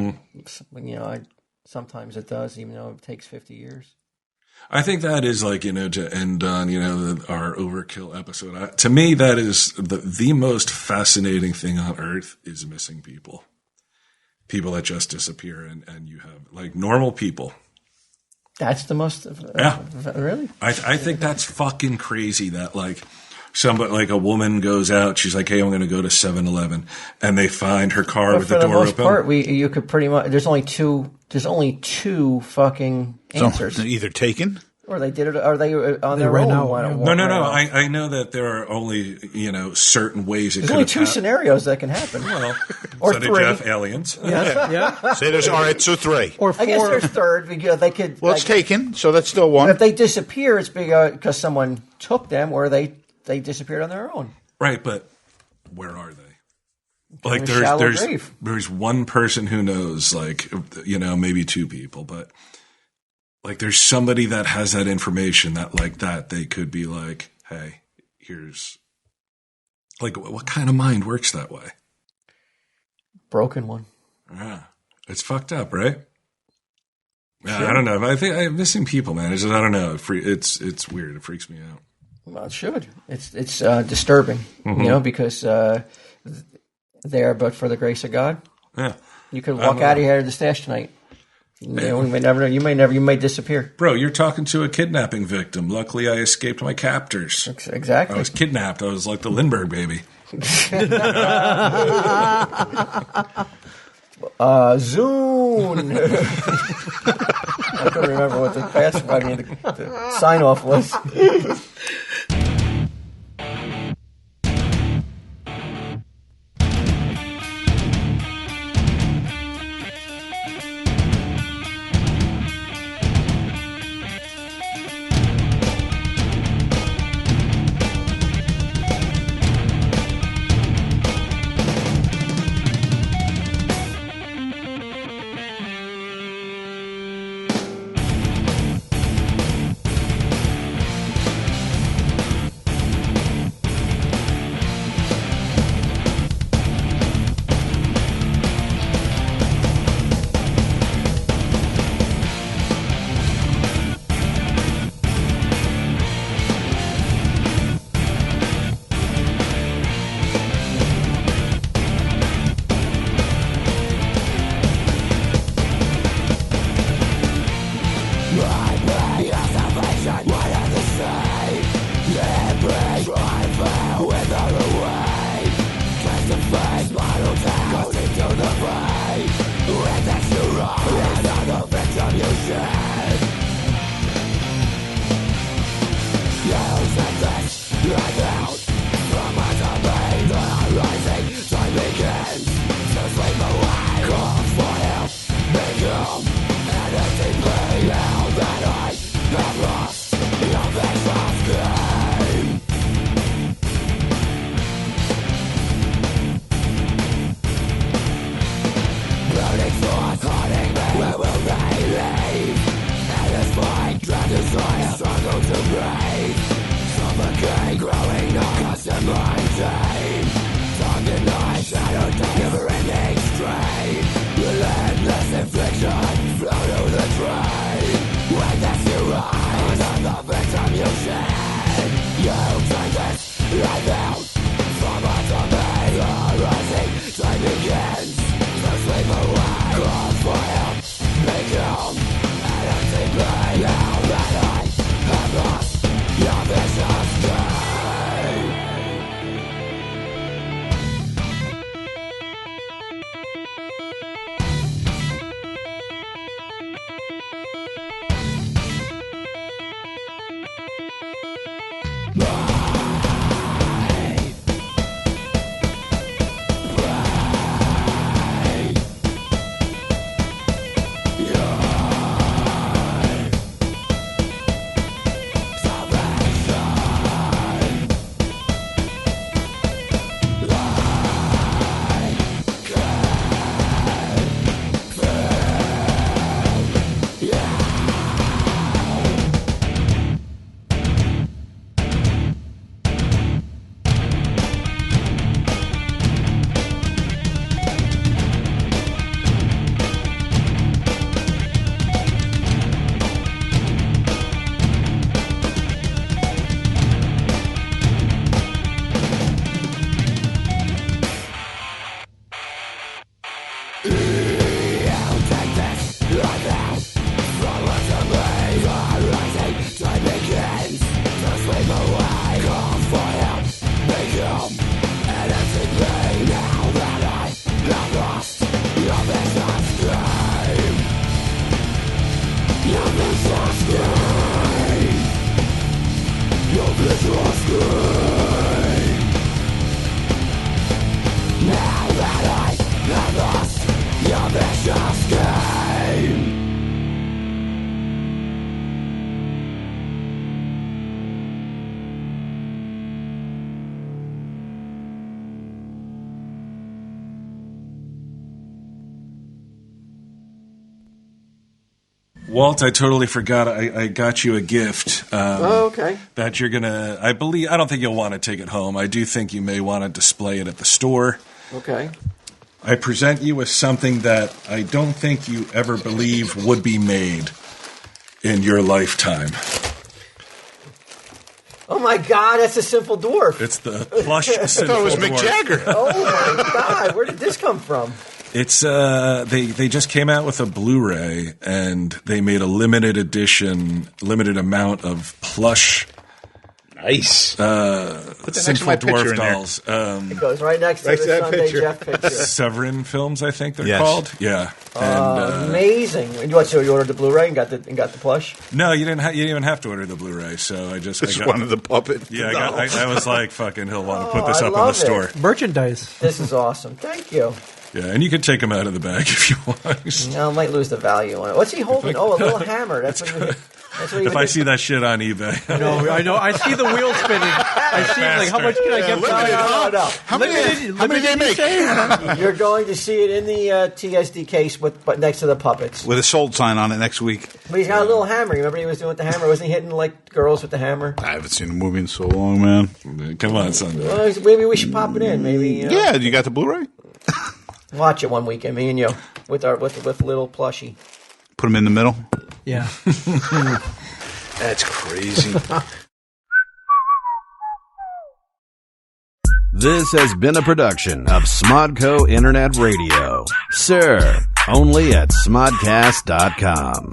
S6: sometimes it does, even though it takes 50 years.
S4: I think that is like, to end on, our overkill episode. To me, that is the most fascinating thing on earth is missing people. People that just disappear and you have like normal people.
S6: That's the most,
S4: yeah.
S6: Really?
S4: I think that's fucking crazy that like somebody, like a woman goes out, she's like, hey, I'm going to go to 7-Eleven, and they find her car with
S6: for
S4: the door
S6: most
S4: open.
S6: part, you could pretty much. There's only two fucking answers.
S5: They're either taken.
S6: Or they did it, or they on their
S3: ran
S6: own.
S3: out,
S4: No. I know that there are only, certain ways it
S6: There's
S4: could
S6: only
S4: have
S6: two scenarios that can happen.
S4: Well,
S6: or
S4: so did
S6: three.
S4: Jeff, aliens.
S3: Yeah.
S5: Say there's all right, so 3.
S3: Or 4.
S6: I guess there's third because they could.
S5: Well, it's taken, so that's still 1.
S6: If they disappear, it's because someone took them, or they disappeared on their own.
S4: Right, but where are they? Like
S6: in a shallow
S4: there's
S6: grave.
S4: there's one person who knows, like, maybe 2 people, but like there's somebody that has that information that they could be like, hey, here's like what kind of mind works that way?
S6: Broken one.
S4: Yeah, it's fucked up, right? Yeah, sure. I don't know. I think I'm missing people, man. It's just, I don't know. It's weird. It freaks me out.
S6: Well, it should. It's disturbing, because there, but for the grace of God.
S4: Yeah.
S6: You could walk out of here to the stash tonight. You may never know. You may disappear.
S4: Bro, you're talking to a kidnapping victim. Luckily, I escaped my captors.
S6: Exactly.
S4: I was kidnapped. I was like the Lindbergh baby.
S6: Zune. I couldn't remember what the password, the sign off was.
S4: Walt, I totally forgot. I got you a gift.
S6: Okay.
S4: That you're gonna. I don't think you'll want to take it home. I do think you may want to display it at the store.
S6: Okay.
S4: I present you with something that I don't think you ever believe would be made in your lifetime.
S6: Oh my God, that's a Simple Dwarf.
S4: It's the plush.
S5: I thought it was Mick Jagger.
S6: Oh my God, where did this come from?
S4: It's they just came out with a Blu-ray and they made a limited edition, limited amount of plush.
S5: Nice. Put that next to
S4: Simple
S5: my picture
S4: Dwarf
S5: in there.
S4: dolls.
S6: It goes right next to
S5: Right to
S6: the
S5: that
S6: Sunday
S5: picture.
S6: Jeff picture.
S4: Severin films, I think they're
S5: Yes.
S4: called. Yeah. And,
S6: Amazing. And what? So you ordered the Blu-ray and got the plush?
S4: no, you didn't even have to order the Blu-ray. So I just
S5: Just
S4: got,
S5: wanted the puppet.
S4: Yeah,
S5: No.
S4: I was like, fucking, he'll want to put
S6: Oh,
S4: this
S6: I
S4: up on the
S6: love
S4: store.
S6: it.
S3: Merchandise.
S6: This is awesome. Thank you.
S4: Yeah, and you can take them out of the bag if you want.
S6: No, I might lose the value on it. What's he holding? Oh, a little hammer. That's what
S4: If I see that shit on eBay,
S3: I know. I see the wheel spinning. I see like, how much can I get for
S6: No.
S5: How many did they make?
S6: You're going to see it in the TSD case, but next to the puppets.
S5: With a sold sign on it next week.
S6: But he's got a little hammer. Remember he was doing with the hammer? Wasn't he hitting like girls with the hammer?
S5: I haven't seen a movie in so long, man.
S4: come on, Sunday.
S6: Well, maybe we should pop it in. Maybe
S5: Yeah, you got the Blu-ray?
S6: watch it one weekend, me and you, with little plushie.
S5: Put them in the middle.
S3: Yeah.
S5: That's crazy.
S1: This has been a production of Smodco Internet Radio. Sir, only at smodcast.com.